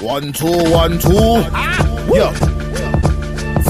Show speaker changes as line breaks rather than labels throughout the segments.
1, 2, 1, 2. Yo.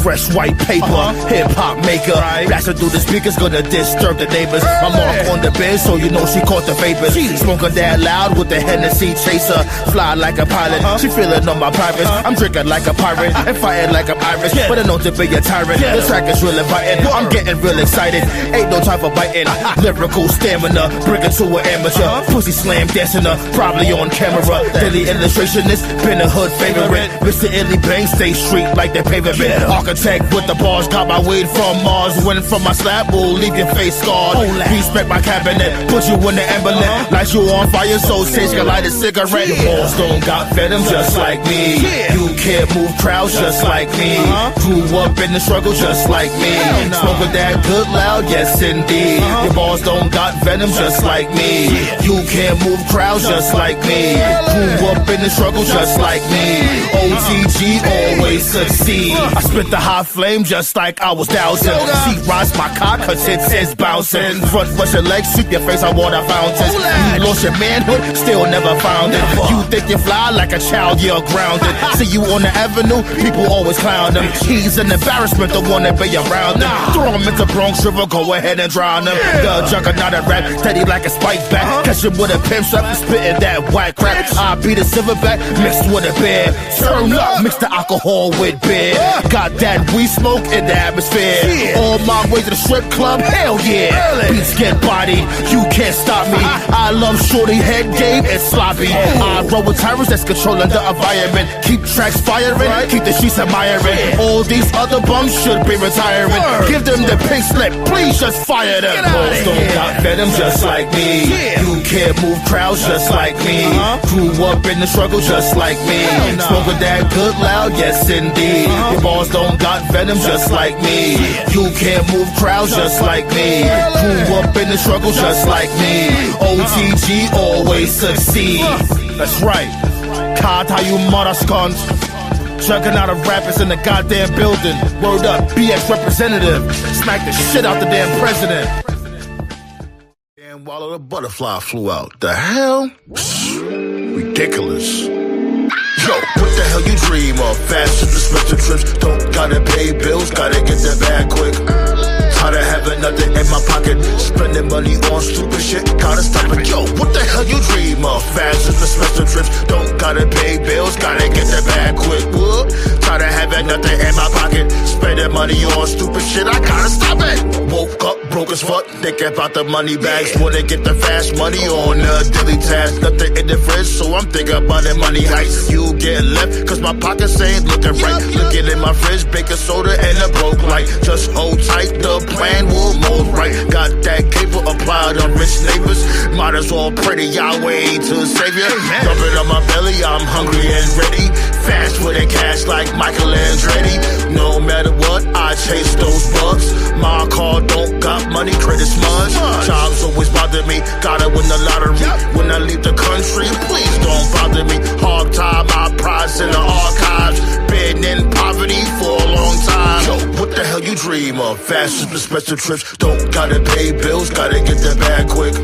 Fresh white paper, hip-hop maker. Blasting through the speakers, gonna disturb the neighbors. My mark on the bed, so you know she caught the vapors. Smoking that loud with the Hennessy chaser. Fly like a pilot, she feeling on my privates. I'm drinking like a pirate and fighting like I'm Irish. But I know to be a tyrant, the track is really biting. I'm getting real excited, ain't no time for biting. Lyrical stamina, bring it to an amateur. Pussy slam dancing her, probably on camera. Daily illustrationist, been a hood favorite. Mr. Illy Bang, stay street like the pavement. Architect with the bars, got my weed from Mars. Winning from my slap will leave your face scarred. Respect my cabinet, put you in the emblem. Light you on fire, so Sage can light a cigarette. Your balls don't got venom just like me. You can't move crowds just like me. Grew up in the struggle just like me. Smoking that good loud, yes indeed. Your balls don't got venom just like me. You can't move crowds just like me. Grew up in the struggle just like me. OTG always succeed. I spit the hot flame just like I was dousing. See, rise my cock, cause it says bouncing. Front rush your legs, sweep your face on water fountains. You lost your manhood, still never found it. You think you fly like a child, you're grounded. See you on the avenue, people always clown him. He's an embarrassment, the one that be around him. Throw him into Bronx River, go ahead and drown him. The juggernaut of rap, steady like a spike bat. Catch him with a pimp strap, spitting that whack crap. I beat a silverback, mixed with a beer. Turn up, mix the alcohol with beer. Got that weed smoke in the atmosphere. On my way to the strip club, hell yeah. Beats get bodied, you can't stop me. I love shorty head game and sloppy. I roll with tyrants that's controlling the environment. Keep tracks firing, keep the sheets admiring. All these other bums should be retiring. Give them the pink slip, please just fire them. Balls don't got venom just like me. You can't move crowds just like me. Grew up in the struggle just like me. Smoking that good loud, yes indeed. Your balls don't got venom just like me. You can't move crowds just like me. Grew up in the struggle just like me. OTG always succeed. That's right. Card how you mother scuns. Chugging out of rappers in the goddamn building. Word up, BX representative. Smack the shit out the damn president. Damn, while the butterfly flew out. The hell? Ridiculous. Yo, what the hell you dream of? Fast trips, expensive trips. Don't gotta pay bills, gotta get that bag quick. Tired of having nothing in my pocket. Spending money on stupid shit, gotta stop it. Yo, what the hell you dream of? Fast trips, expensive trips. Don't gotta pay bills, gotta get that bag quick. Whoop. Tired of having nothing in my pocket. Spending money on stupid shit, I gotta stop it. Woke up broke as fuck, thinking about the money bags. Wanna get the fast money on the daily task. Nothing in the fridge, so I'm thinking about the money heist. You get left, cause my pockets ain't looking right. Looking in my fridge, baking soda and a broke light. Just hold tight, the plan will move right. Got that cable applied on rich neighbors. Might as well pray to Yahweh to save you. Rubbing on my belly, I'm hungry and ready. Fast with the cash like Michael Andretti. No matter what, I chase those bucks. My car don't got money, credit smudge. Jobs always bother me, gotta win the lottery. When I leave the country, please don't bother me. Hard time, my prize in the archives. Been in poverty for a long time. Yo, what the hell you dream of? Fast trips, expensive trips. Don't gotta pay bills, gotta get that bag quick.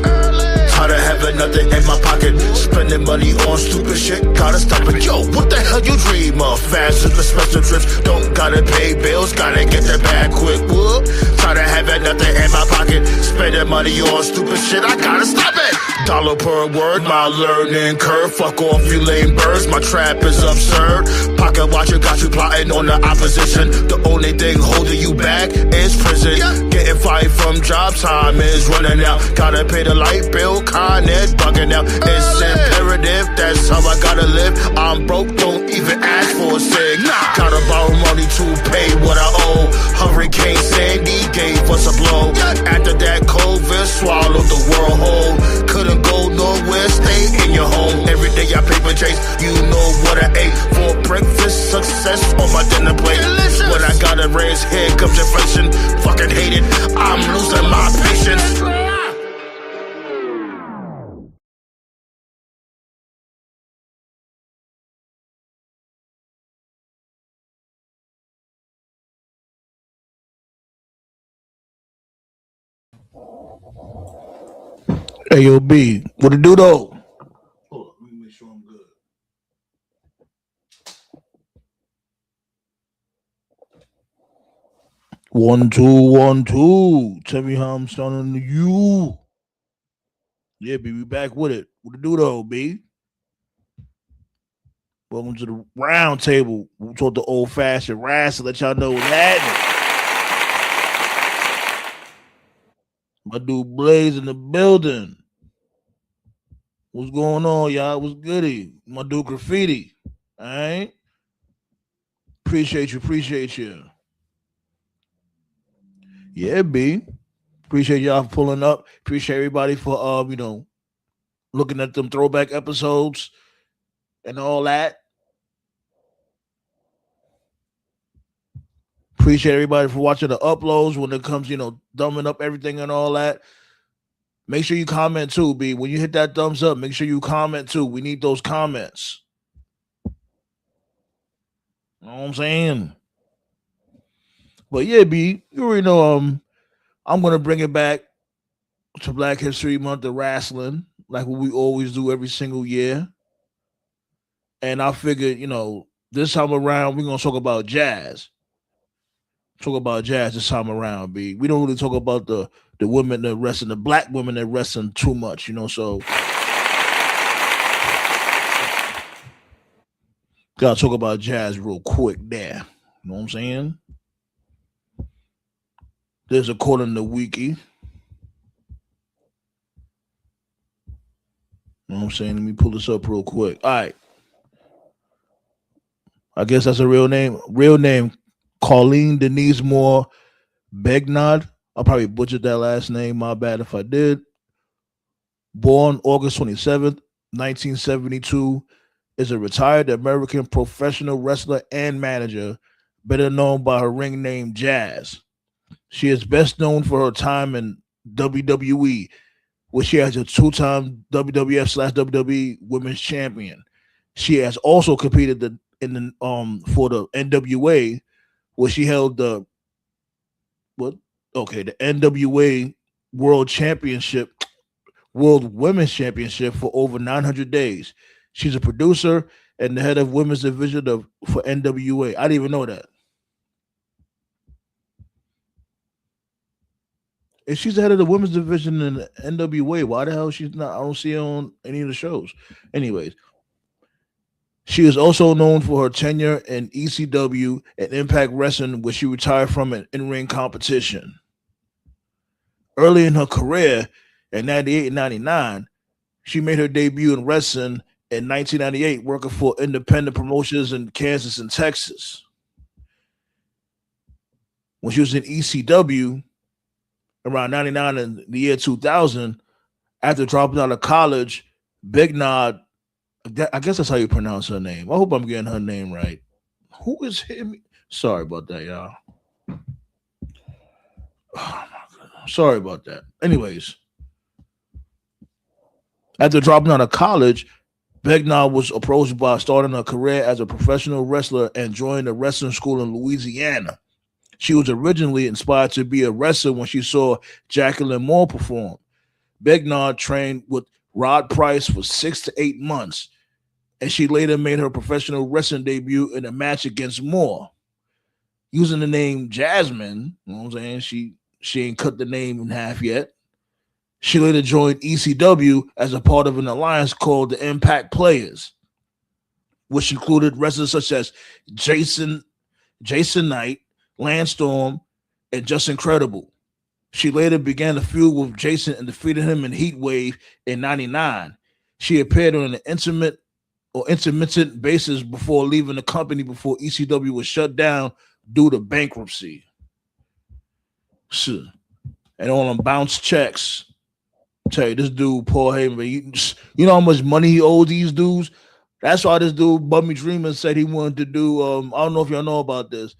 Tired of having nothing in my pocket. Spending money on stupid shit, gotta stop it. Yo, what the hell you dream of? Fast trips, expensive trips. Don't gotta pay bills, gotta get that bag quick. Whoop. Tired of having nothing in my pocket. Spending money on stupid shit, I gotta stop it. Dollar per word, my learning curve. Fuck off, you lame birds, my trap is absurd. Pocket watcher got you plotting on the opposition. The only thing holding you back is prison. Getting fired from job, time is running out. Gotta pay the light bill, Con Ed bugging out. It's imperative, that's how I gotta live. I'm broke, don't even ask for a cig. Gotta borrow money to pay what I owe. Hurricane Sandy gave us a blow. After that, COVID swallowed the world whole. Couldn't go nowhere, stay in your home. Every day I paper chase, you know what I ate. For breakfast, success on my dinner plate. When I gotta raise, here comes inflation. Fucking hate it, I'm losing my patience. Hey, yo, B, what it do though? Hold up, let me make sure I'm good.
1 2 1 2. Tell me how I'm sounding to you. Yeah, B, we back with it. What to do though, B? Welcome to the round table. We talk the old fashioned rass to let y'all know what's happening. My dude Blaze in the building. What's going on, y'all? What's goody? My dude Graffiti. All right. Appreciate you. Appreciate you. Yeah, B. Appreciate y'all for pulling up. Appreciate everybody for looking at them throwback episodes and all that. Appreciate everybody for watching the uploads when it comes, dumbing up everything and all that. Make sure you comment too, B. When you hit that thumbs up, make sure you comment too. We need those comments. You know what I'm saying? But yeah, B, you already know I'm gonna bring it back to Black History Month of wrestling, like what we always do every single year. And I figured, this time around we're gonna talk about jazz. Talk about jazz this time around, B. We don't really talk about the women that wrestling, the black women that wrestling too much, so gotta talk about jazz real quick there. You know what I'm saying? There's according to Wiki. You know what I'm saying? Let me pull this up real quick. All right. I guess that's a real name. Real name, Colleen Denise Moore Begnard. I probably butchered that last name. My bad if I did. Born August 27th, 1972, is a retired American professional wrestler and manager, better known by her ring name Jazz. She is best known for her time in WWE, where she has a two-time WWF/WWE Women's Champion. She has also competed in the for the NWA, where she held the what? Okay, the NWA World Championship, World Women's Championship for over 900 days. She's a producer and the head of women's division for NWA. I didn't even know that. If she's the head of the women's division in the NWA, why the hell she's not? I don't see her on any of the shows. Anyways, she is also known for her tenure in ECW and Impact Wrestling, where she retired from an in-ring competition. Early in her career, in 98 and 99, she made her debut in wrestling in 1998, working for independent promotions in Kansas and Texas. When she was in ECW around 99 and the year 2000, after dropping out of college, Big Nod, I guess that's how you pronounce her name. I hope I'm getting her name right. Who is him? Sorry about that, y'all. Oh, sorry about that. Anyways, after dropping out of college, Begnaud was approached by starting a career as a professional wrestler and joined a wrestling school in Louisiana. She was originally inspired to be a wrestler when she saw Jacqueline Moore perform. Begnaud trained with Rod Price for 6 to 8 months, and she later made her professional wrestling debut in a match against Moore. Using the name Jasmine, you know what I'm saying? She ain't cut the name in half yet. She later joined ECW as a part of an alliance called the Impact Players, which included wrestlers such as Jason Jason Knight, Lance Storm, and Just Incredible. She later began a feud with Jason and defeated him in Heat Wave in '99. She appeared on an intermittent basis before leaving the company before ECW was shut down due to bankruptcy. Shit. And on them bounce checks. Tell you, this dude, Paul Heyman, you know how much money he owed these dudes? That's why this dude, Bummy Dreamer, said he wanted to do. I don't know if y'all know about this.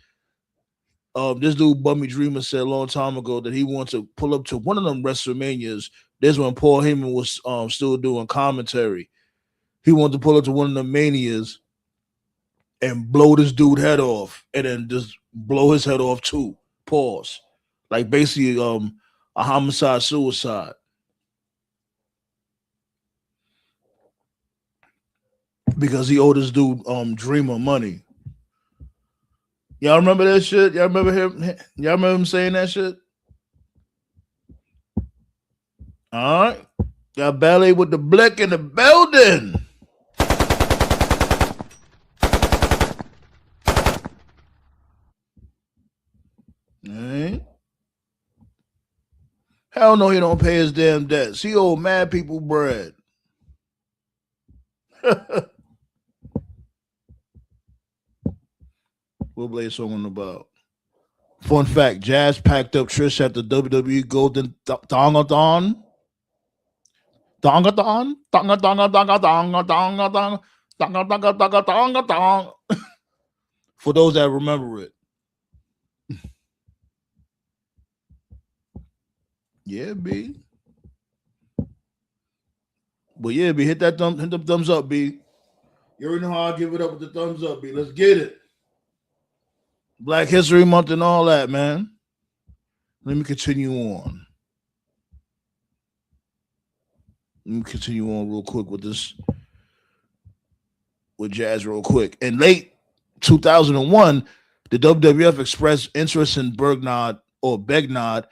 This dude, Bummy Dreamer, said a long time ago that he wanted to pull up to one of them WrestleManias. This when Paul Heyman was still doing commentary. He wanted to pull up to one of the manias and blow this dude head off, and then just blow his head off too. Pause. Like basically, a homicide suicide because he owed this dude Dreamer money. Y'all remember that shit? Y'all remember him? Y'all remember him saying that shit? All right. Got Ballet with the Blick in the building. All right. Hell no, he don't pay his damn debts. He owe mad people bread. What Blaze song about? Fun fact: Jazz packed up Trish at the WWE Golden Dongathon. Dongathon? Dongathon. For those that remember it. Yeah, B. But yeah, B, hit the thumbs up, B. You already know how I give it up with the thumbs up, B. Let's get it. Black History Month and all that, man. Let me continue on. Let me continue on real quick with this, with Jazz real quick. In late 2001, the WWF expressed interest in Begnard,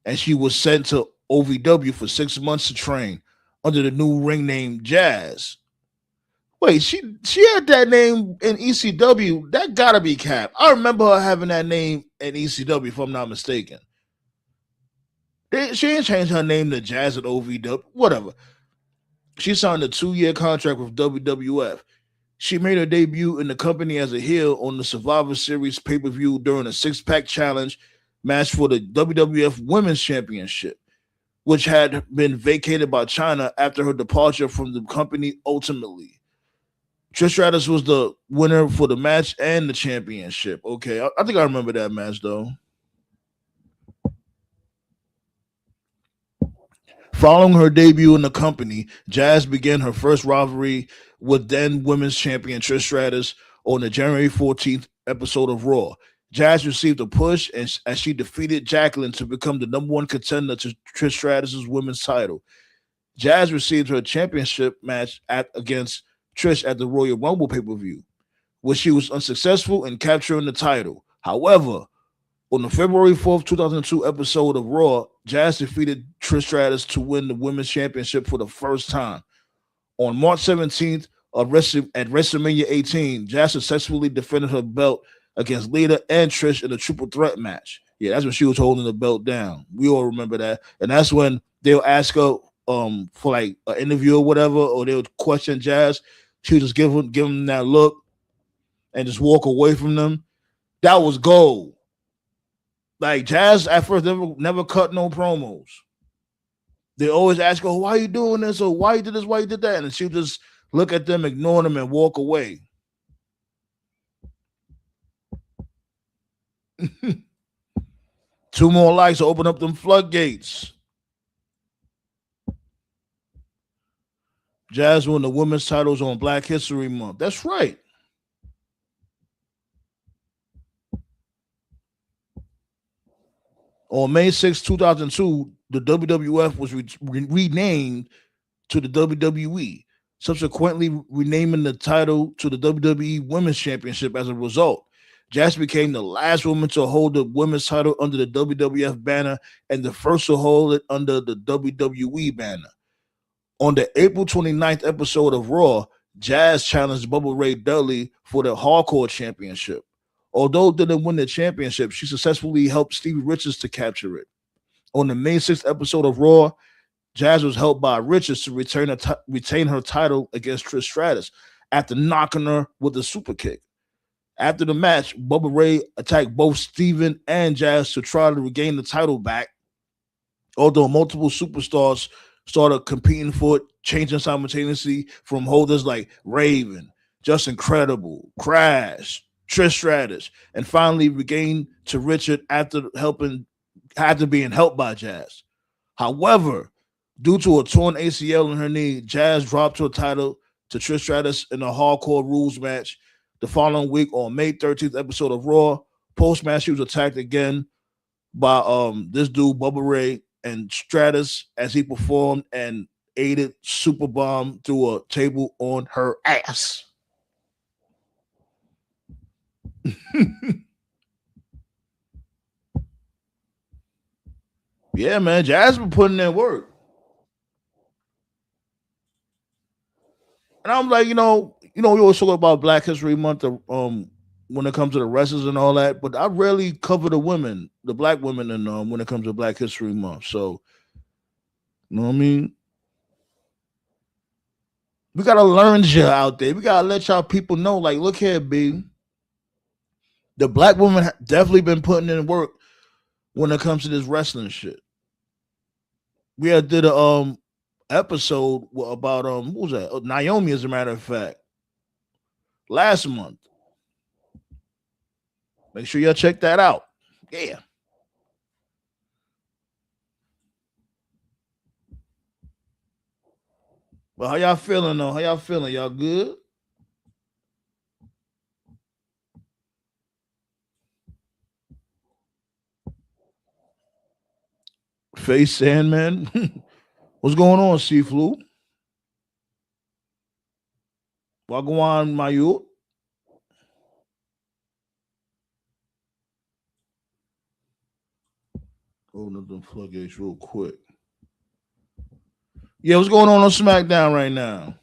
and she was sent to OVW for 6 months to train under the new ring name Jazz. Wait, she had that name in ECW. That gotta be Cap. I remember her having that name in ECW, if I'm not mistaken. She ain't changed her name to Jazz at OVW. Whatever. She signed a 2-year contract with WWF. She made her debut in the company as a heel on the Survivor Series pay-per-view during a six-pack challenge match for the WWF Women's Championship, which had been vacated by China after her departure from the company ultimately. Trish Stratus was the winner for the match and the championship. Okay, I think I remember that match, though. Following her debut in the company, Jazz began her first rivalry with then women's champion Trish Stratus on the January 14th episode of Raw. Jazz received a push as she defeated Jacqueline to become the number one contender to Trish Stratus' women's title. Jazz received her championship match against Trish at the Royal Rumble pay-per-view, where she was unsuccessful in capturing the title. However, on the February 4th, 2002 episode of Raw, Jazz defeated Trish Stratus to win the Women's Championship for the first time. On March 17th at WrestleMania 18, Jazz successfully defended her belt against Lita and Trish in a triple threat match. Yeah, that's when she was holding the belt down. We all remember that. And that's when they'll ask her for like an interview or whatever, or they'll question Jazz. She would just give them that look and just walk away from them. That was gold. Like Jazz at first never cut no promos. They always ask her, why you doing this? Or why you did this? Why you did that? And she would just look at them, ignore them, and walk away. 2 more likes to open up them floodgates. Jazz won the women's titles on Black History Month. That's right. On May 6, 2002, the WWF was renamed to the WWE, subsequently renaming the title to the WWE Women's Championship as a result. Jazz became the last woman to hold the women's title under the WWF banner and the first to hold it under the WWE banner. On the April 29th episode of Raw, Jazz challenged Bubba Ray Dudley for the Hardcore Championship. Although didn't win the championship, she successfully helped Stevie Richards to capture it. On the May 6th episode of Raw, Jazz was helped by Richards to retain her title against Trish Stratus after knocking her with a super kick. After the match, Bubba Ray attacked both Steven and Jazz to try to regain the title back. Although multiple superstars started competing for it, changing simultaneously from holders like Raven, Just Incredible, Crash, Trish Stratus, and finally regained to Richard after being helped by Jazz. However, due to a torn ACL in her knee, Jazz dropped her title to Trish Stratus in a Hardcore Rules match. The following week, on May 13th episode of Raw, post-match, she was attacked again by this dude, Bubba Ray, and Stratus as he performed and aided super bomb through a table on her ass. Yeah, man. Jazz been putting in work. And I'm like, we always talk about Black History Month, when it comes to the wrestlers and all that, but I rarely cover the women, the black women, and when it comes to Black History Month. So, you know what I mean? We gotta learn y'all out there. We gotta let y'all people know, like, look here, B. The black woman definitely been putting in work when it comes to this wrestling shit. We had did a episode about what was that? Naomi, as a matter of fact, last month. Make sure y'all check that out. Yeah. Well, how y'all feeling though? How y'all feeling? Y'all good? Face Sandman. What's going on, Seaflu? Wagwan Mayu. Open up them floodgates real quick. Yeah, what's going on SmackDown right now?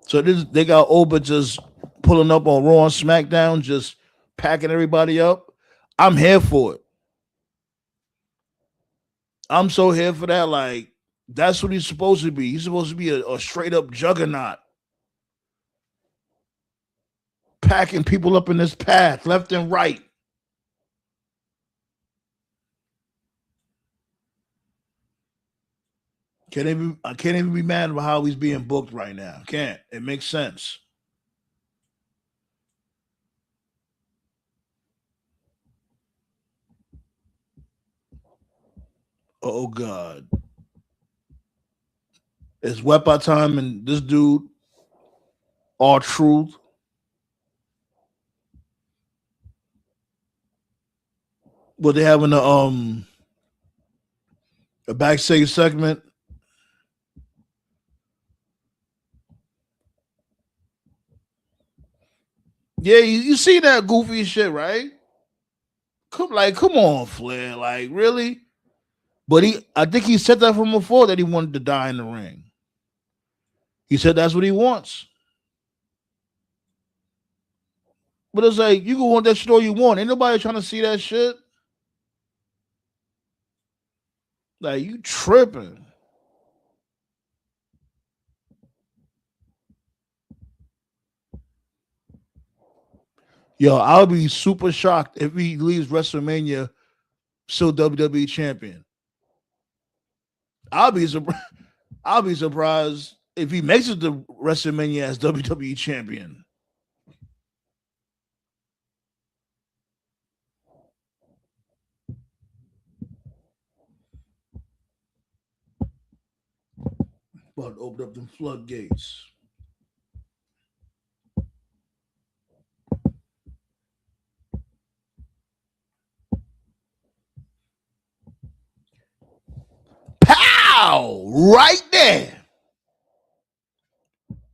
So they got Oba just pulling up on Raw and SmackDown, just packing everybody up. I'm here for it. I'm so here for that. Like, that's what he's supposed to be. He's supposed to be a straight up juggernaut, packing people up in this path, left and right. I can't even be mad about how he's being booked right now. Can't. It makes sense. Oh God. It's Wepa time and this dude, all truth. What they having a backstage segment. Yeah, you see that goofy shit, right? Come on, Flair. Like, really? But I think he said that from before that he wanted to die in the ring. He said that's what he wants. But it's like, you can want that shit all you want. Ain't nobody trying to see that shit. Like, you tripping. Yo, I'll be super shocked if he leaves WrestleMania still WWE champion. I'll be surprised. I'll be surprised if he makes it to WrestleMania as WWE champion. But open up them floodgates. Pow! Right there.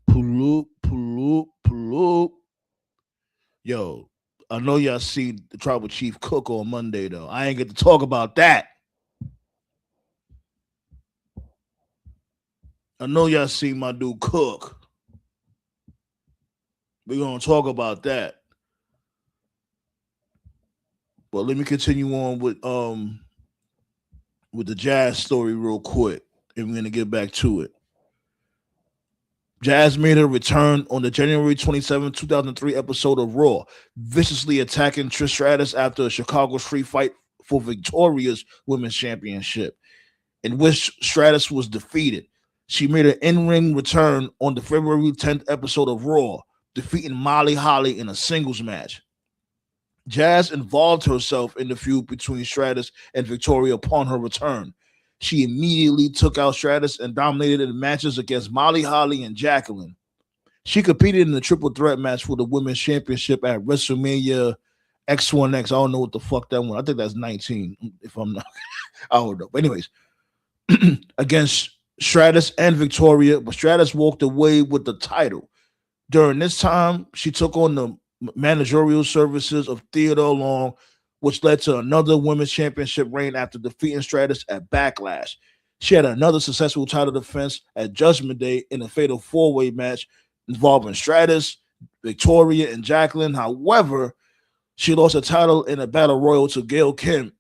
Pull up, pull up, pull up. Yo, I know y'all see the Tribal Chief Cook on Monday, though. I ain't get to talk about that. I know y'all see my dude Cook. We're gonna talk about that. But let me continue on with the Jazz story real quick, and we're gonna get back to it. Jazz made her return on the January 27, 2003 episode of Raw, viciously attacking Trish Stratus after a Chicago Street fight for Victoria's Women's Championship, in which Stratus was defeated. She made an in-ring return on the February 10th episode of Raw, defeating Molly Holly in a singles match. Jazz involved herself in the feud between Stratus and Victoria upon her return. She immediately took out Stratus and dominated in matches against Molly Holly and Jacqueline. She competed in the triple threat match for the women's championship at WrestleMania X1X. I don't know what the fuck that one. I think that's 19. If I'm not, I don't know. But anyways, against Stratus and Victoria, but Stratus walked away with the title. During this time, she took on the managerial services of Theodore Long, which led to another women's championship reign after defeating Stratus at Backlash. She had another successful title defense at Judgment Day in a fatal four-way match involving Stratus, Victoria, and Jacqueline. However, she lost a title in a battle royal to Gail Kim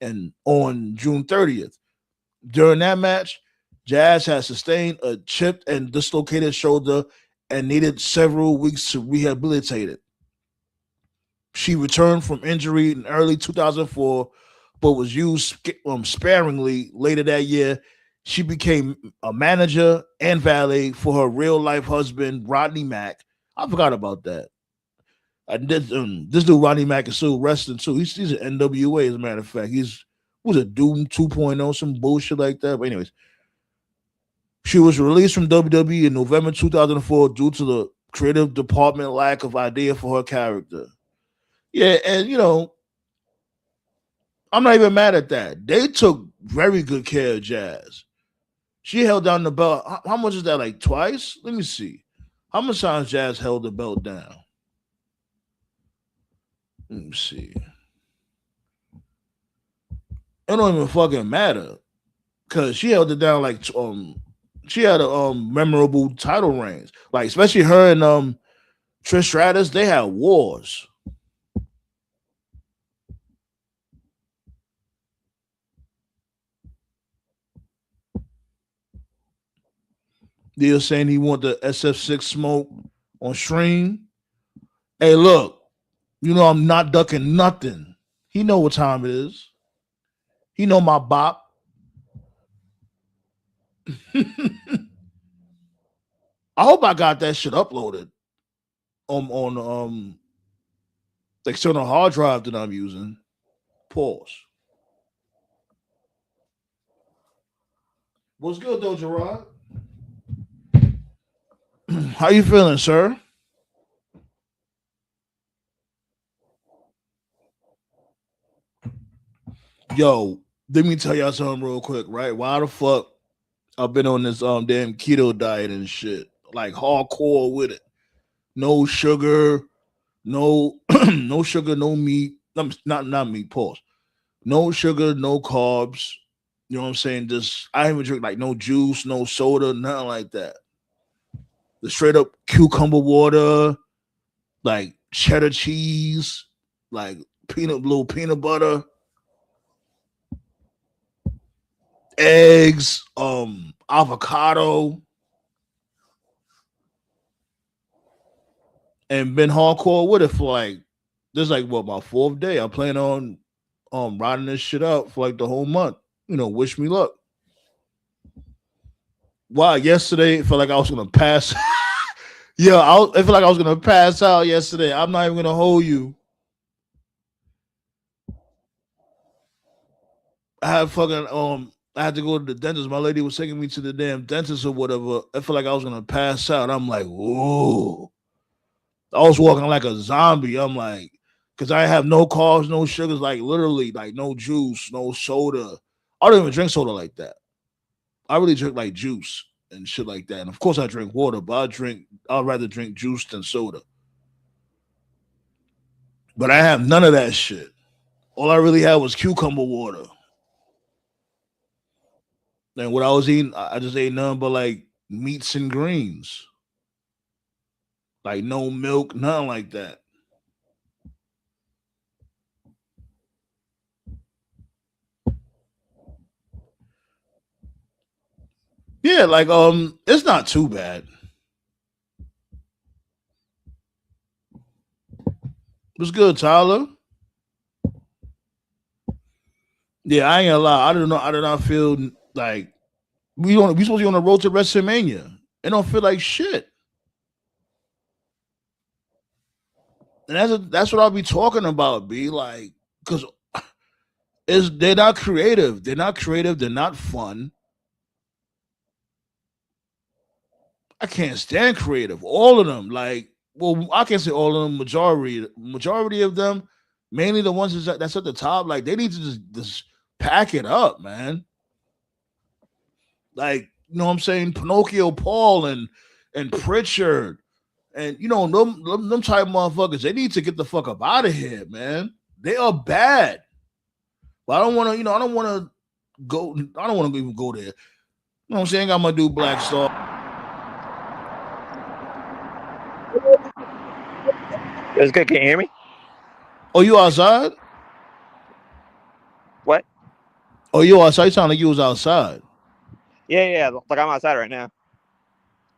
and on June 30th. During that match, Jazz had sustained a chipped and dislocated shoulder and needed several weeks to rehabilitate it. She returned from injury in early 2004, but was used sparingly later that year. She became a manager and valet for her real life husband, Rodney Mack. I forgot about that. This dude, Rodney Mack, is still wrestling too. He's an NWA, as a matter of fact. Was a Doom 2.0, some bullshit like that. But, anyways, she was released from WWE in November 2004 due to the creative department lack of idea for her character. Yeah, and I'm not even mad at that. They took very good care of Jazz. She held down the belt. How much is that? Like twice? Let me see. How much times Jazz held the belt down? Let me see. It don't even fucking matter because she held it down like she had a memorable title reigns. Like especially her and Trish Stratus, they had wars. They're saying he want the SF6 smoke on stream. Hey, look, I'm not ducking nothing. He know what time it is. He know my bop. I hope I got that shit uploaded on the external hard drive that I'm using. Pause. What's good though, Gerard? How you feeling, sir? Yo, let me tell y'all something real quick, right? Why the fuck I've been on this damn keto diet and shit, like hardcore with it. No sugar, no no sugar, no meat. Not meat. Pause. No sugar, no carbs. You know what I'm saying? Just I even drink like no juice, no soda, nothing like that. The straight up cucumber water, like cheddar cheese, like little peanut butter, eggs, avocado, and been hardcore with it for like this is like what my fourth day. I plan on riding this shit out for like the whole month. Wish me luck. Wow, yesterday it felt like I was gonna pass. Yeah, I feel like I was gonna pass out yesterday. I'm not even gonna hold you. I had to go to the dentist. My lady was taking me to the damn dentist or whatever. I feel like I was gonna pass out. I'm like, whoa. I was walking like a zombie. I'm like, because I have no carbs, no sugars, like literally, like no juice, no soda. I don't even drink soda like that. I really drink like juice and shit like that. And of course I drink water, but I'd rather drink juice than soda. But I have none of that shit. All I really had was cucumber water. And what I was eating, I just ate nothing but like meats and greens. Like no milk, nothing like that. Yeah, like it's not too bad. What's good, Tyler? Yeah, I ain't gonna lie. I don't know. I do not feel like we supposed to be on the road to WrestleMania. It don't feel like shit. And that's what I'll be talking about. Be like, because is they're not creative. They're not creative. They're not fun. I can't stand creative. All of them, like, well, I can't say all of them. Majority of them, mainly the ones that's at the top. Like, they need to just pack it up, man. Like, you know what I'm saying? Pinocchio Paul and Pritchard And them type motherfuckers, they need to get the fuck up out of here, man. They are bad. But I don't want to, I don't want to go. I don't want to even go there. You know what I'm saying? I'm gonna do Black Star.
It's good. Can you hear me?
Oh, you outside?
What?
Oh, you outside? You sound like you was outside.
Yeah. Like I'm outside right now.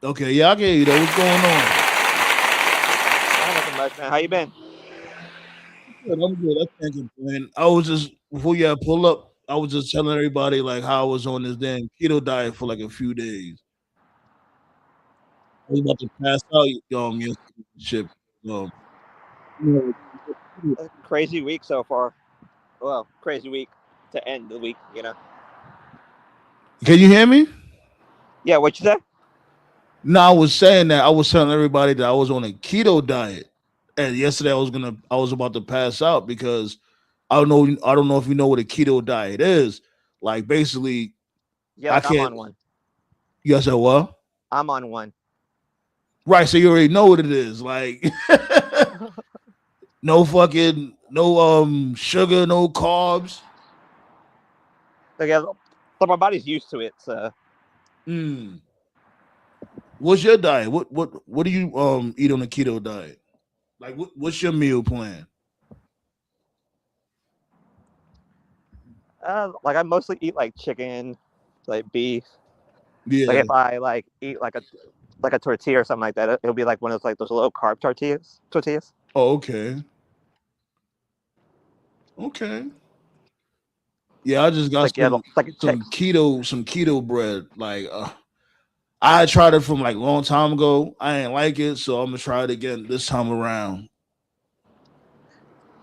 Okay, yeah, I can hear you though. What's going on?
Nothing much, man. How you been?
Good, I'm good. I can't complain. I was just before you pull up. I was just telling everybody like how I was on this damn keto diet for like a few days. I was about to pass out yesterday. Shit. Um, you know,
Crazy week so far. Well, crazy week to end the week.
can you hear me?
Yeah. What you say?
No, I was saying that I was telling everybody that I was on a keto diet, and yesterday I was about to pass out because I don't know if you know what a keto diet is. Like basically,
Yeah.
I
Like I'm
can't.
on one.
You said what?
I'm on one.
Right, so you already know what it is. Like no sugar, no carbs.
Like, yeah, so my body's used to it. So
Mm. What's your diet? What do you eat on a keto diet? Like what's your meal plan?
like I mostly eat like chicken, like beef. Like
Yeah.
if I like eat like a tortilla or something like that, it'll be like one of those like those low carb tortillas. Tortillas.
Oh, okay. Okay. Yeah, I just got
Like yeah, like it takes.
some keto bread. Like I tried it from like a long time ago. I ain't like it, so I'm gonna try it again this time around.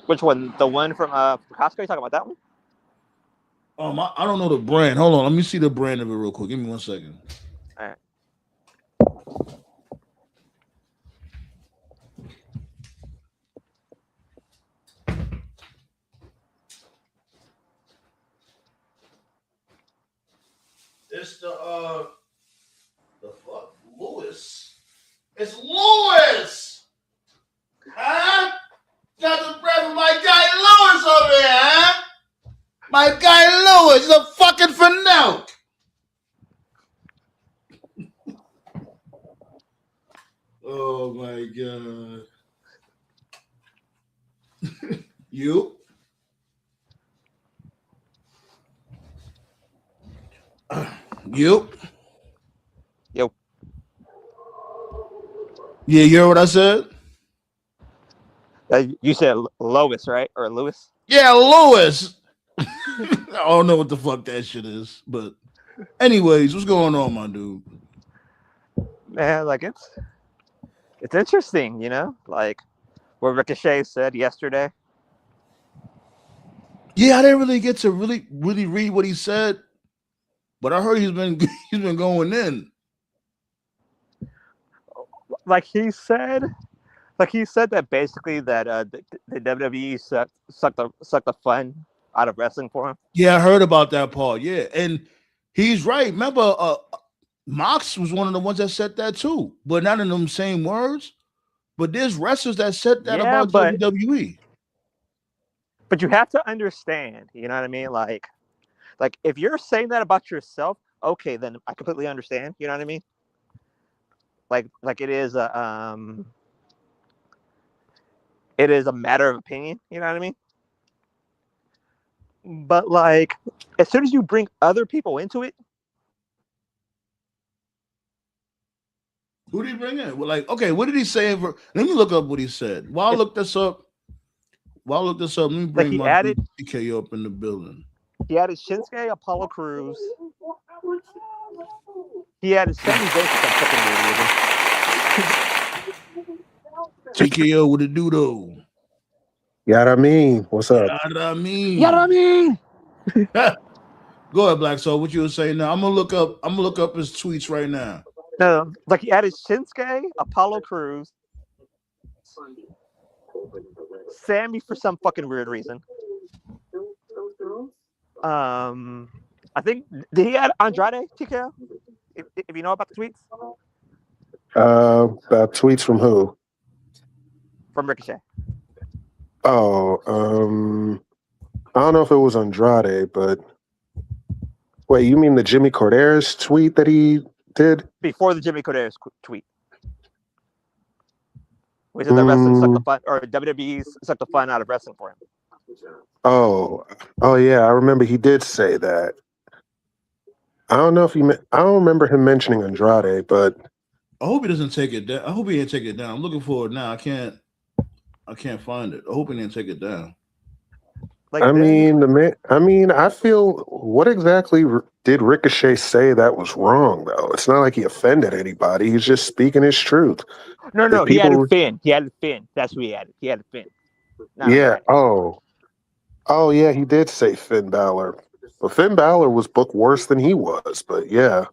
Which one? The one from Costco? You talking about that one?
I don't know the brand. Hold on, let me see the brand of it real quick. Give me 1 second.
All right.
It's the fuck Lewis. It's Lewis. Huh? Got the bread from my guy Lewis over here, huh? My guy Lewis is a fucking fanatic. Oh my god. You? You?
Yo.
Yeah, you heard what I said?
You said Lois, right? Or Lewis?
Yeah, Lewis. I don't know what the fuck that shit is, but anyways, what's going on, my dude?
Man, like it's interesting, like what Ricochet said yesterday.
Yeah, I didn't really get to really read what he said, but I heard he's been he's been going in.
Like he said that basically that the WWE sucked the fun out of wrestling for him.
Yeah, I heard about that part. Yeah, and he's right. Remember, Mox was one of the ones that said that too, but not in them same words. But there's wrestlers that said that
Yeah,
about WWE.
but you have to understand, you know what I mean? Like if you're saying that about yourself, okay, then I completely understand. You know what I mean? Like it is a matter of opinion. You know what I mean? But like as soon as you bring other people into it,
Who did he bring in? Well, like, okay, what did he say? Let me look up what he said. Let me
like
bring my dude TKO up in the building.
he added Shinsuke, Apollo Crews. He added Sammy Zayn for some fucking weird reason.
TKO with a doodle.
Yeah, I mean, what's up?
I mean?
You know what I mean?
Go ahead, Black Soul. What you were saying now? I'm gonna look up his tweets right now.
No, like he added Shinsuke, Apollo Crews, Sammy for some fucking weird reason. I think did he add Andrade TKO? If you know about the tweets.
About tweets from who?
From Ricochet.
Oh, I don't know if it was Andrade, but wait, you mean the Jimmy Corderas tweet that he did?
Before the Jimmy Corderas tweet. We said that wrestling sucked the fun, or WWE sucked the fun out of wrestling for him.
Oh, yeah, I remember he did say that. I don't know if I don't remember him mentioning Andrade, but
I hope he doesn't take it down. I hope he didn't take it down. I'm looking for it now. I can't find it. I hope he didn't take it down.
Like, I feel, what exactly did Ricochet say that was wrong, though? It's not like he offended anybody. He's just speaking his truth.
No, he had a Finn. He had a Finn. That's what he had. He had a Finn.
Yeah. Oh, yeah, he did say Finn Balor. But Finn Balor was booked worse than he was, but yeah.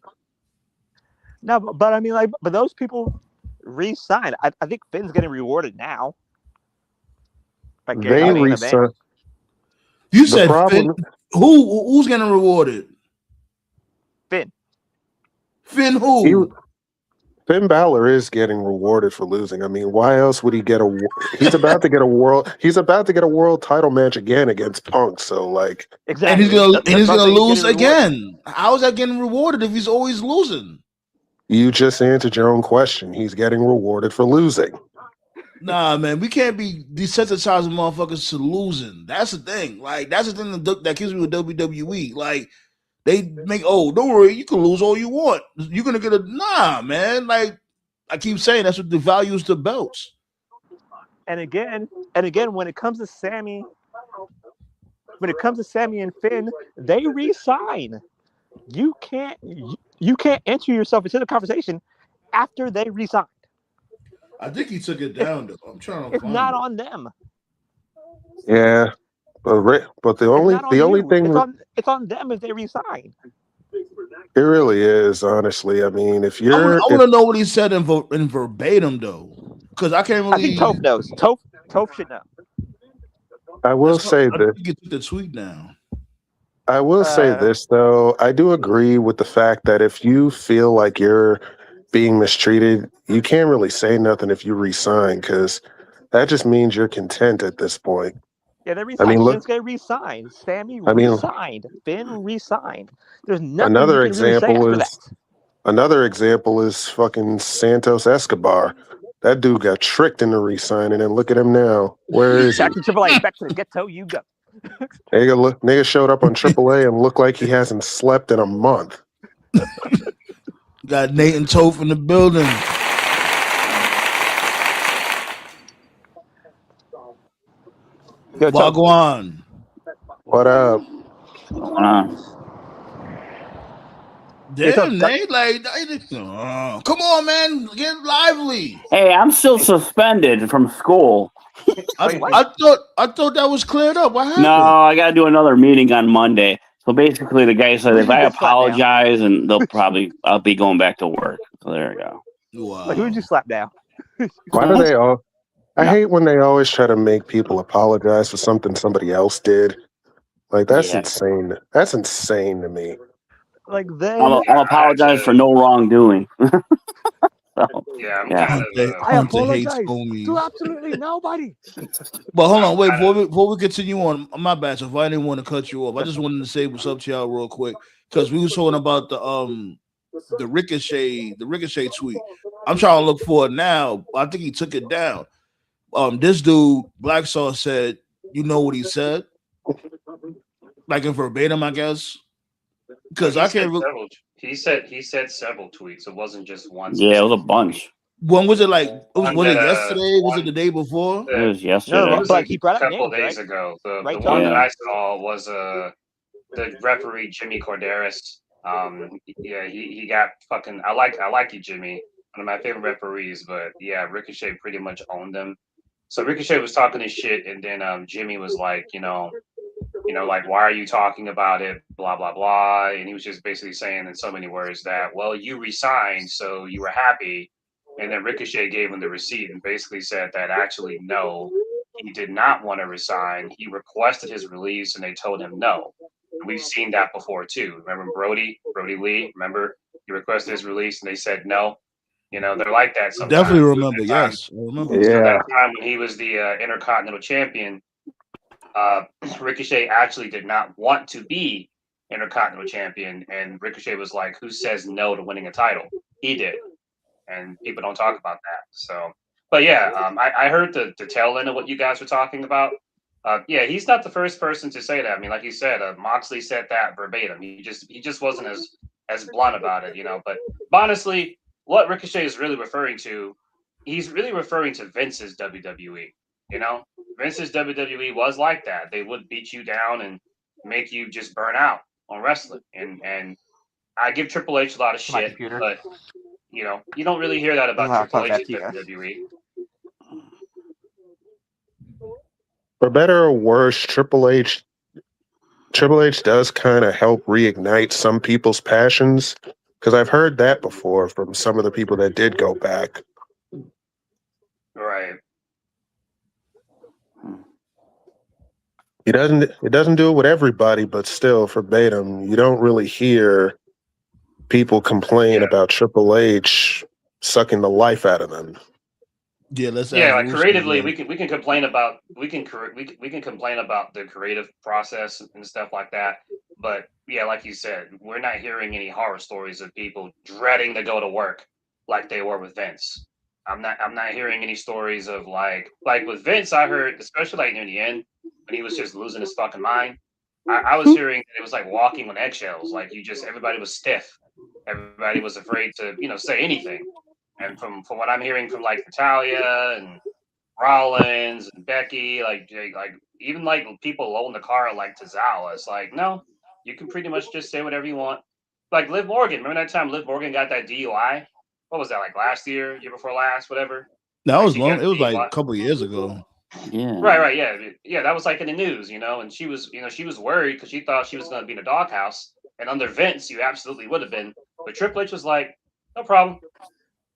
No, but I mean, like, but those people re-signed. I think Finn's getting rewarded now.
Like, they re-signed.
You said Finn. Who's getting rewarded?
Finn.
Finn who?
Finn Balor is getting rewarded for losing. I mean, why else would he get a? He's about to get a world. He's about to get a world title match again against Punk. So like,
exactly,
and he's gonna lose again. How is that getting rewarded if he's always losing?
You just answered your own question. He's getting rewarded for losing.
Nah, man, we can't be desensitizing motherfuckers to losing. That's the thing. Like, that's the thing that kills me with WWE. Like, they make, don't worry, you can lose all you want. You're gonna get nah, man. Like, I keep saying, that's what devalues the belts.
And again, when it comes to Sammy and Finn, they re-sign. You can't enter yourself into the conversation after they re-signed.
I think he took it down, though. I'm trying to
It's not on them.
Yeah, but the only thing
it's on them if they resign.
It really is, honestly. I mean, if you're,
I want to know what he said in verbatim though, because I can't really.
I think Toph knows. Toph should know.
I will say this.
You get the tweet now.
I will say this though. I do agree with the fact that if you feel like you're being mistreated, you can't really say nothing if you resign, because that just means you're content at this point.
Yeah, they resigned. Shinsuke resigned. Sammy resigned. Finn resigned. There's nothing
another
you can really say after that.
Another example is fucking Santos Escobar. That dude got tricked into resigning, and look at him now. Where is he?
Back to Triple A. Back to the ghetto. You go.
Nigga showed up on AAA and looked like he hasn't slept in a month.
Got Nate and Toph in the building. Wagwan.
What up?
Damn, Nate! Like, come on, man, get lively.
Hey, I'm still suspended from school.
I thought that was cleared up. What happened?
No, I got to do another meeting on Monday. So basically, the guy said if I apologize, and I'll be going back to work. So there you go.
Wow.
Like, who did you slap down?
Why do they all? I hate when they always try to make people apologize for something somebody else did. Like, that's insane. That's insane to me.
Like,
I'll apologize for no wrongdoing.
I apologize to absolutely nobody.
But hold on, wait, before we continue on, my bad. So if I didn't want to cut you off, I just wanted to say what's up to y'all real quick, because we were talking about the Ricochet tweet. I'm trying to look for it now. I think he took it down. This dude, Black Sauce, said, you know what he said? Like in verbatim, I guess. Because I can't.
He said several tweets. It wasn't just one.
Yeah, it was a bunch.
When was it? Like, was it yesterday? Was it the day before?
It was yesterday.
No, it was
like he brought up
a couple
names,
days ago. The
right,
one that I saw was the referee Jimmy Corderas. Yeah, he got fucking. I like you, Jimmy. One of my favorite referees, but yeah, Ricochet pretty much owned them. So Ricochet was talking his shit, and then Jimmy was like, like, why are you talking about it? Blah, blah, blah. And he was just basically saying in so many words that, well, you resigned, so you were happy. And then Ricochet gave him the receipt and basically said that actually, no, he did not want to resign. He requested his release and they told him no. And we've seen that before too. Remember Brody Lee? Remember he requested his release and they said no. You know, they're like that sometimes.
Definitely remember. Yes, I remember.
So
Yeah.
that time when he was the Intercontinental Champion, Ricochet actually did not want to be Intercontinental Champion, and Ricochet was like, "Who says no to winning a title?" He did, and people don't talk about that. So, but yeah, I heard the tail end of what you guys were talking about. Yeah, he's not the first person to say that. I mean, like you said, Moxley said that verbatim. He just wasn't as blunt about it, you know. But honestly, what Ricochet is really referring to, he's really referring to Vince's WWE. You know, Vince's WWE was like that. They would beat you down and make you just burn out on wrestling. And I give Triple H a lot of shit, but you know, you don't really hear that about Triple H's WWE.
For better or worse, Triple H does kind of help reignite some people's passions, because I've heard that before from some of the people that did go back.
Right.
It doesn't do it with everybody, but still, verbatim, you don't really hear people complain about Triple H sucking the life out of them.
Yeah, let's
like creatively, we can complain about we can complain about the creative process and stuff like that. But yeah, like you said, we're not hearing any horror stories of people dreading to go to work like they were with Vince. I'm not hearing any stories of like with Vince. I heard, especially like near the end when he was just losing his fucking mind. I was hearing that it was like walking on eggshells. Like everybody was stiff. Everybody was afraid to say anything. And from what I'm hearing from like Natalia and Rollins and Becky, like even like people low in the car like Tozawa, it's like, no, you can pretty much just say whatever you want. Like Liv Morgan, remember that time Liv Morgan got that DUI? What was that, like last year before last, whatever?
That was long. It was like a couple of years ago.
Yeah.
Right, yeah. That was like in the news, and she was worried because she thought she was going to be in a doghouse. And under Vince, you absolutely would have been. But Triple H was like, no problem.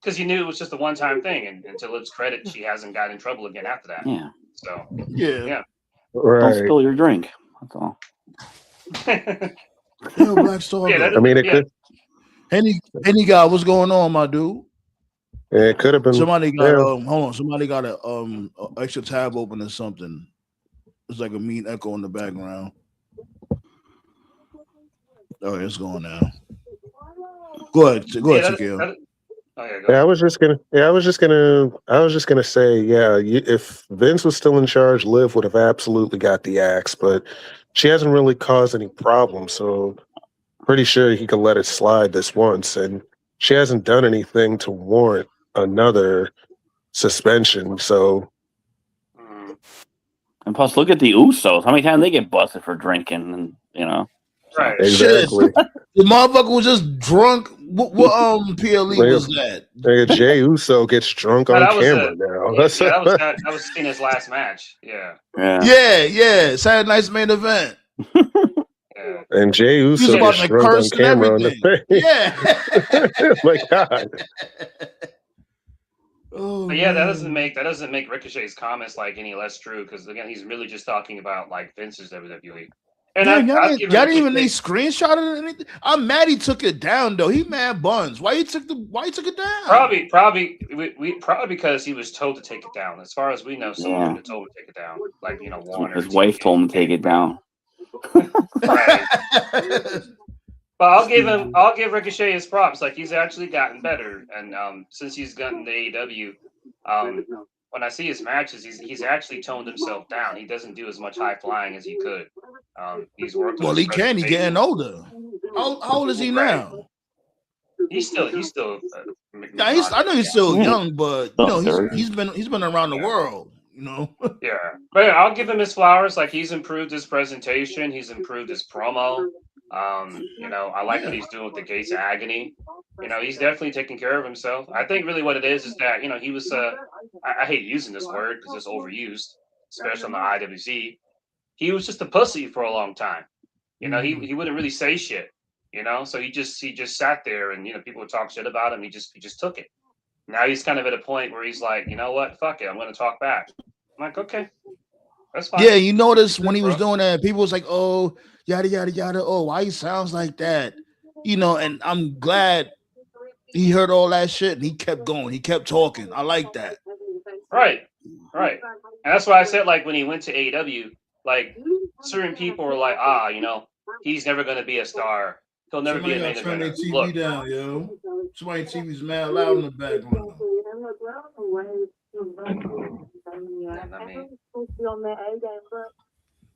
Because you knew it was just a one-time thing, and to Liv's credit, she hasn't got in trouble again after that.
Yeah.
So
yeah.
Right.
Don't spill your drink. That's all.
Yo, Black Star.
I mean, it could.
Any guy, what's going on, my dude?
Yeah, it could have been.
Somebody got hold on. Somebody got a extra tab open or something. It's like a mean echo in the background. Oh, it's going now. Go ahead, Shaquille.
I was just gonna say, if Vince was still in charge, Liv would have absolutely got the axe, but she hasn't really caused any problems, so pretty sure he could let it slide this once, and she hasn't done anything to warrant another suspension. So,
and plus, look at the Usos. How many times they get busted for drinking, and
Right.
Exactly.
The motherfucker was just drunk. What PLE was that?
Jey Uso gets drunk on camera now.
That was Cena's last match. Yeah.
Saturday night's main event.
And Jey Uso gets drunk on camera on the thing.
Yeah.
My God.
Oh,
but yeah, that doesn't make Ricochet's comments like any less true, because again, he's really just talking about like Vince's WWE. And
y'all didn't even need screenshot it or anything. I'm mad he took it down though. He mad buns. Why he took it down?
Probably because he was told to take it down. As far as we know, someone told him to take it down. Like Warner.
His wife told him to take it down.
Right. But I'll give Ricochet his props. Like he's actually gotten better, and since he's gotten the AEW, when I see his matches, he's actually toned himself down. He doesn't do as much high flying as he could. He's worked.
Well, he can. He's getting older. How old is he now?
He's still.
I know he's still young, but he's been around the world.
Yeah, but I'll give him his flowers. Like he's improved his presentation. He's improved his promo. I like what he's doing with the Gates of Agony. He's definitely taking care of himself. I think really what it is that, he was, I hate using this word because it's overused, especially on the IWC. He was just a pussy for a long time. He wouldn't really say shit, so he just sat there and, people would talk shit about him. He just took it. Now he's kind of at a point where he's like, you know what? Fuck it. I'm going to talk back. I'm like, okay, that's fine.
Yeah. You notice when he was doing that, people was like, oh, yada, yada, yada. Oh, why he sounds like that? And I'm glad He heard all that shit and he kept going. He kept talking. I like that.
Right. And that's why I said, like, when he went to AEW, like, certain people were like, he's never going to be a star. He'll never be a main
Turn their
eventer.
TV
Look,
down, yo. Somebody TV's mad loud in the background.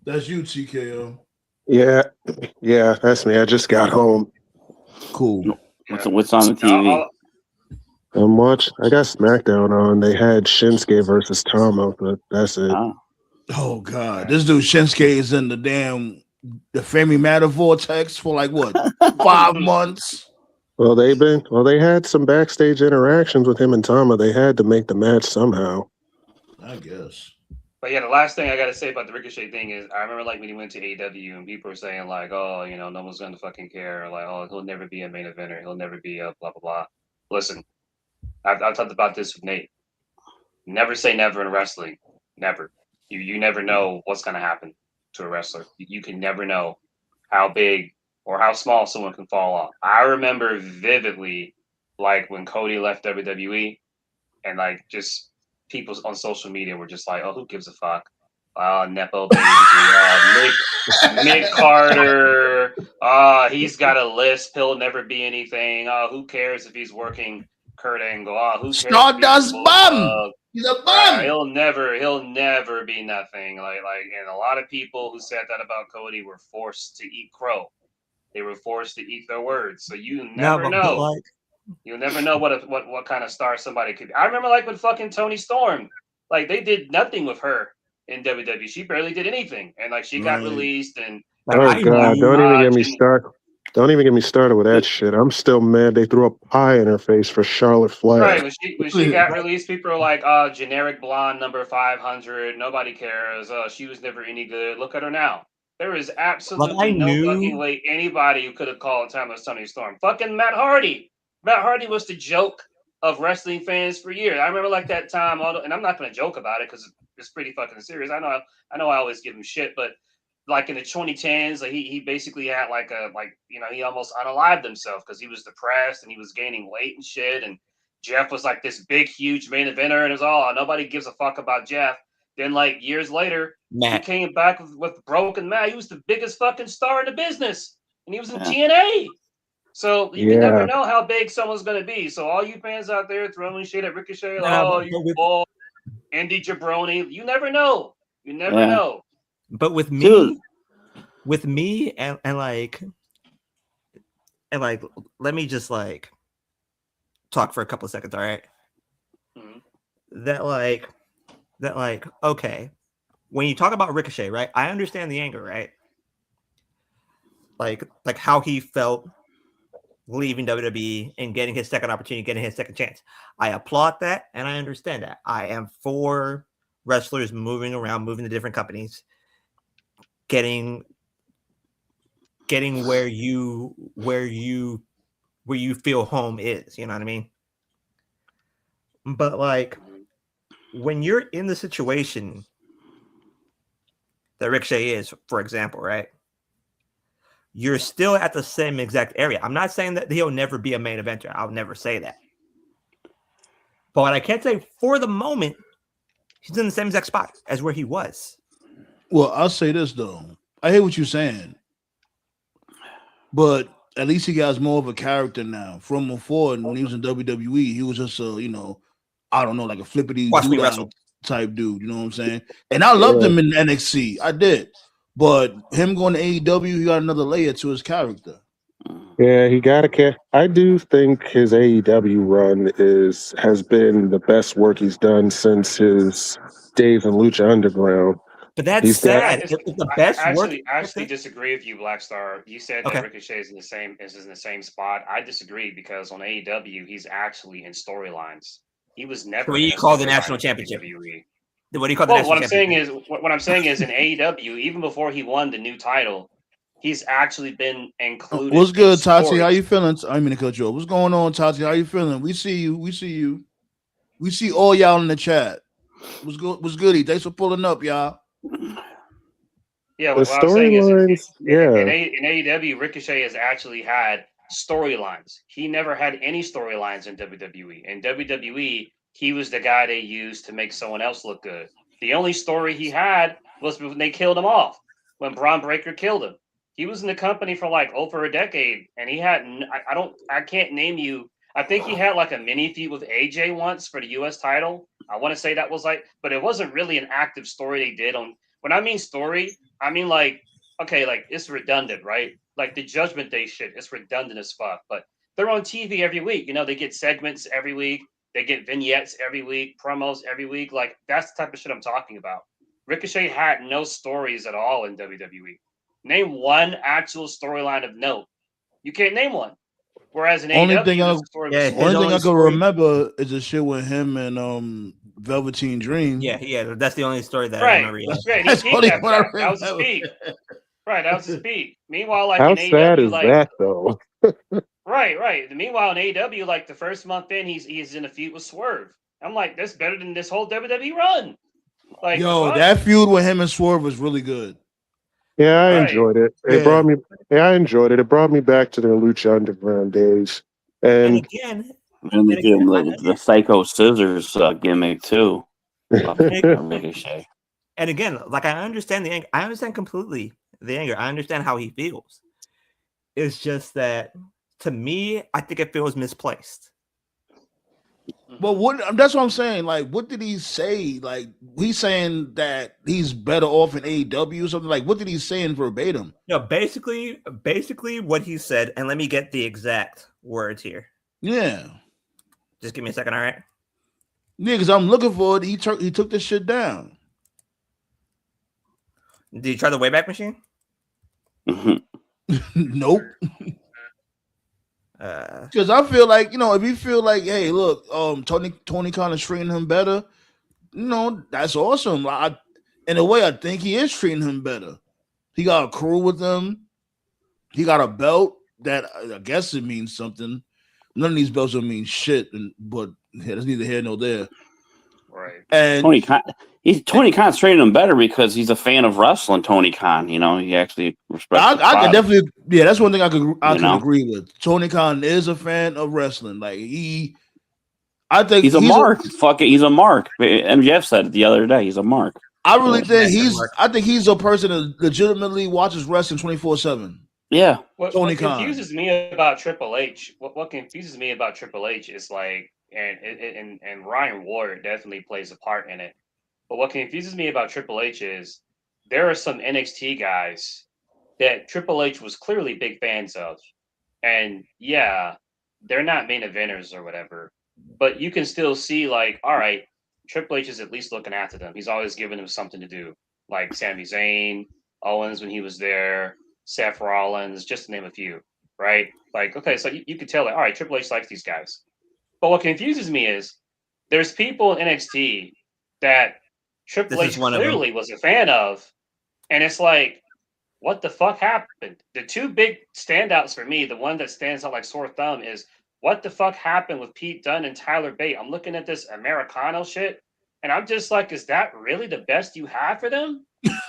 That's you, TKO.
Yeah, that's me. I just got home.
Cool.
What's on the TV?
I got SmackDown on. They had Shinsuke versus Tama, but that's it.
Oh God, this dude Shinsuke is in the Family Matter vortex for like what 5 months.
Well, they had some backstage interactions with him and Tama. They had to make the match somehow.
I guess.
But yeah, the last thing I got to say about the Ricochet thing is I remember like when he went to AEW and people were saying like, oh, no one's going to fucking care. Or like, oh, he'll never be a main eventer. He'll never be a blah, blah, blah. Listen, I've talked about this with Nate. Never say never in wrestling. Never. You never know what's going to happen to a wrestler. You can never know how big or how small someone can fall off. I remember vividly like when Cody left WWE and like just people on social media were just like, oh, who gives a fuck? Nepo baby. Nick Carter. He's got a lisp. He'll never be anything. Who cares if he's working Kurt Angle? Who cares?
Stardust bum. He's a bum.
He'll never be nothing. Like, and a lot of people who said that about Cody were forced to eat crow. They were forced to eat their words. So you never know. You'll never know what kind of star somebody could be. I remember like with fucking Toni Storm, like they did nothing with her in WWE. She barely did anything, and like she got released. And
oh God, don't even get me started. Don't even get me started with that shit. I'm still mad they threw a pie in her face for Charlotte Flair.
Right, when she got released, people are like, generic blonde number 500. Nobody cares. She was never any good. Look at her now. There is absolutely no fucking way anybody who could have called Timeless Toni Storm. Fucking Matt Hardy. Matt Hardy was the joke of wrestling fans for years. I remember like that time, and I'm not going to joke about it because it's pretty fucking serious. I know I always give him shit, but like in the 2010s, like he basically had he almost unalived himself because he was depressed and he was gaining weight and shit. And Jeff was like this big, huge main eventer, and it was all nobody gives a fuck about Jeff. Then like years later, he came back with Broken Matt. He was the biggest fucking star in the business, and he was in TNA. So you can never know how big someone's going to be. So all you fans out there throwing shit at Ricochet, you ball, Andy Jabroni, you never know. You never know.
But with me, and let me just like talk for a couple of seconds, all right? Mm-hmm. That okay, when you talk about Ricochet, right? I understand the anger, right? Like how he felt leaving WWE and getting his second opportunity, getting his second chance. I applaud that, and I understand that. I am for wrestlers moving around, moving to different companies, getting where you feel home is. You know what I mean? But like when you're in the situation that Ricochet is, for example, right? You're still at the same exact area. I'm not saying that he'll never be a main eventer. I'll never say that. But what I can say for the moment, he's in the same exact spot as where he was.
Well, I'll say this, though. I hear what you're saying. But at least he got more of a character now. From before, when he was in WWE, he was just I don't know, like a flippity type dude. You know what I'm saying? And I loved him in NXT. I did. But him going to AEW, he got another layer to his character.
Yeah, he got a care. I do think his AEW run has been the best work he's done since his days in Lucha Underground.
But that's sad. The best
I actually disagree with you, Black Star. You said that Ricochet is in the same spot. I disagree because on AEW he's actually in storylines. He was never.
What do you call the national championship? What do you call the national championship?
What I'm saying is in AEW, even before he won the new title, he's actually been included.
What's good, Tati? How you feeling? I mean to cut you off. What's going on, Tati? How you feeling? We see you. We see all y'all in the chat. What's goody? Thanks for pulling up, y'all.
Yeah, what I'm saying is in AEW, Ricochet has actually had storylines. He never had any storylines in WWE. In WWE, he was the guy they used to make someone else look good. The only story he had was when they killed him off, when Braun Breaker killed him. He was in the company for like over a decade, and he had I can't name you. I think he had like a mini feud with AJ once for the U.S. title. I want to say that was like, but it wasn't really an active story they did on. When I mean story, I mean like, okay, like it's redundant, right? Like the Judgment Day shit, it's redundant as fuck. But they're on TV every week. You know, they get segments every week. They get vignettes every week, promos every week. Like that's the type of shit I'm talking about. Ricochet had no stories at all in WWE. Name one actual storyline of note. You can't name one. Whereas in
Only
AEW,
thing I can remember is the shit with him and Velveteen Dream.
Yeah, that's the only story that
I
remember. Yeah.
That's only what I remember. That was his peak. Right, that was his peak. Meanwhile, like
how
in
sad
AEW,
is
like
that though?
right. Meanwhile, in AEW, like the first month in, he's in a feud with Swerve. I'm like, that's better than this whole WWE run. Like,
that feud with him and Swerve was really good.
Yeah, I enjoyed it. It brought me. Yeah, I enjoyed it. It brought me back to the Lucha Underground days. And
again,
they gave him the Psycho Scissors gimmick too. Ricochet.
And again, like I understand the anger. I understand completely the anger. I understand how he feels. It's just that to me, I think it feels misplaced.
But that's what I'm saying. Like, what did he say? Like, he's saying that he's better off in AEW or something. Like, what did he say in verbatim?
No, basically what he said, and let me get the exact words here.
Yeah.
Just give me a second, all right?
Yeah, because I'm looking for it. He took this shit down.
Did you try the Wayback Machine?
Nope. Because I feel like, if you feel like, hey, look, Tony Khan is treating him better, that's awesome. In a way, I think he is treating him better. He got a crew with him. He got a belt that I guess it means something. None of these belts don't mean shit, but that's neither here nor there.
Right.
And
Tony Khan's treating him better because he's a fan of wrestling. Tony Khan, he actually respects.
I can definitely, that's one thing I can agree with. Tony Khan is a fan of wrestling. Like I think
he's a mark. He's a mark. MJF said it the other day. He's a mark.
I really think he's a person that legitimately watches wrestling 24/7.
Yeah.
What confuses me about Triple H? What confuses me about Triple H is like, and Ryan Ward definitely plays a part in it. But what confuses me about Triple H is there are some NXT guys that Triple H was clearly big fans of, and yeah, they're not main eventers or whatever, but you can still see like, all right, Triple H is at least looking after them. He's always giving them something to do, like Sami Zayn, Owens when he was there, Seth Rollins, just to name a few, right? Like, okay, so you could tell that, all right, Triple H likes these guys. But what confuses me is there's people in NXT that Triple H clearly was a fan of, and it's like, what the fuck happened? The two big standouts for me, the one that stands out like sore thumb is what the fuck happened with Pete Dunne and Tyler Bate? I'm looking at this Americano shit, and I'm just like, is that really the best you have for them?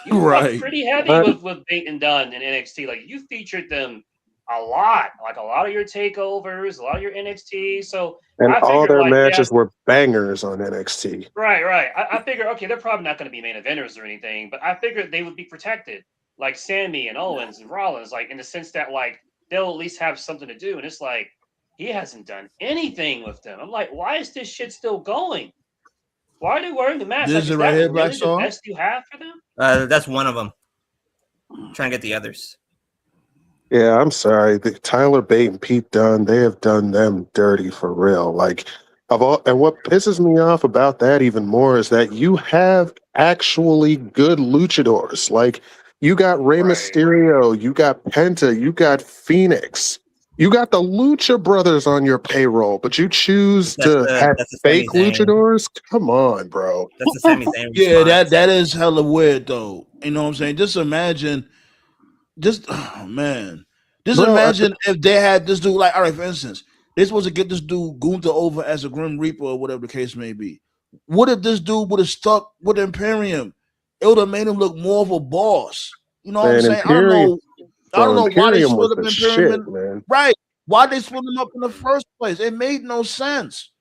You
right.
Pretty heavy with Bate and Dunne in NXT. Like, you featured them a lot. Like, a lot of your takeovers, a lot of your NXT. So
and all their matches were bangers on NXT.
Right. I figured, okay, they're probably not going to be main eventers or anything, but I figured they would be protected. Like Sammy and Owens and Rollins, like in the sense that like they'll at least have something to do. And it's like, he hasn't done anything with them. I'm like, why is this shit still going? Why are they wearing the mask?
This
is
right
that
here,
really the best you have for them?
That's one of them. I'm trying to get the others.
Yeah, I'm sorry. Tyler Bate and Pete Dunne, they have done them dirty for real. Like, and what pisses me off about that even more is that you have actually good luchadors. Like, you got Rey Mysterio, you got Penta, you got Phoenix. You got the Lucha Brothers on your payroll, but you choose to have fake luchadors? Come on, bro.
That's the Sami Zayn
Yeah, that is hella weird, though. You know what I'm saying? Just imagine, imagine if they had this dude, like, all right, for instance, they're supposed to get this dude Gunther over as a Grim Reaper or whatever the case may be. What if this dude would have stuck with Imperium? It would have made him look more of a boss. You know what I'm saying? I don't know why they split up Imperium. Right. Why'd they split them up in the first place? It made no sense.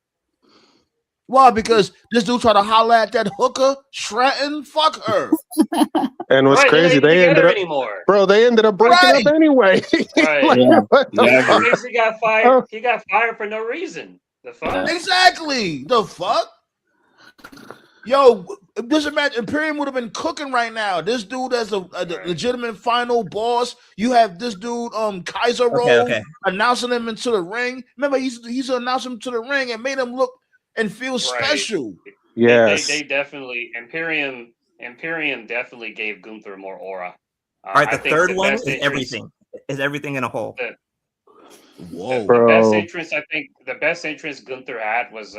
Why? Because this dude tried to holler at that hooker, Stratton. Fuck her.
And what's
Right, they're not
crazy,
even
they ended
together
up,
anymore.
bro. They ended up breaking up
Right.
anyway.
Right.
Like,
Yeah,
what the
exactly.
fuck?
Basically got fired. He got fired for no reason. The fuck?
Yeah.
Exactly. The fuck? Yo, just imagine Imperium would have been cooking right now. This dude as a legitimate final boss. You have this dude, Kaiser Rose, announcing him into the ring. Remember, he's announced him to the ring and made him look and feel special.
Yes.
They definitely Imperium definitely gave Gunther more aura.
All right, the
I think
third
the
one
best
is
entrance-
everything. Is everything in a whole.
Whoa.
The best entrance, I think, the best entrance Gunther had was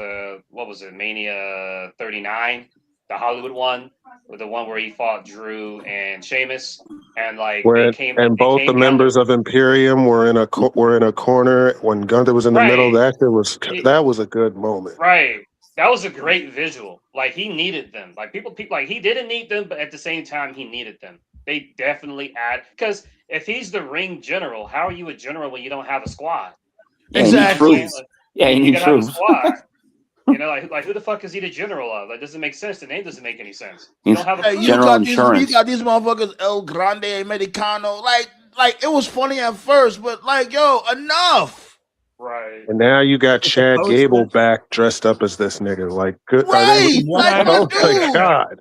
what was it, Mania 39, the Hollywood one, with the one where he fought Drew and Sheamus, and like
Where,
they
both the
came down
members of Imperium were in a corner when Gunther was in the middle. That was a good moment.
Right. That was a great visual. Like he needed them. Like people like he didn't need them, but at the same time he needed them. They definitely add because if he's the ring general, how are you a general when you don't have a squad?
Yeah,
Exactly.
You need
gotta have a
troops.
squad. You know, like who the fuck is he the general of? That doesn't make sense. The name doesn't make any sense. You don't have a crew.
You got these motherfuckers El Grande Americano. Like it was funny at first, but like, yo, enough.
Right.
And now you got Chad Gable back dressed up as this nigga. Like, good.
Right.
Oh my god.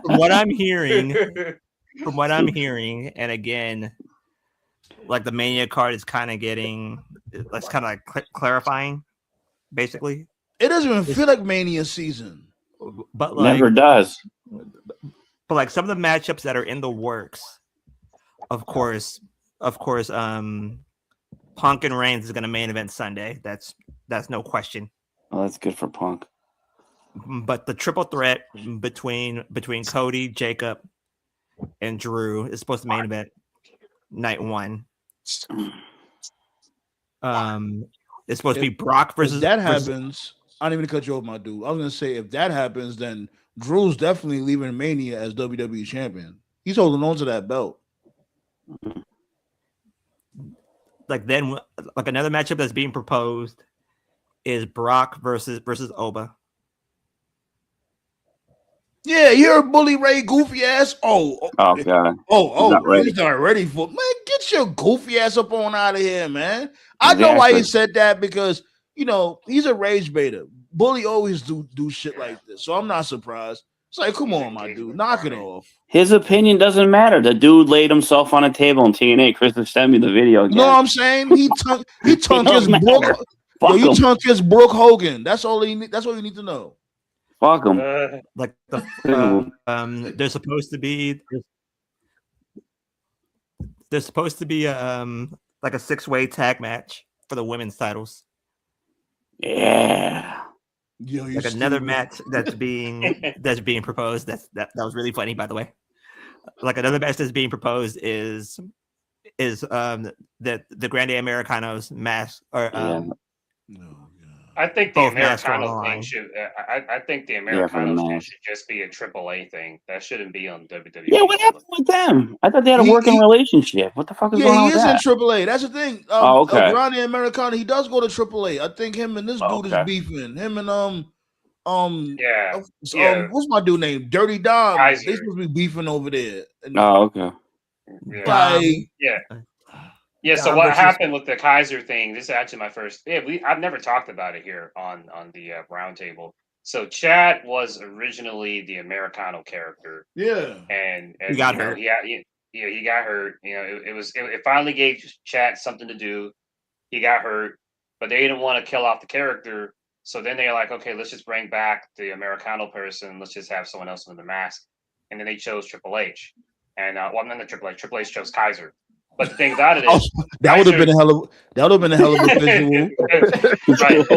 From what I'm hearing, and again, like the Mania card is kind of getting, it's kind of like clarifying, basically.
It doesn't even feel like Mania season,
but like
never does.
But like some of the matchups that are in the works, of course, Punk and Reigns is going to main event Sunday. That's no question.
Oh, that's good for Punk.
But the triple threat between Cody, Jacob, and Drew is supposed to main event night one. It's supposed to be Brock versus.
If that happens, I don't even cut you off, my dude. I was gonna say if that happens, then Drew's definitely leaving Mania as WWE champion. He's holding on to that belt.
Like then, like another matchup that's being proposed is Brock versus Oba.
Yeah, you're a Bully Ray goofy ass. Oh
god.
He's not ready for man. Get your goofy ass up on out of here, man. I know why he said that because you know he's a rage baiter. Bully always do shit like this, so I'm not surprised. It's like, come on, my dude, knock it off.
His opinion doesn't matter. The dude laid himself on a table in TNA. Chris sent me the video again.
You know what I'm saying? He tunk his Brooke. Yo, you tunk his Brooke Hogan. That's all you need. That's all you need to know.
Fuck him.
Like there's supposed to be like a 6-way tag match for the women's titles.
Yeah.
Yo,
like another match that's being proposed. That was really funny, by the way. Like another match that's being proposed is the Grande Americanos mask or
I think the Americano thing should. I think the Americano thing should just be a AAA thing. That shouldn't be on WWE.
Yeah, what happened with them? I thought they had a working relationship. What the fuck is going on with that?
He is in AAA. That's the thing.
Okay.
Grande Americano, he does go to AAA. I think him and this dude is beefing. Him and what's my dude name? Dirty Dom.
Kaiser.
They supposed to be beefing over there.
Okay.
Yeah. So what happened with the Kaiser thing? This is actually my first. I've never talked about it here on the roundtable. So Chad was originally the Americano character.
Yeah.
And
he got hurt.
He got hurt. You know, it finally gave Chad something to do. He got hurt, but they didn't want to kill off the character. So then they're like, okay, let's just bring back the Americano person. Let's just have someone else with the mask. And then they chose Triple H. And not the Triple H. Triple H chose Kaiser. But the thing about it is,
that would have been a hell of a visual.
Right.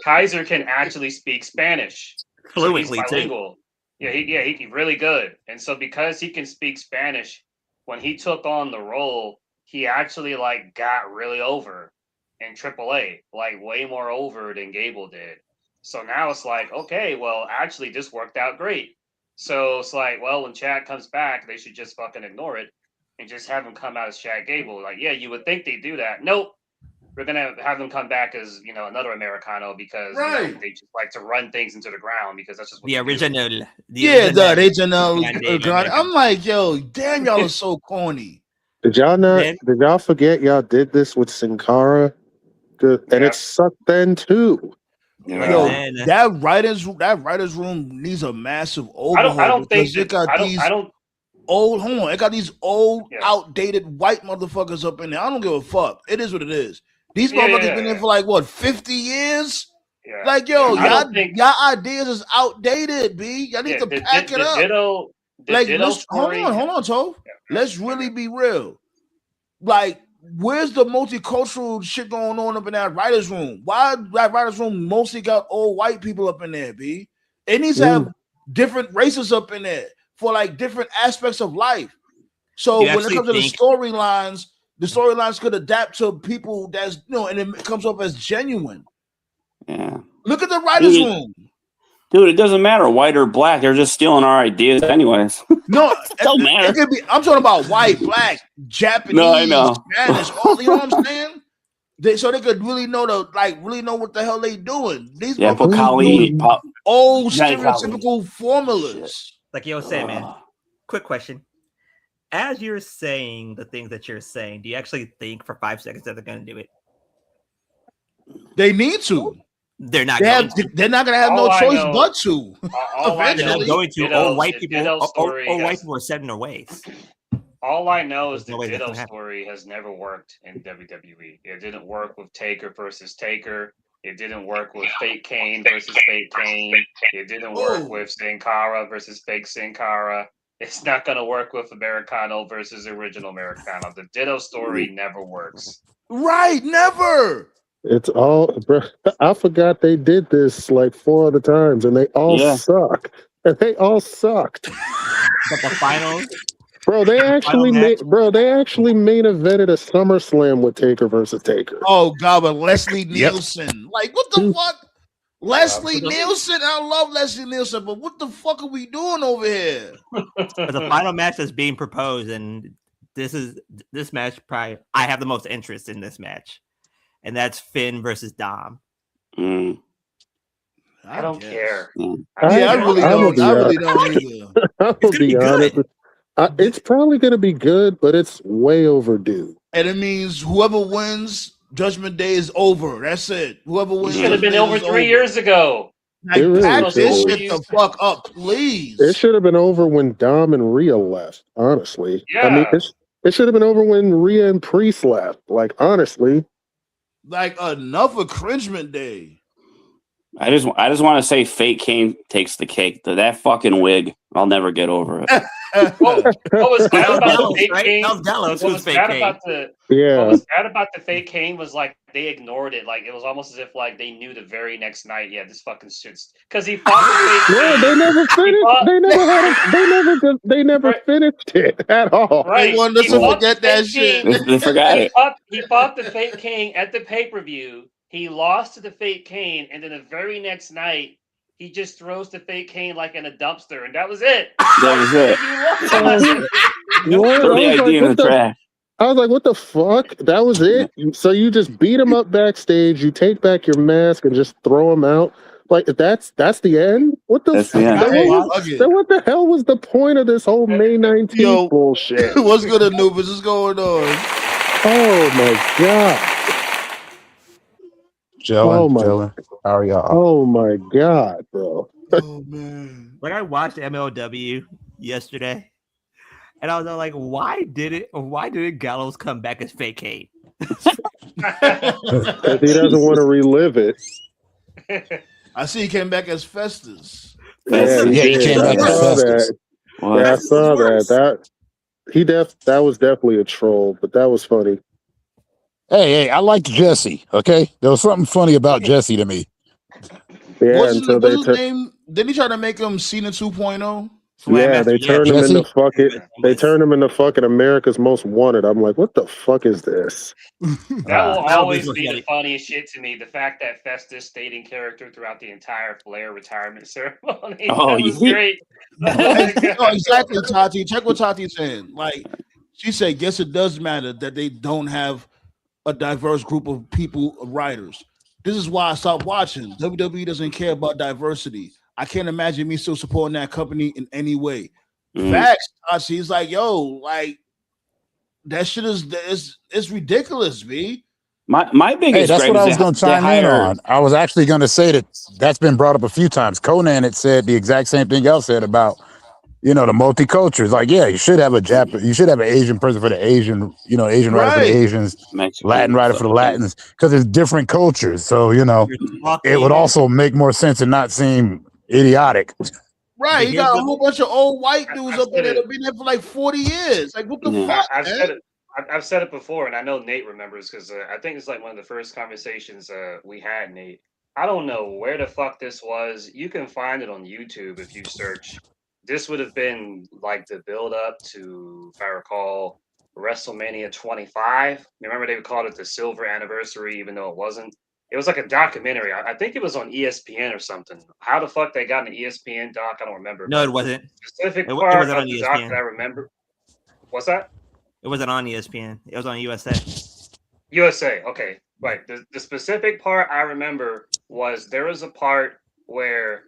Kaiser can actually speak Spanish
fluently
too. Yeah, he really good. And so because he can speak Spanish, when he took on the role, he actually like got really over in AAA, like way more over than Gable did. So now it's like, okay, well, actually this worked out great. So it's like, well, when Chad comes back, they should just fucking ignore it and just have him come out as Chad Gable. Like, yeah, you would think they do that. Nope. we're gonna have them come back as another Americano because they just like to run things into the ground because that's just what
The
they do.
original.
The original.
Grande.
I'm like, yo, damn, y'all are so corny.
Did y'all not? Did y'all forget y'all did this with Sin Cara? And it sucked then too.
Yo, that writers room needs a massive overhaul because it got these old, outdated white motherfuckers up in there. I don't give a fuck. It is what it is. These motherfuckers been there for like what 50 years? Yeah. Like, yo, y'all ideas is outdated, B. Y'all need to pack it up. Hold on, Tove. Let's really be real. Like, where's the multicultural shit going on up in that writers' room? Why that writers' room mostly got old white people up in there, B? It needs to have different races up in there for like different aspects of life. So when it comes to the storylines could adapt to people that's and it comes up as genuine.
Yeah.
Look at the writers' room.
Dude, it doesn't matter white or black. They're just stealing our ideas anyways.
No,
it don't matter.
It could be, I'm talking about white, black, Japanese, Spanish, all, you know what I'm saying? So they could really know what the hell they doing. These motherfuckers old stereotypical formulas.
Like you said, man. Quick question. As you're saying the things that you're saying, do you actually think for 5 seconds that they're going to do it?
They need to.
They're not.
They're not going to have no choice but to.
They're not going to. All white people are set in their ways.
All I know is the Ditto story has never worked in WWE. It didn't work with Taker versus Taker. It didn't work with Fake Kane versus Fake Kane. It didn't work with Sin Cara versus Fake Sin Cara. It's not going to work with Americano versus original Americano. The Ditto story never works.
Right, never.
It's all, bro. I forgot they did this like 4 other times, and they all suck. And they all sucked.
But the finals,
bro, they actually main evented a SummerSlam with Taker versus Taker.
Oh God, but Leslie Nielsen, like what the fuck? Leslie Nielsen, I love Leslie Nielsen, but what the fuck are we doing over here?
The final match that's being proposed, and this match probably I have the most interest in this match. And that's Finn versus Dom.
I don't care.
I really don't either.
I'm gonna be honest. It's probably going to be good, but it's way overdue.
And it means whoever wins, Judgment Day is over. That's it. Whoever wins,
it should have been over 3 years ago.
Like, pack this shit the fuck up, please.
It should have been over when Dom and Rhea left. Honestly,
yeah.
I mean, it should have been over when Rhea and Priest left. Like, honestly.
Like enough of Cringement Day.
I just want to say Fake Kane takes the cake. That fucking wig, I'll never get over it.
What was bad about the Fake Kane?
What was
bad about the Fake Kane was like they ignored it. Like it was almost as if like they knew the very next night. Yeah, this fucking shit's because he fought the Fake Kane.
They never finished. They never finished it at all.
Right.
They wanted us to forget that shit.
They forgot it.
He fought the Fake Kane at the pay-per-view. He lost to the Fake Kane, and then the very next night, he just throws the Fake Kane like in a dumpster, and that was it.
That was it.
Throw the idea in the trash. I was like, what the fuck? That was it? So you just beat him up backstage, you take back your mask and just throw him out? Like, that's the end? What the fuck? So what the hell was the point of this whole May 19th bullshit?
What's good, Anubis? What's going on?
Oh, my God.
Chilling. How are y'all?
Oh my God, bro.
Oh man.
Like I watched MLW yesterday, and I was like, why did Gallows come back as Fake Kane?
Because he doesn't want to relive it.
I see he came back as Festus.
Yeah, he came back as Festus.
Yeah, I saw that. That was definitely a troll, but that was funny.
Hey, I liked Jesse, okay? There was something funny about Jesse to me.
Yeah,
what's his name? Didn't he try to make him Cena 2.0?
Yeah, they turned him into fucking America's Most Wanted. I'm like, what the fuck is this?
That will always be the funniest shit to me. The fact that Festus stayed in character throughout the entire Flair retirement ceremony.
Oh,
that was great.
No, exactly, Tati. Check what Tati's saying. Like, she said, guess it does matter that they don't have a diverse group of people, writers. This is why I stopped watching. WWE doesn't care about diversity. I can't imagine me still supporting that company in any way. Facts, she's like, yo, like that shit is it's ridiculous, B.
My biggest
Hey, that's
gripe
what
is
I was going to
they
chime in
hire.
on. I was actually going to say that that's been brought up a few times. Conan had said the exact same thing else said about, you know, the multicultures. Like, yeah, you should have you should have an Asian person for the Asian, you know, Asian writer for the Asians,
Mexican,
Latin writer for the Latins, because it's different cultures. So, you know, it would also make more sense and not seem idiotic.
Right, you got a whole bunch of old white dudes up there that have been there for like 40 years. Like, what the fuck?
I've said it before, and I know Nate remembers because I think it's like one of the first conversations we had, Nate. I don't know where the fuck this was. You can find it on YouTube if you search. This would have been like the build up to, if I recall, WrestleMania 25. Remember they called it the silver anniversary, even though it wasn't. It was like a documentary. I think it was on ESPN or something. How the fuck they got an ESPN doc, I don't remember.
No, it wasn't.
Specific
it
part
wasn't
of
on
the
ESPN.
doc that I remember. What's that?
It wasn't on ESPN. It was on USA.
USA. Okay. Right. The specific part I remember was there was a part where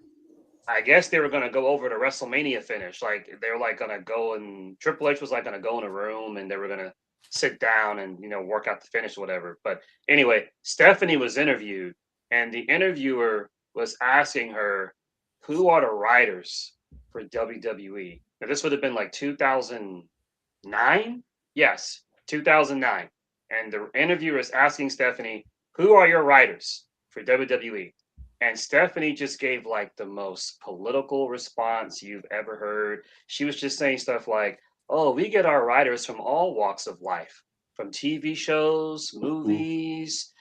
I guess they were going to go over the WrestleMania finish. Like they were like going to go and Triple H was like going to go in a room and they were going to sit down and, you know, work out the finish or whatever. But anyway, Stephanie was interviewed and the interviewer was asking her, who are the writers for WWE? Now, this would have been like 2009. Yes, 2009. And the interviewer is asking Stephanie, who are your writers for WWE? And Stephanie just gave like the most political response you've ever heard. She was just saying stuff like, oh, we get our writers from all walks of life, from TV shows, movies,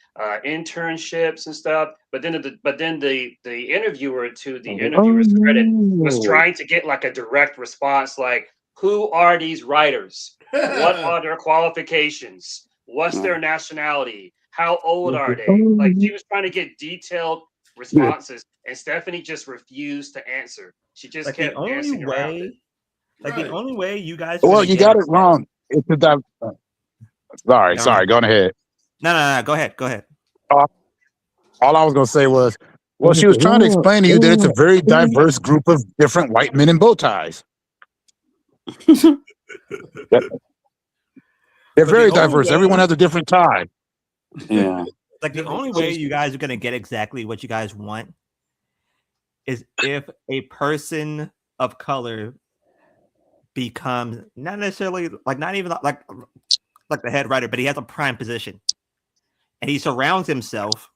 internships and stuff. But then the interviewer, to the interviewer's credit, was trying to get like a direct response, like, who are these writers? What are their qualifications? What's their nationality? How old are they? Like she was trying to get detailed responses, and Stephanie just refused to answer. She just
like
kept dancing around it.
Like the only way you guys.
Well, you got it wrong. It's a sorry. Go ahead.
No. Go ahead.
All I was going to say was, well, she was trying to explain to you that it's a very diverse group of different white men in bow ties. They're very diverse. Everyone has a different tie.
Yeah.
Like the only way you guys are going to get exactly what you guys want is if a person of color becomes not necessarily like not even like the head writer, but he has a prime position and he surrounds himself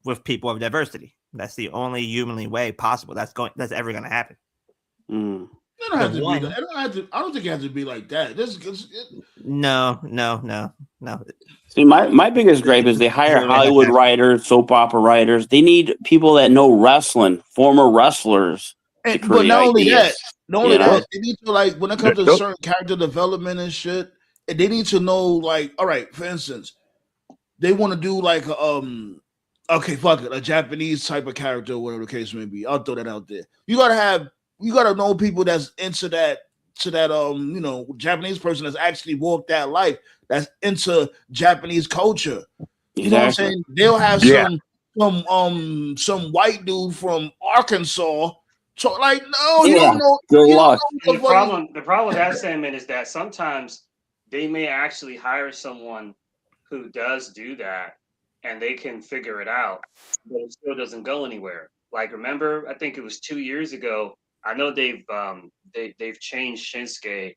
with people of diversity. That's the only humanly way possible. That's ever going to happen.
It don't have to be. I don't think it has to be like that.
No.
See, my biggest gripe is they hire Hollywood writers, soap opera writers. They need people that know wrestling, former wrestlers.
But not only that, they need to, like, when it comes to certain character development and shit, they need to know, like, all right, for instance, they want to do like okay, fuck it, a Japanese type of character, whatever the case may be. I'll throw that out there. You gotta know people that's into that, you know, Japanese person that's actually walked that life, that's into Japanese culture. You know what I'm saying? They'll have some white dude from Arkansas. So like, no, you don't know.
Good luck.
The problem with that statement is that sometimes they may actually hire someone who does do that and they can figure it out, but it still doesn't go anywhere. Like, remember, I think it was 2 years ago. I know they've changed Shinsuke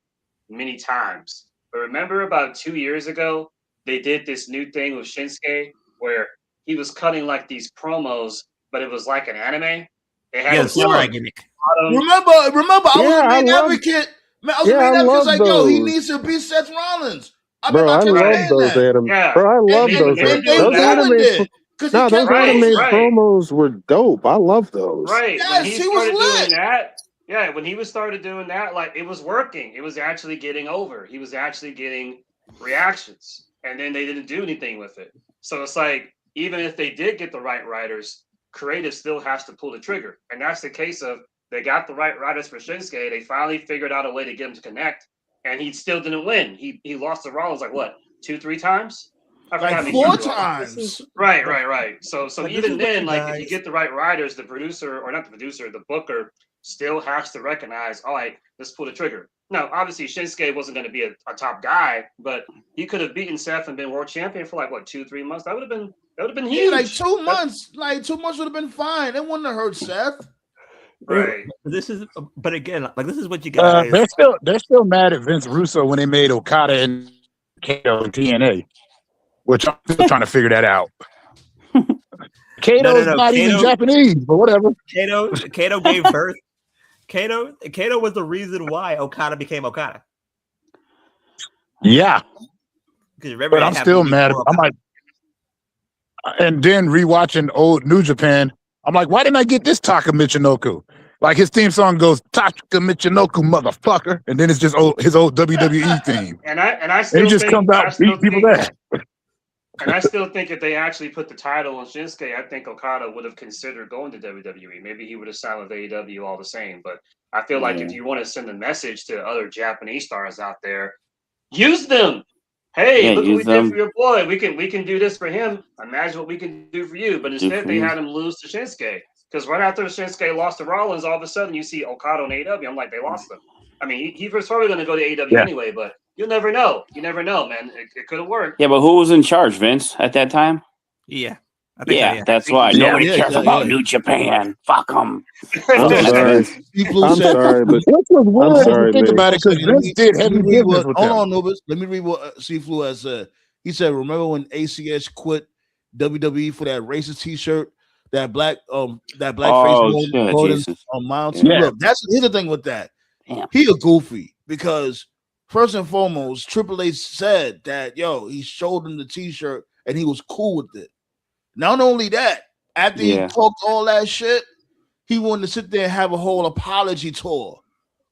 many times, but remember about 2 years ago, they did this new thing with Shinsuke where he was cutting like these promos, but it was like an anime. They had a samurai
gimmick.
Remember, I was the main advocate. I was the main advocate. Like, yo, he needs to be Seth Rollins.
I love those anime. Bro, I love those anime. Those anime promos were dope. I love those.
Right.
Yes, he was lit.
Doing that, when he started doing that, like, it was working. It was actually getting over. He was actually getting reactions. And then they didn't do anything with it. So it's like, even if they did get the right writers, creative still has to pull the trigger. And that's the case of, they got the right writers for Shinsuke. They finally figured out a way to get him to connect. And he still didn't win. He lost to Rollins like what, 2-3 times? Like
4 times.
Right. So even then, like
guys...
if you get the right writers, the producer or not the producer, the booker still has to recognize, all right, let's pull the trigger. Now, obviously, Shinsuke wasn't going to be a top guy, but he could have beaten Seth and been world champion for like what 2-3 months. That would have been huge.
Yeah, like 2 months. Like 2 months would have been fine. It wouldn't have hurt Seth.
Right.
But again, like this is what you guys.
They're still mad at Vince Russo when they made Okada and Kato in TNA, which I'm still trying to figure that out. Kato's not even Japanese, but whatever.
Kato gave birth. Kato was the reason why Okada became Okada.
Yeah, but I'm still mad. I'm like, and then rewatching old New Japan, I'm like, why didn't I get this Taka Michinoku? Like his theme song goes Taka Michinoku, motherfucker, and then it's just his old WWE theme.
And I still
just comes out beat people there.
And I still think if they actually put the title on Shinsuke, I think Okada would have considered going to WWE. Maybe he would have signed with AEW all the same. But I feel like if you want to send a message to other Japanese stars out there, use them. Hey, look what we did for your boy. We can do this for him. Imagine what we can do for you. But instead, they had him lose to Shinsuke. Because right after Shinsuke lost to Rollins, all of a sudden you see Okada on AEW. I'm like, they lost him. I mean, he was probably going to go to AEW anyway, but you'll never know. You never know, man. It could have worked.
Yeah, but who was in charge, Vince, at that time?
Yeah.
That's why nobody cares about New Japan. Fuck them.
I'm sorry, but
this was weird.
I'm sorry,
think
man.
about it because Vince did heavy business with them.
Hold on, Nobis. Let me read what Sifu has said. He said, "Remember when ACH quit WWE for that racist T-shirt, that black face on Mountain?
Yeah.
Look, here's the thing with that.
Damn.
He a goofy because first and foremost, Triple H said that he showed him the T-shirt and he was cool with it. Not only that, after he talked all that shit, he wanted to sit there and have a whole apology tour.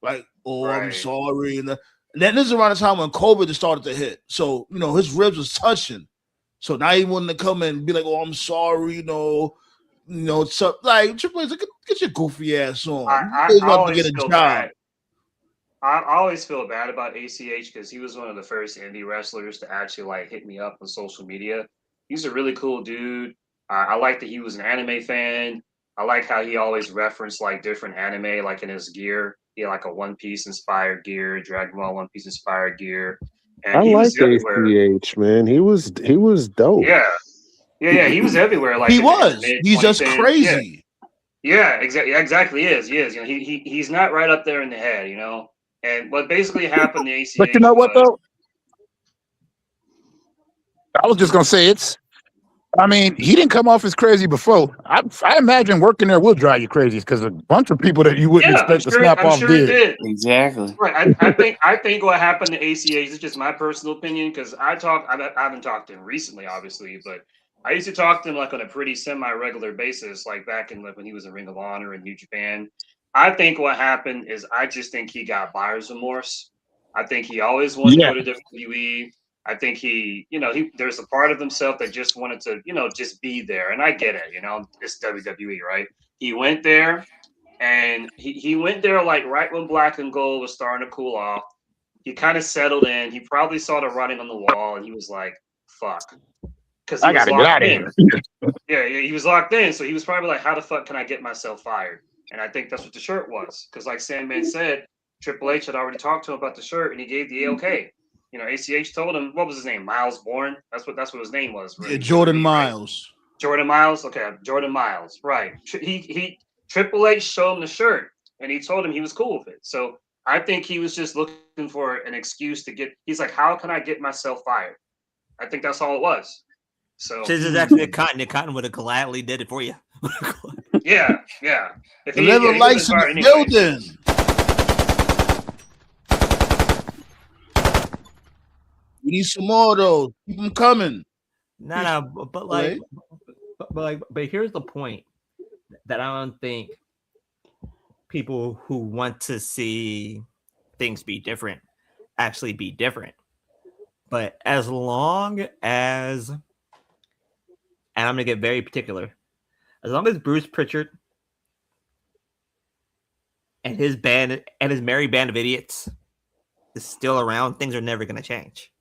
Like, I'm sorry. And then this is around the time when COVID just started to hit. So, his ribs was touching. So now he wanted to come and be like, I'm sorry, so, like, Triple H, get your goofy ass on.
I always feel bad. I always feel bad about ACH because he was one of the first indie wrestlers to actually like hit me up on social media. He's a really cool dude. I like that he was an anime fan. I like how he always referenced like different anime, like in his gear. He had like a One Piece inspired gear, Dragon Ball One Piece inspired gear. And
I like ACH, man. He was dope.
Yeah, he was everywhere. Like
he's just crazy.
Yeah, exactly. He is. He's not right up there in the head, And what basically happened to ACH.
But you know what though? I was just gonna say he didn't come off as crazy before. I imagine working there will drive you crazy because a bunch of people that you wouldn't expect to snap off did.
Exactly.
Right. I think what happened to ACH is just my personal opinion because I haven't talked to him recently, obviously, but I used to talk to him like on a pretty semi-regular basis, like back in when he was in Ring of Honor in New Japan. I think what happened is I just think he got buyer's remorse. I think he always wanted to go to WWE. I think there's a part of himself that just wanted to, just be there. And I get it, it's WWE, right? He went there and he went there like right when Black and Gold was starting to cool off. He kind of settled in. He probably saw the writing on the wall and he was like, fuck. Because
I gotta get out of here.
Yeah, he was locked in. So he was probably like, how the fuck can I get myself fired? And I think that's what the shirt was. Because like Sandman said, Triple H had already talked to him about the shirt and he gave the A-OK. ACH told him, what was his name? Miles Bourne. That's what his name was. Really.
Yeah, Jordan Miles.
Jordan Miles. Okay, Jordan Miles. Right. Triple H showed him the shirt, and he told him he was cool with it. So I think he was just looking for an excuse to get. He's like, how can I get myself fired? I think that's all it was. So
this is actually Cotton. Cotton would have gladly did it for you.
Yeah.
If he never likes in the building. We need some more of those. Keep them coming.
No, but here's the point that I don't think people who want to see things be different actually be different. But as long as, and I'm gonna get very particular, as long as Bruce Pritchard and his band and his merry band of idiots is still around, things are never gonna change.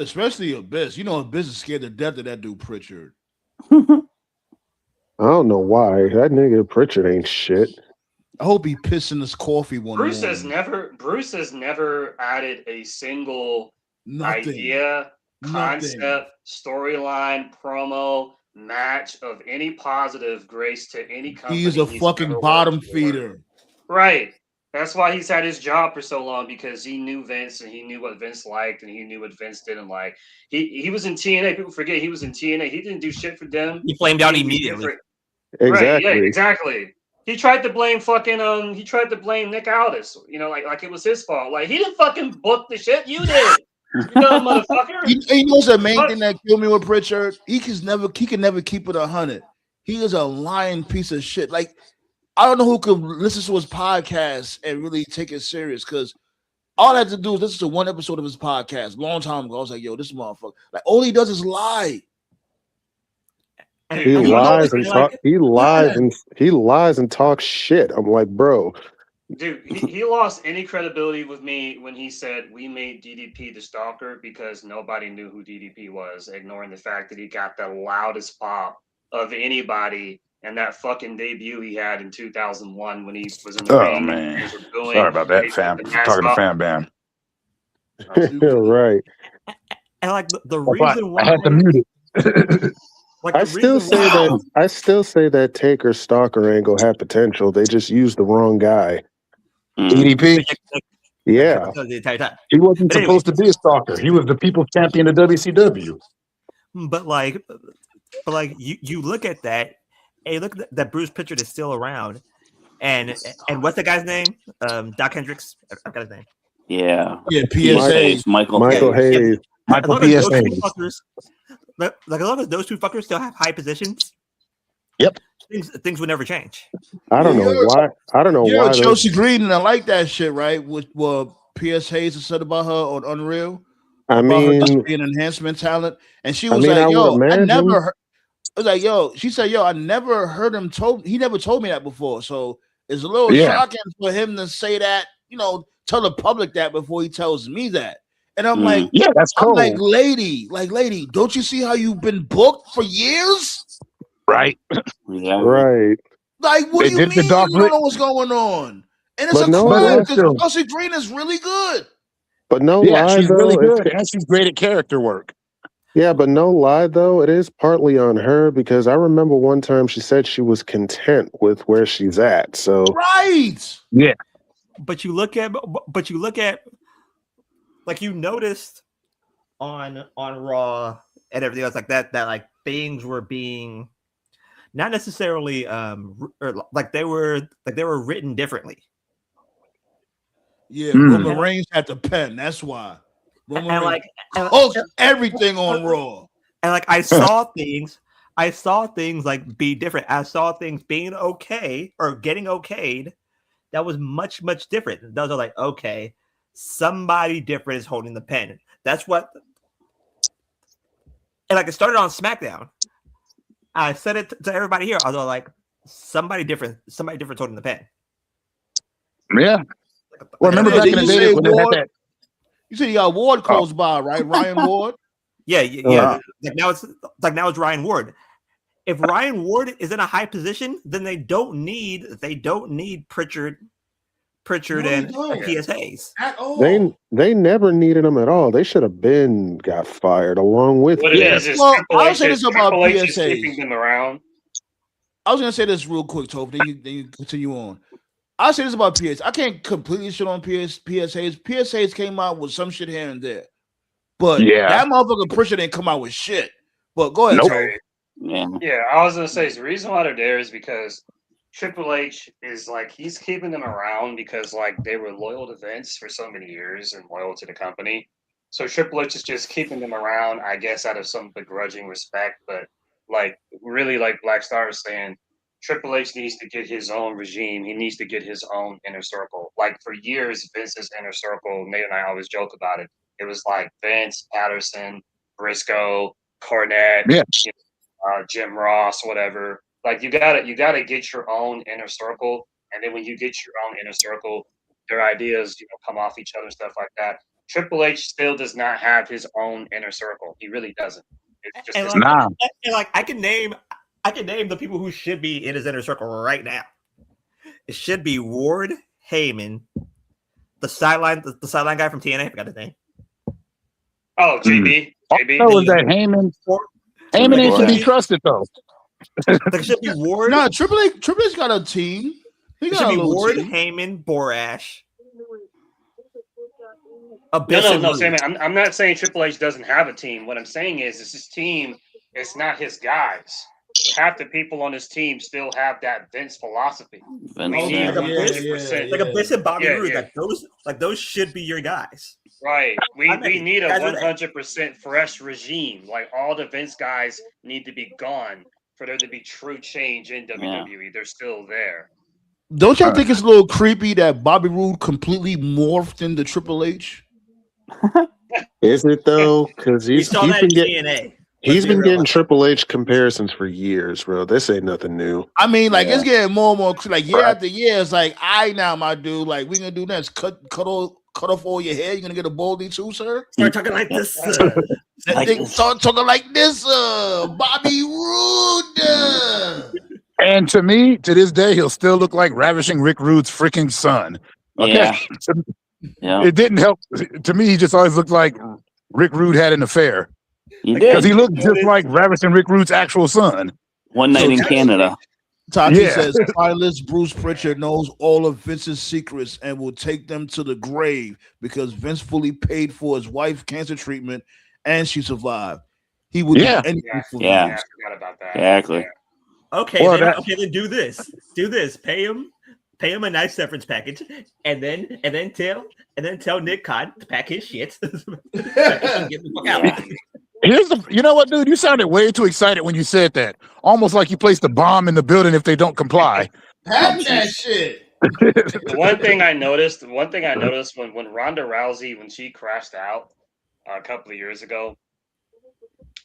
Especially Abyss. You know, Abyss is scared to death of that dude Pritchard.
I don't know why. That nigga Pritchard ain't shit.
I hope he pissed in his coffee one
Bruce
morning.
has never added a single idea, concept, storyline, promo, match of any positive grace to any company.
He's a fucking bottom feeder.
Right. That's why he's had his job for so long, because he knew Vince and he knew what Vince liked and he knew what Vince didn't like. He was in TNA. People forget he was in TNA. He didn't do shit for them.
He flamed out immediately.
Exactly.
Right, yeah, exactly. He tried to blame Nick Aldis, like it was his fault. Like, he didn't fucking book the shit, you did. You dumb motherfucker.
He knows the main thing that killed me with Pritchard. He can never keep it 100. He is a lying piece of shit. Like, I don't know who could listen to his podcast and really take it serious, because all I had to do is listen to one episode of his podcast long time ago. I was like, yo, this motherfucker. Like, all he does is lie.
He lies and talk. He lies and talks shit. I'm like, bro.
Dude, he lost any credibility with me when he said we made DDP the stalker because nobody knew who DDP was, ignoring the fact that he got the loudest pop of anybody and that fucking debut he had in 2001 when he was in the ring.
Oh man, sorry about that, fam. Talking to Fam Bam.
Right.
And like the reason why
I had to mute it.
like
I still say that Taker Stalker ain't gonna have potential. They just used the wrong guy.
DDP.
Yeah.
The entire time.
He wasn't supposed to be a stalker. He was the people's champion of WCW.
But you look at that, and you look at that Bruce Pritchard is still around, and what's the guy's name? Doc Hendricks. I got his name.
Yeah.
Yeah. PSA.
Michael
Hayes.
Michael PSA.
Like as long as those two fuckers still have high positions,
yep,
things would never change.
I don't know why. I don't know why.
Chelsea Green, and I like that shit, right? With what P.S. Hayes has said about her on Unreal.
I mean,
her being enhancement talent, and she was like, "Yo, I never heard." I was like, "Yo," she said, "Yo, I never heard him told. He never told me that before." So it's a little shocking for him to say that. Tell the public that before he tells me that. And I'm like,
yeah, that's cool.
I'm like, lady, don't you see how you've been booked for years?
Right.
Yeah.
Right.
Like, what do you mean you don't know what's going on? And it's a crime because Chelsea Green is really good.
But no lie,
she's
though,
really good, and she's great at character work.
Yeah, but no lie, though, it is partly on her, because I remember one time she said she was content with where she's at. So
right.
Yeah.
But you look at like you noticed on Raw and everything else like that like things were being not necessarily like they were written differently.
Yeah, Roman Reigns had the pen. That's why. Roman Reigns everything on Raw.
And like I saw things like be different. I saw things being okay or getting okayed. That was much, much different. Those are like, okay, somebody different is holding the pen. That's what. And like it started on SmackDown. I said it to everybody here. I was like, somebody different holding the pen.
Yeah. Well, remember back in the day when they had that.
You said you got Ward close by, right? Ryan Ward.
Yeah. Like now it's Ryan Ward. If Ryan Ward is in a high position, then they don't need Pritchard and PSAs
at all.
They never needed them at all. They should have been got fired along with.
What it is
well, I was saying this about PSAs.
Keeping them around.
I was gonna say this real quick, Toph. Then you continue on. I'll say this about PSAs. I can't completely shit on PSAs. PSAs came out with some shit here and there, but that motherfucker Pritchard didn't come out with shit. But go ahead, Toph.
Yeah, I was gonna say the reason why they're there is because Triple H is like he's keeping them around because like they were loyal to Vince for so many years and loyal to the company. So Triple H is just keeping them around, I guess, out of some begrudging respect. But like really, like Black Star was saying, Triple H needs to get his own regime. He needs to get his own inner circle. Like for years, Vince's inner circle. Nate and I always joke about it. It was like Vince, Patterson, Briscoe, Cornette. Jim Ross, whatever. Like you gotta get your own inner circle, and then when you get your own inner circle, their ideas come off each other, stuff like that. Triple H still does not have his own inner circle. He really doesn't. It's just
I can name the people who should be in his inner circle right now. It should be Ward, Heyman, the sideline guy from TNA. I forgot his name.
Oh, JB. JB.
Was that Heyman? Heyman ain't to be trusted though.
There should be Ward.
No, Triple H got a team.
It should be Ward, Heyman, Borash.
No, Sammy. I'm not saying Triple H doesn't have a team. What I'm saying is his team. It's not his guys. Half the people on his team still have that Vince philosophy.
Like Abyss and Bobby Roode. Like those should be your guys.
Right. We need a 100% fresh regime. Like all the Vince guys need to be gone for there to be true change in WWE. They're still there.
Don't y'all think it's a little creepy that Bobby Roode completely morphed into Triple H?
Is it though? Because he's been getting Triple H comparisons for years, bro. This ain't nothing new.
I mean, like it's getting more and more like year after year. It's like, now, my dude, like we gonna do next. Cut off all your hair. You gonna get a baldy too, sir?
Start talking like this.
Start talking like this, Bobby Roode.
And to me, to this day, he'll still look like ravishing Rick Rude's freaking son. Okay. Yeah. It didn't help. To me, he just always looked like Rick Rude had an affair. Because he looked just like ravishing Rick Rude's actual son.
One night in Canada.
Tati says, stylist Bruce Pritchard knows all of Vince's secrets and will take them to the grave because Vince fully paid for his wife's cancer treatment and she survived. He would do anything for
I forgot about that.
Exactly.
Okay, then do this. Do this. Pay him a nice severance package, and then tell Nick Khan to pack his shit. Get the fuck out.
You know what, dude? You sounded way too excited when you said that. Almost like you placed a bomb in the building if they don't comply.
Pack that shit.
One thing I noticed when Ronda Rousey, when she crashed out a couple of years ago,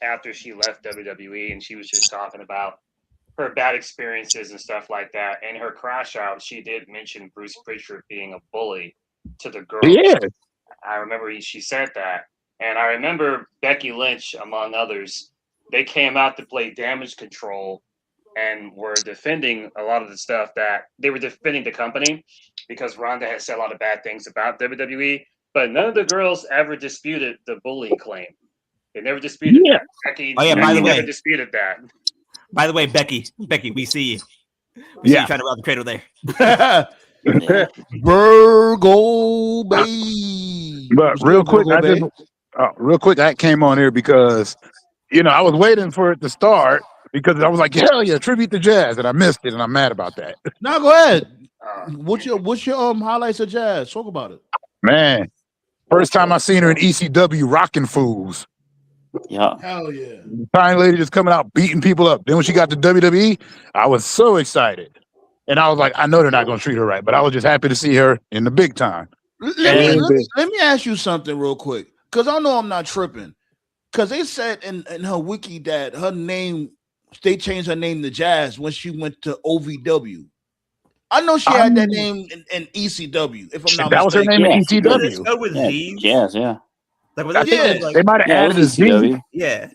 after she left WWE, and she was just talking about her bad experiences and stuff like that. And her crash out, she did mention Bruce Pritchard being a bully to the girls.
Yeah.
I remember she said that. And I remember Becky Lynch, among others, they came out to play Damage Control and were defending a lot of the stuff that they were defending the company because Ronda had said a lot of bad things about WWE. But none of the girls ever disputed the bullying claim. They never disputed that. Becky never disputed that.
By the way, Becky, we see you. We see you trying to rob the cradle there.
Virgo, baby.
But real quick, I came on here because, I was waiting for it to start because I was like, hell yeah, tribute to Jazz, and I missed it, and I'm mad about that.
Now go ahead. What's your highlights of Jazz? Talk about it.
Man, first time I seen her in ECW rocking fools.
Yeah.
Hell yeah.
Tiny lady just coming out beating people up. Then when she got to WWE, I was so excited. And I was like, I know they're not going to treat her right, but I was just happy to see her in the big time.
Let me ask you something real quick, because I know I'm not tripping. Because they said in her wiki that her name, they changed her name to Jazz when she went to OVW. I know she had that name in ECW, if I'm not mistaken.
That was her name in ECW.
With Z?
Jazz, yeah.
They might have added a Z.
Yeah.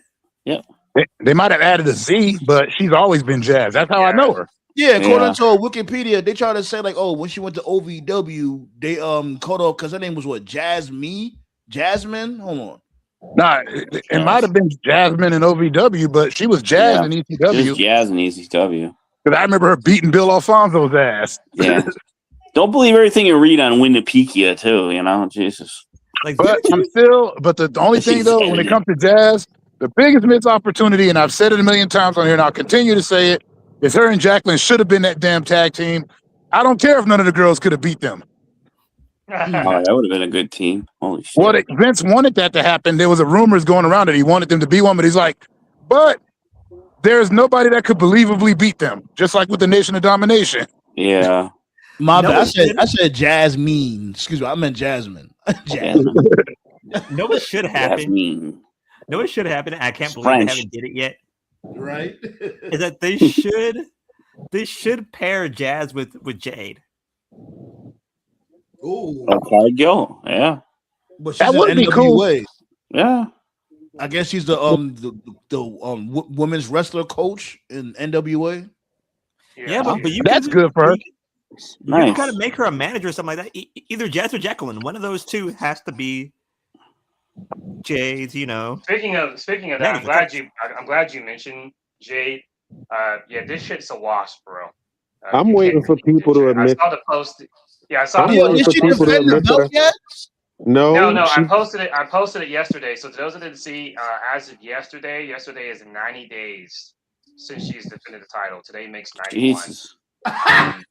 They might have added a Z, but she's always been Jazz. That's how I know her.
Yeah, according to Wikipedia, they try to say like, when she went to OVW, they called her because her name was what? Jasmine? Hold on.
Nah, it might have been Jasmine in OVW, but she was Jazz in ECW.
She was Jazz in ECW.
Because I remember her beating Bill Alfonso's ass.
Yeah. Don't believe everything you read on Wikipedia too. Jesus.
But the only thing though, when it comes to Jazz, the biggest missed opportunity, and I've said it a million times on here, and I'll continue to say it, is her and Jacqueline should have been that damn tag team. I don't care if none of the girls could have beat them.
That would have been a good team. Holy shit.
Vince wanted that to happen. There was rumors going around that he wanted them to be one, but he's like, but there's nobody that could believably beat them, just like with the Nation of Domination.
Yeah.
My bad. I said Jasmine. Excuse me. I meant Jasmine. Jasmine.
No, it should happen. No, it should happen. I can't believe they haven't did it yet.
Right?
Is that they should pair Jazz with Jade.
Ooh.
That's how it go. Yeah.
But she's
That
in
would be cool.
NWA.
Yeah.
I guess she's the women's wrestler coach in NWA.
Yeah, but you
That's
can,
good for her.
You can
Nice.
kind of make her a manager or something like that. Either Jess or Jacqueline. One of those two has to be Jade's.
Speaking of that, I'm glad you mentioned Jade. Yeah, this shit's a wash, bro.
I'm
You
waiting
can't
for
do
people
shit.
to admit.
I saw the post. Yeah, I saw.
I'm
the
waiting
post.
for people to admit that.
Yet?
No,
She,
I posted it yesterday. So to those that didn't see, as of yesterday is 90 days since she's defended the title. Today makes 91.
Jesus.
I'm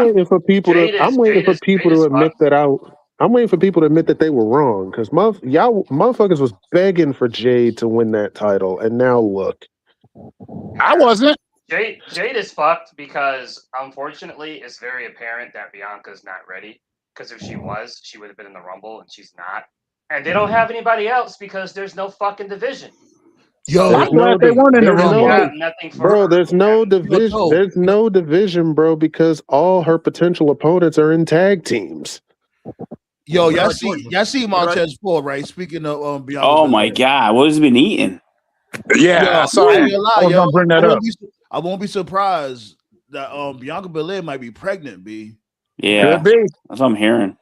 waiting for people to. I'm waiting for people to admit that I'm waiting for people to admit that they were wrong because y'all motherfuckers was begging for Jade to win that title, and now look.
I wasn't.
Jade is fucked because unfortunately it's very apparent that Bianca's not ready. Because if she was, she would have been in the Rumble, and she's not. And they don't have anybody else because there's no fucking division.
Yo,
I'm glad they weren't in the Rumble.
Nothing for
Bro,
her.
there's no division. There's no division, bro, because all her potential opponents are in tag teams.
Yo, y'all see Montez Ford, right? Speaking of Bianca.
Oh my God, what has he been eating?
Yeah, I saw
I
him.
ain't gonna lie,
I was gonna bring that up.
I won't be surprised that Bianca Belair might be pregnant, B.
Yeah,
Could be.
that's what I'm hearing.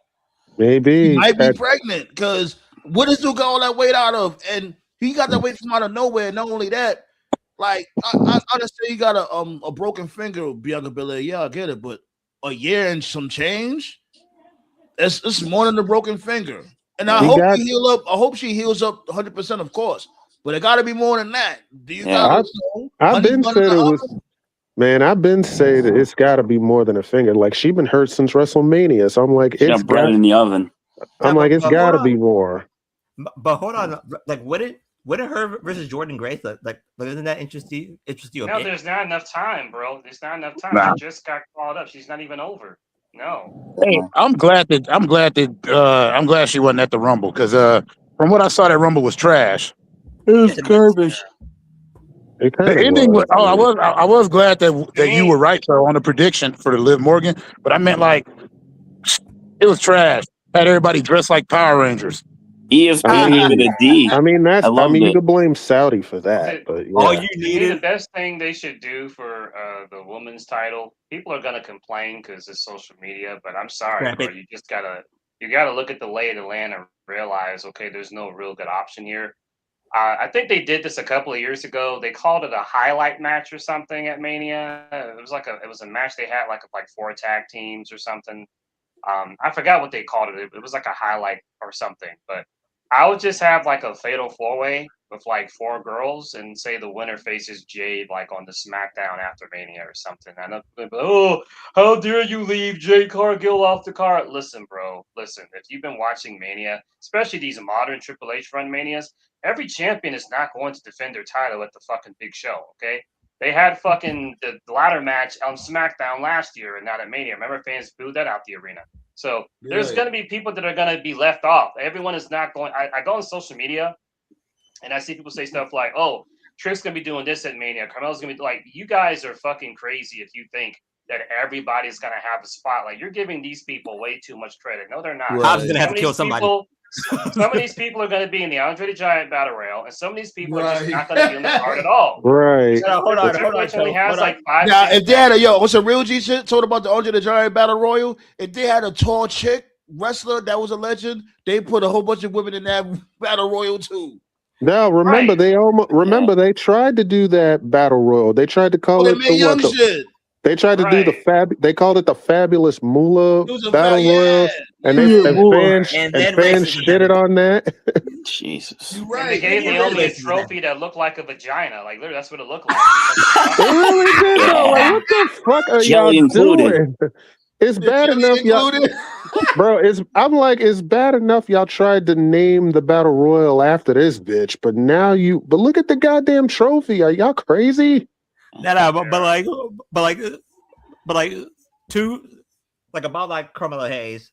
Maybe
She might be pregnant because what does Duke got all that weight out of? And he got that weight from out of nowhere. Not only that, like I understand he got a broken finger, Bianca Belair. Yeah, I get it, but a year and some change, it's more than a broken finger. And I hope she heal up. I hope she heals up 100%, of course. But it got to be more than that. Do you gotta know?
I've been said it was. Man, I've been saying that it's got to be more than a finger. Like she been hurt since WrestleMania, so I'm like, it's
bread in the oven.
I'm like, it's got to be more.
But hold on, like what did her versus Jordan Grace look like? Doesn't that interest you?
No, there's not enough time, bro. There's not enough time. She just got called up. She's not even over. No.
Hey, I'm glad she wasn't at the Rumble because from what I saw, that Rumble was trash.
It was garbage.
The ending was. Oh, I was glad that you were right though on the prediction for the Liv Morgan, but I meant like it was trash. Had everybody dressed like Power Rangers.
ESPN with a D.
I mean, you
it.
could blame Saudi for that, but yeah.
All you needed.
The best thing they should do for the women's title. People are gonna complain because it's social media, but I'm sorry, bro. You just gotta look at the lay of the land and realize, okay, there's no real good option here. I think they did this a couple of years ago. They called it a highlight match or something at Mania. It was a match they had like 4 tag teams or something. I forgot what they called it. It was like a highlight or something. But I would just have like a fatal 4-way with like 4 girls and say the winner faces Jade like on the SmackDown after Mania or something. And oh, how dare you leave Jade Cargill off the card? Listen, bro. Listen, if you've been watching Mania, especially these modern Triple H run Manias, every champion is not going to defend their title at the fucking big show, okay? They had fucking the ladder match on SmackDown last year and not at Mania. Remember, fans booed that out the arena. So there's going to be people that are going to be left off. Everyone is not going. I go on social media and I see people say stuff like, oh, Trick's going to be doing this at Mania. Carmelo's going to be like, you guys are fucking crazy if you think that everybody's going to have a spot. Like, you're giving these people way too much credit. No, they're not.
Hobbs going to have to kill somebody.
Some of these people are going to be in the Andre the Giant Battle Royal, and some of these people are just not going to be on the card at all.
Right.
So, hold on. Only has like 5.
Now, if they had what's a real G shit told about the Andre the Giant Battle Royal? If they had a tall chick wrestler that was a legend, they put a whole bunch of women in that Battle Royal too.
Now, remember they tried to do that Battle Royal. They tried to call it
shit.
They tried to do they called it the Fabulous Moolah Battle Royal, and fans shitted on that.
Jesus.
You're right. And they gave Naomi a trophy that looked like a vagina. Like, literally, that's what it looked like.
It really did, though. Like, what the fuck are y'all doing? It's bad enough, y'all. Bro, it's bad enough y'all tried to name the Battle Royal after this bitch, but look at the goddamn trophy. Are y'all crazy?
No, but about Carmelo Hayes,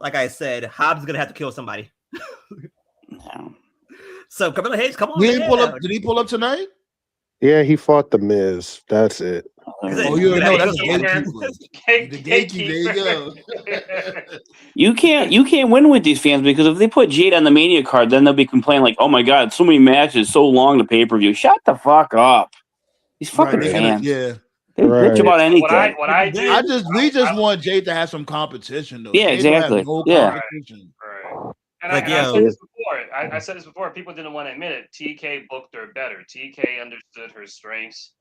like I said, Hobbs is gonna have to kill somebody.
No.
So Carmelo Hayes, come on.
Did he pull up tonight?
Yeah, he fought the Miz. That's it.
Oh, you know that's a gatekeeper. The gatekeeper. There you go.
You can't win with these fans because if they put Jade on the Mania card, then they'll be complaining like, "Oh my God, so many matches, so long the pay per view." Shut the fuck up. These fucking fans. They bitch about anything.
We just want Jade to have some competition though.
Yeah,
Jade
exactly.
Have no competition.
Right. And I said this before. I said this before. People didn't want to admit it. TK booked her better. TK understood her strengths.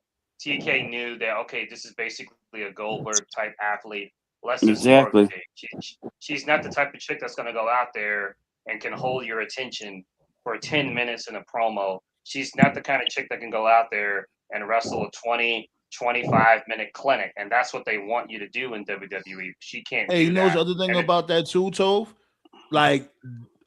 TK knew that, okay, this is basically a Goldberg type athlete. Let's just work with it. She's not the type of chick that's going to go out there and can hold your attention for 10 minutes in a promo. She's not the kind of chick that can go out there and wrestle a 20, 25-minute clinic. And that's what they want you to do in WWE. She can't do that.
Hey, you know the other thing about that too, Tove? Like,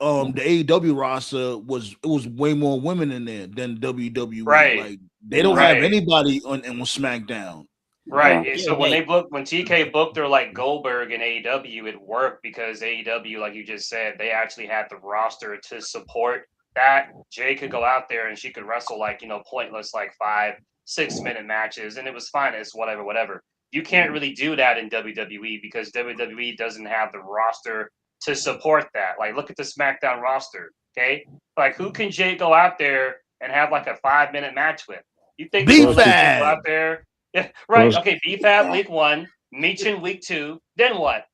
the AEW roster was way more women in there than WWE.
Right.
Like they don't have anybody on SmackDown.
Right. So when TK booked her like Goldberg in AEW, it worked because AEW, like you just said, they actually had the roster to support that. Jay could go out there and she could wrestle like, pointless like 5-6 minute matches, and it was fine. It's whatever. You can't really do that in WWE because WWE doesn't have the roster to support that. Like, look at the SmackDown roster, okay? Like, who can Jay go out there and have like a 5-minute match with? You think go out there? Yeah, right. Okay, B-Fab week 1, Meechin week 2. Then what?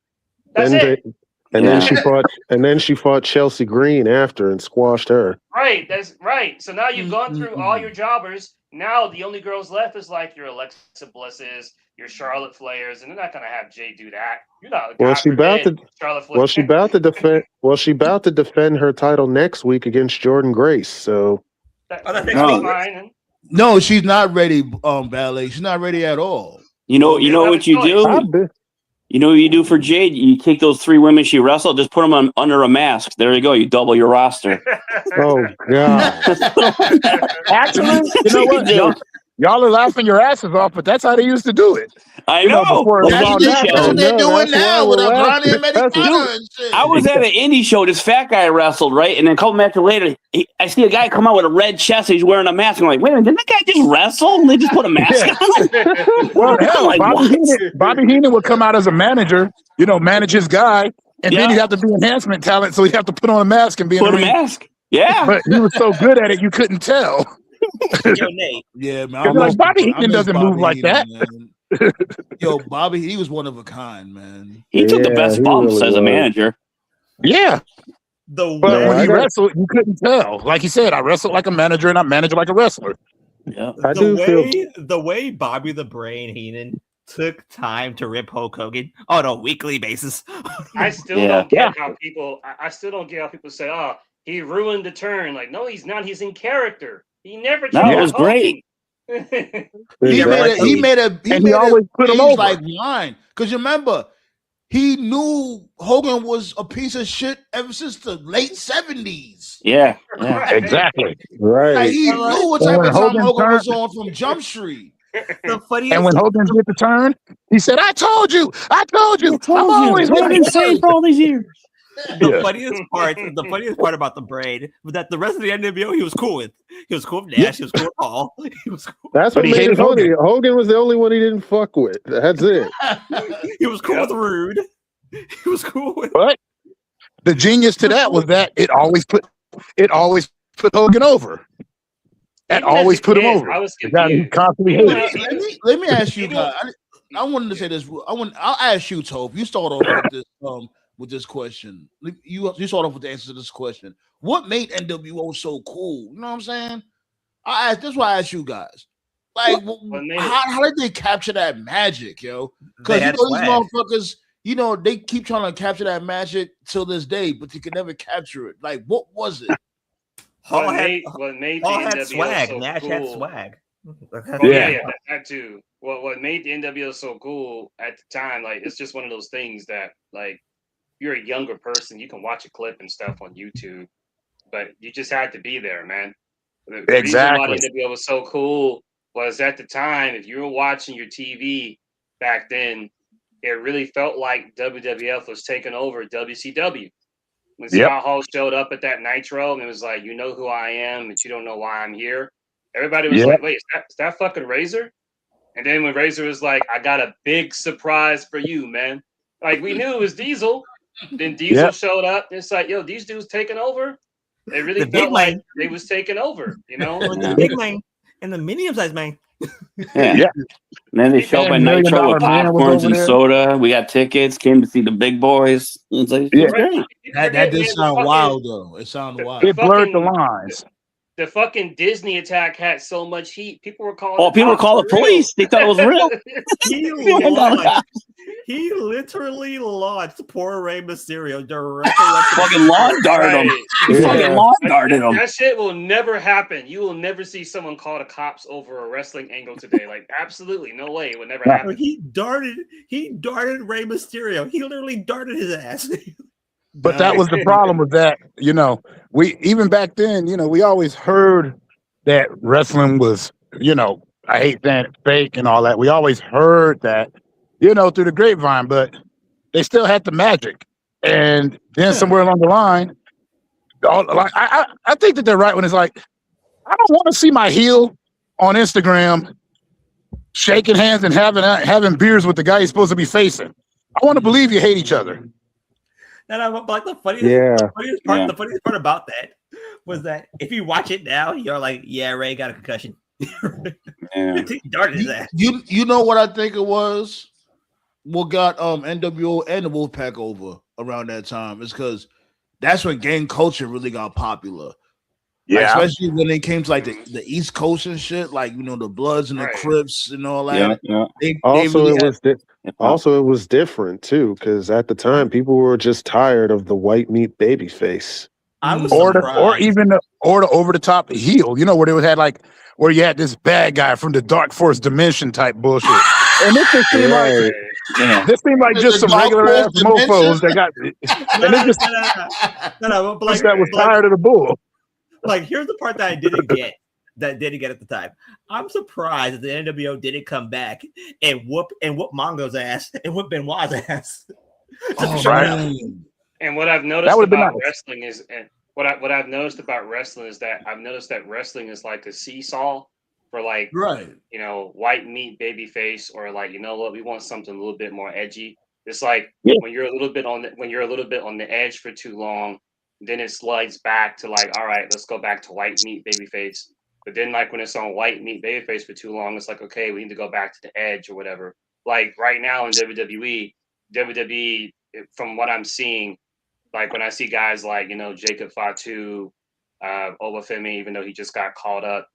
That's it.
Then she fought Chelsea Green after and squashed her.
Right. That's right. So now you've gone through all your jobbers. Now the only girls left is like your Alexa Blisses, your Charlotte Flairs, and they're not going to have Jay do that. You're not. She
about to defend her title next week against Jordan Grace. So
no, she's not ready. Ballet. She's not ready at all.
You know what you do. You know what you do for Jade? You take those 3 women she wrestled, just put them under a mask. There you go. You double your roster.
Oh God!
Actually, you know what? Y'all are laughing your asses off, but that's how they used to do it.
I know.
That's what they're doing now with Brownie and Americana and shit.
I was at an indie show. This fat guy wrestled, right? And then a couple matches later, I see a guy come out with a red chest. He's wearing a mask. I'm like, wait a minute, didn't that guy just wrestle? And they just put a mask on?
Well, hell, like, Bobby Heenan would come out as a manager, manage his guy, and then he'd have to be enhancement talent, so he'd have to put on a mask and be
put a mask. Yeah.
But he was so good at it, you couldn't tell.
Yo, Nate.
Yeah, man.
Like Bobby Heenan doesn't move like that.
Yo, Bobby, he was one of a kind, man.
He took the best bumps as a manager.
Yeah. But when he wrestled, you couldn't tell. Like he said, I wrestled like a manager and I manage like a wrestler.
Yeah.
The way Bobby the Brain Heenan took time to rip Hulk Hogan on a weekly basis.
I still don't get how people say, "Oh, he ruined the turn." Like, no, he's not. He's in character. He never.
No, it was great.
He always put him over like line because remember he knew Hogan was a piece of shit ever since the late 70s.
Yeah,
exactly.
Right.
Like, he knew what type of time Hogan was on from Jump Street.
And when Hogan did the turn, he said, "I told you. I'm always
been saying for all these years."
The funniest part about the Brain was that the rest of the NWO he was cool with. He was cool with Nash. He was cool with Paul. He was cool.
That's what made it funny. Hogan was the only one he didn't fuck with. That's it.
He was cool with Rude. He was cool with.
But the genius to that was that it always put Hogan over. It always put him over.
I was confused.
Let me ask you guys. I wanted to say this. I'll ask you, Tove. You start off with this question. You start off with the answer to this question. What made NWO so cool? You know what I'm saying? That's why I asked you guys. Like, how did they capture that magic, yo? Because these motherfuckers, they keep trying to capture that magic till this day, but you can never capture it. Like, what was it?
What made the NWO
swag.
so
Nash
cool?
had swag.
That too. What made the NWO so cool at the time? Like, it's just one of those things that, like, you're a younger person, you can watch a clip and stuff on YouTube, but you just had to be there, man. The reason why the NWO was so cool was at the time, if you were watching your TV back then, it really felt like WWF was taking over WCW. When Scott Hall showed up at that Nitro and it was like, you know who I am, but you don't know why I'm here. Everybody was like, wait, is that fucking Razor? And then when Razor was like, I got a big surprise for you, man. Like, we knew it was Diesel. Then Diesel showed up. And it's like, yo, these dudes taking over. It really felt like they was taking over, you know?
The big man and the medium-sized man.
Yeah. And then they show up at Nitro with popcorns and soda. We got tickets. Came to see the big boys. It's like, great.
That did sound wild, though. It sounded wild.
It blurred the lines.
The fucking Disney attack had so much heat. People were calling.
Oh, people were calling the police. They thought it was real.
He literally launched poor Rey Mysterio directly.
Fucking lawn darted him. He fucking lawn darted him.
That shit will never happen. You will never see someone call the cops over a wrestling angle today. Like, absolutely, no way. It would never happen.
He darted Rey Mysterio. He literally darted his ass.
But that was the problem with that. You know, we even back then, you know, we always heard that wrestling was, you know, I hate saying it, fake and all that. We always heard that, you know, through the grapevine, but they still had the magic. And then somewhere along the line, I think that they're right when it's like, I don't want to see my heel on Instagram shaking hands and having beers with the guy he's supposed to be facing. I want to believe you hate each other.
And like the funniest part about that was that if you watch it now, you're like, yeah, Ray got a concussion. He darted his ass.
You know what I think it was? What got NWO and the Wolfpack over around that time is because that's when gang culture really got popular.
Yeah,
like, especially when it came to like the East Coast and shit, like, you know, the Bloods and the Crips and all that.
Yeah. It was different too, because at the time people were just tired of the white meat baby face.
I was
or even the over the top heel, you know, where they had like where you had this bad guy from the Dark Force dimension type bullshit. And this just seemed like just some regular ass mofos that got that was tired of the bull.
Like, here's the part that I didn't get. At the time. I'm surprised that the NWO didn't come back and whoop Mongo's ass and whoop Benoit's ass.
And what I've noticed about wrestling is, and what I've noticed about wrestling is that I've noticed that wrestling is like a seesaw for like, you know, white meat baby face, or like, you know what, we want something a little bit more edgy. It's like when you're a little bit on the edge for too long, then it slides back to like, all right, let's go back to white meat baby face. But then, like, when it's on white meat babyface for too long, it's like, okay, we need to go back to the edge or whatever. Like, right now in WWE, from what I'm seeing, like, when I see guys like, you know, Jacob Fatu, Obafemi, even though he just got called up,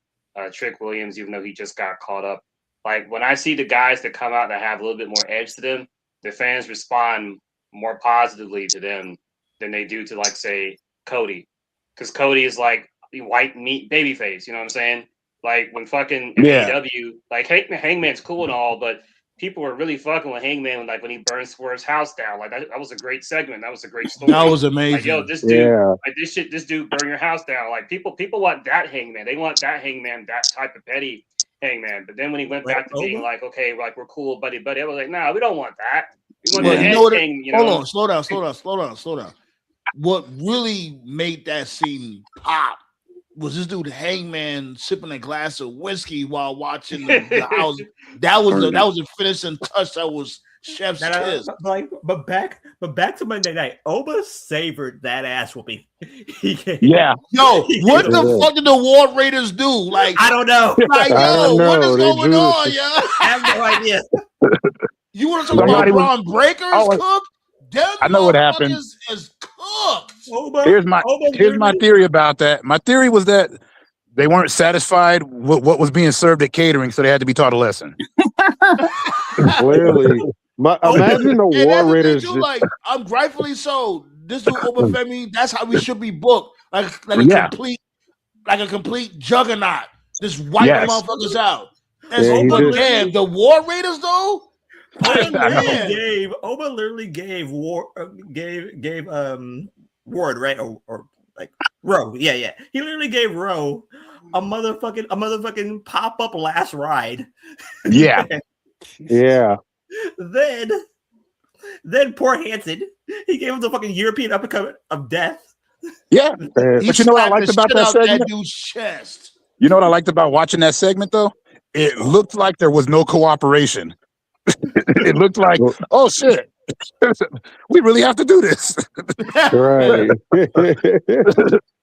Trick Williams, even though he just got caught up. Like, when I see the guys that come out that have a little bit more edge to them, the fans respond more positively to them than they do to, like, say, Cody. Because Cody is like white meat babyface, you know what I'm saying? Like, when fucking AEW, like, Hangman's cool and all, but people were really fucking with Hangman, like, when he burned Swerve's house down. Like, that was a great segment. That was a great story.
That was amazing.
Like, yo, this dude, like, this dude burn your house down. Like, people want that Hangman. They want that Hangman, that type of petty Hangman. But then when he went back to being like, okay, like, we're cool, buddy, I was like, nah, we don't want that. We want the edge thing, you know?
Hold on, slow down. What really made that scene pop was this dude Hangman sipping a glass of whiskey while watching the house. That was a finishing touch. That was chef's kiss.
But back to Monday night, Oba savored that ass whooping.
Yo, what the fuck did the War Raiders do? Like,
I don't know.
Like, yo, what is going on, yo?
I have no idea.
You want to talk about Braun Breakers cooked?
I know what happened.
Is cooked.
Here's my theory about that. My theory was that they weren't satisfied with what was being served at catering, so they had to be taught a lesson.
Clearly. Imagine the War Raiders.
Like, I'm rightfully so. This dude Obafemi, that's how we should be booked. Like a complete juggernaut. Just wiping motherfuckers out. Damn, the War Raiders though.
Oba literally gave Ward, right, or like Rowe, yeah. He literally gave Rowe a motherfucking pop up last ride.
Yeah.
Then poor Hanson, he gave him the fucking European uppercut of death.
Yeah, but you know what I liked about that segment?
That dude's chest.
You know what I liked about watching that segment though? it looked like there was no cooperation. It looked like, oh shit, we really have to do this.
Right.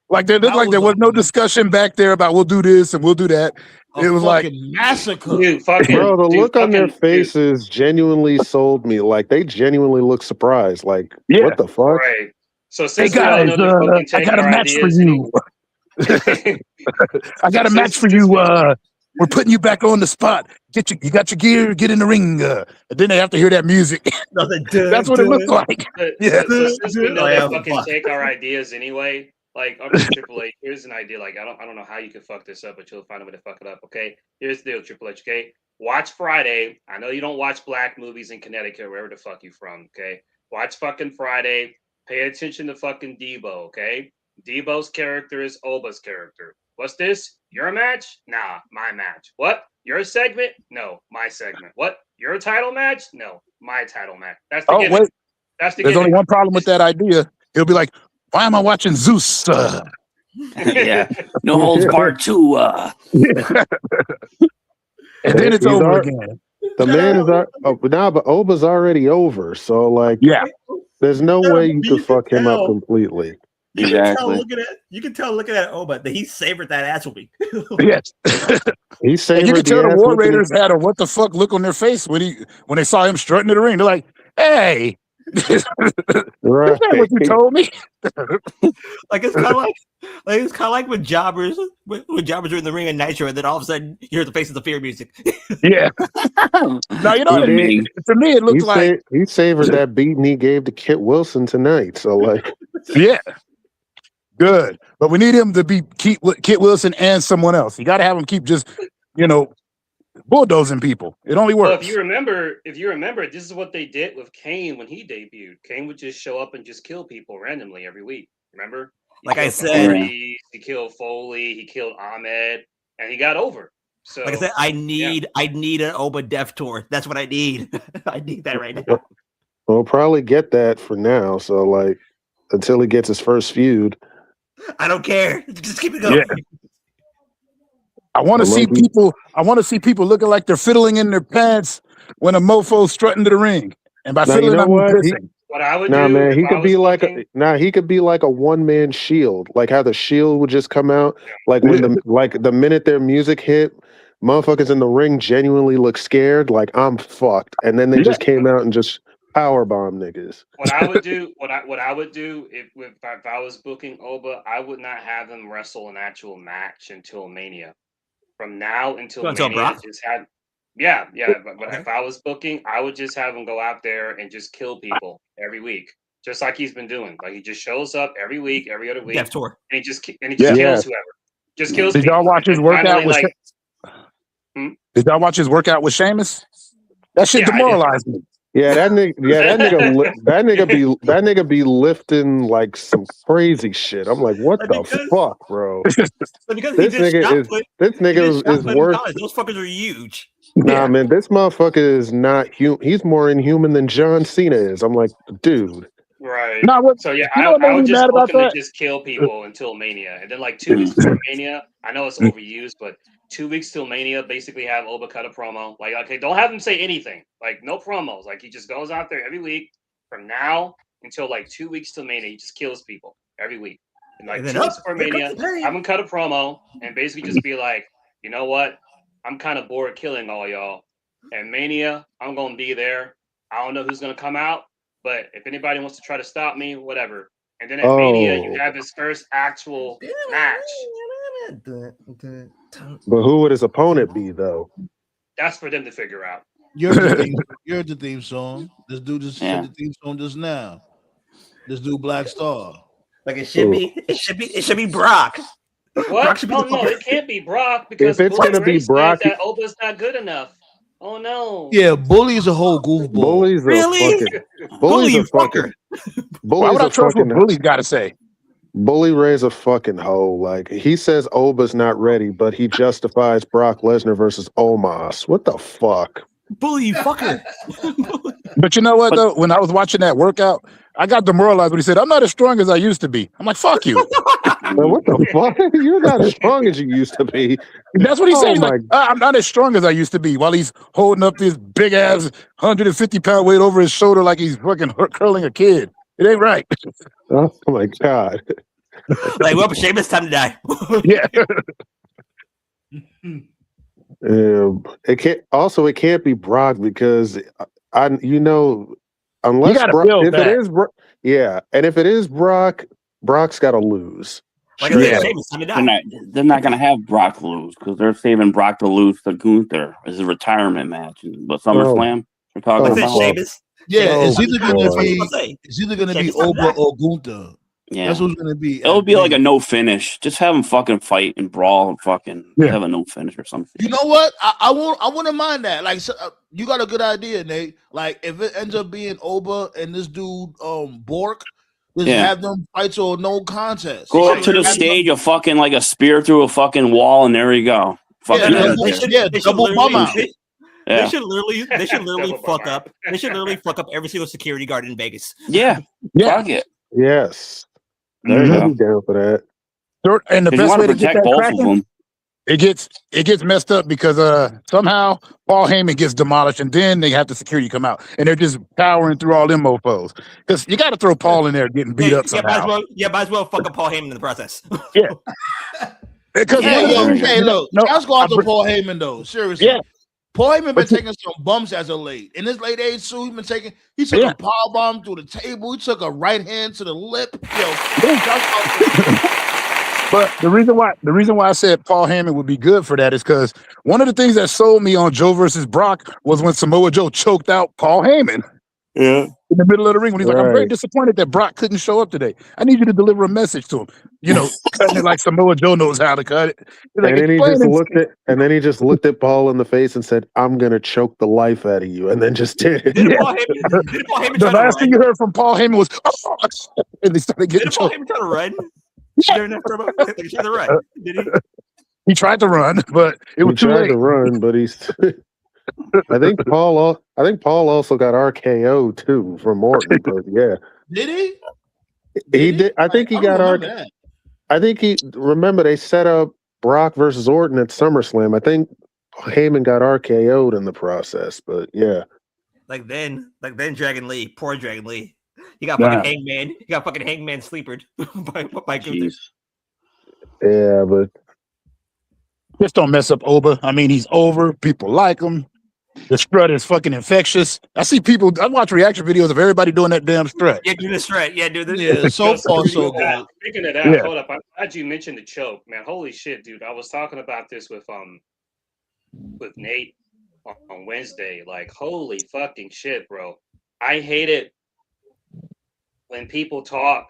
Like there looked like there was no discussion back there about we'll do this and we'll do that. It was like
massacre.
Dude, fucking,
bro, the look on their
dude.
faces genuinely sold me. Like they genuinely look surprised. Like, what the fuck?
Right. So
hey
since
guys,
we all know to fucking
I
take
got a
our
match for
ideas,
you. I got a match for you. We're putting you back on the spot. You got your gear. Get in the ring. And then they have to hear that music. That's what it looked like.
So since we know they fucking take our ideas anyway, like okay, Triple H, here's an idea. Like I don't know how you could fuck this up, but you'll find a way to fuck it up. Okay, here's the deal, Triple H. Okay, watch Friday. I know you don't watch black movies in Connecticut, wherever the fuck you from. Okay, watch fucking Friday. Pay attention to fucking Debo. Okay, Debo's character is Oba's character. What's this? Your match? Nah, my match. What? Your segment? No, my segment. What? Your title match? No, my title match. That's the gimmick.
Wait.
That's the
There's
gimmick.
only one problem with that idea. It'll be like, why am I watching Zeus?
Yeah, no holds barred too.
And then it's over again.
The man is but Oba's already over. So like, there's no way you could fuck him up completely.
Exactly.
You can tell looking at Oba that he savored that ass whooping.
Yes.
He savored
you can tell the War
whooping.
Raiders had a what the fuck look on their face when they saw him strutting to the ring. They're like, hey.
Right.
Is that what you told me?
Like it's kind of like when jobbers are in the ring at Nitro, and then all of a sudden you hear the Faces of Fear music.
Yeah. No, you know what I mean. To me, it looked like
he savored that beating he gave to Kit Wilson tonight. So like,
yeah, good. But we need him to be Kit Wilson and someone else. You got to have him keep just bulldozing people. It only works.
Well, if you remember, this is what they did with Kane when he debuted. Kane would just show up and just kill people randomly every week. Remember?
Like I said,
he killed Foley, he killed Ahmed, and he got over. So,
like I said, I need an Oba Death Tour. That's what I need. I need that right now.
We'll probably get that for now. So like, until he gets his first feud,
I don't care. Just keep it going.
Yeah. I want to see people. I want to see people looking like they're fiddling in their pants when a mofo's strutting to the ring. And by fiddling, I'm pissing.
What I would
do, man, he could be like a one-man Shield, like how the Shield would just come out, like when the minute their music hit, motherfuckers in the ring genuinely look scared, like I'm fucked, and then they just came out and just powerbomb niggas.
What I would do, if I was booking Oba, I would not have him wrestle an actual match until Mania. From now until Mania, just have. Yeah, but if I was booking, I would just have him go out there and just kill people every week, just like he's been doing. Like he just shows up every week, every other week,
Death Tour.
and he just kills whoever. Just kills.
Did y'all watch his workout with?
Did
y'all watch his workout with Sheamus? That shit demoralized me.
Yeah, that nigga be lifting like some crazy shit. I'm like, what the fuck, bro? This nigga is worth.
Those fuckers are huge.
Nah, man, this motherfucker is not human. He's more inhuman than John Cena is. I'm like, dude.
Right.
So
yeah, I would just book him to just kill people until Mania, and then like 2 weeks before Mania. I know it's overused, but 2 weeks till Mania, basically have Oba cut a promo. Like, okay, don't have him say anything. Like, no promos. Like, he just goes out there every week from now until like 2 weeks till Mania. He just kills people every week. And like 2 weeks before Mania, have him cut a promo and basically just be like, you know what? I'm kind of bored killing all y'all. And Mania, I'm going to be there. I don't know who's going to come out, but if anybody wants to try to stop me, whatever. And then at Mania, you have his first actual match.
But who would his opponent be, though?
That's for them to figure out.
You're the theme song. This dude just said the theme song just now. This dude Black Star.
Like it should be Brock.
What? No, it can't be Brock because
if it's gonna be Brock,
that Oba's not good enough. Oh no.
Yeah, Bully's a whole goofball.
Bully's a fucking.
Why would I trust what Bully's got to say?
Bully Ray's a fucking hoe. Like he says Oba's not ready, but he justifies Brock Lesnar versus Omos. What the fuck?
Bully, you fucker.
But you know what though? When I was watching that workout, I got demoralized when he said, "I'm not as strong as I used to be." I'm like, "Fuck you."
Man, what the fuck? You're not as strong as you used to be.
That's what he said. He's
my
like, "I'm not as strong as I used to be," while he's holding up this big ass 150-pound weight over his shoulder like he's fucking curling a kid. It ain't right.
Oh my god.
Like, well, Sheamus, time to die.
Yeah.
It can't be Brock because unless
gotta
Brock,
build
if
that.
it is and if it is Brock, Brock's got to lose.
Like I said, Sheamus, time to die.
They're not going to have Brock lose because they're saving Brock to lose to Gunther as a retirement match. But SummerSlam, we're talking about
Sheamus.
Yeah, it's either going to be Oba or Gunther.
Yeah,
that's what's going to be.
It would be like a no finish. Just have them fucking fight and brawl and fucking have a no finish or something.
You know what? I wouldn't mind that. Like, you got a good idea, Nate. Like, if it ends up being Oba and this dude Bork, just have them fights or no contest.
Go up to the stage, a fucking like a spear through a fucking wall, and there you go.
Double bum out.
They should literally fuck up. They should literally fuck up every single security guard in Vegas.
Yeah. Fuck it.
Yes. They're down for that.
And the best way to get that cracking, it gets messed up because somehow Paul Heyman gets demolished, and then they have the security come out, and they're just powering through all them mofos. Because you got to throw Paul in there getting beat up somehow.
Might as well fuck up Paul Heyman in the process.
Yeah. Because
look, let's go after Paul Heyman though. Seriously.
Yeah.
Paul Heyman been taking some bumps as of late. In his late age, too, he took a power bomb through the table. He took a right hand to the lip.
But the reason why I said Paul Heyman would be good for that is because one of the things that sold me on Joe versus Brock was when Samoa Joe choked out Paul Heyman.
Yeah.
In the middle of the ring when he's like, "I'm very disappointed that Brock couldn't show up today. I need you to deliver a message to him." Cutting it like Samoa Joe knows how to cut it. Like,
and then he just looked at Paul in the face and said, "I'm gonna choke the life out of you," and then just did it.
The last thing you heard from Paul Heyman was, "Oh," and they started getting choked.
Did Paul Heyman try to run? Did he?
He tried to run, but it was too late.
He tried to run, but he's. I think Paul also got RKO too from Morton. But yeah,
did he?
He did. I think he got RKO. I think remember they set up Brock versus Orton at SummerSlam. I think Heyman got RKO'd in the process, but yeah.
Like then Dragon Lee, poor Dragon Lee. He got fucking Hangman. He got fucking Hangman sleepered by Gunther.
Yeah, but
just don't mess up Oba. I mean, he's over. People like him. The strut is fucking infectious. I watch reaction videos of everybody doing that damn strut.
Yeah, do the strut. Yeah, do this.
Yeah, so far so good.
Speaking of that, hold up. I'm glad you mentioned the choke, man. Holy shit, dude. I was talking about this with Nate on Wednesday. Like, holy fucking shit, bro. I hate it when people talk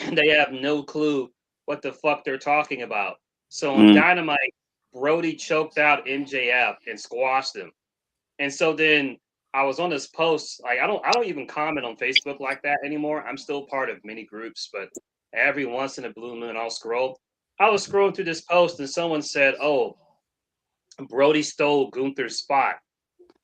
and they have no clue what the fuck they're talking about. So on Dynamite, Brody choked out MJF and squashed him. And so then I was on this post. Like I don't even comment on Facebook like that anymore. I'm still part of many groups, but every once in a blue moon I'll scroll. I was scrolling through this post and someone said, "Oh, Brody stole Gunther's spot."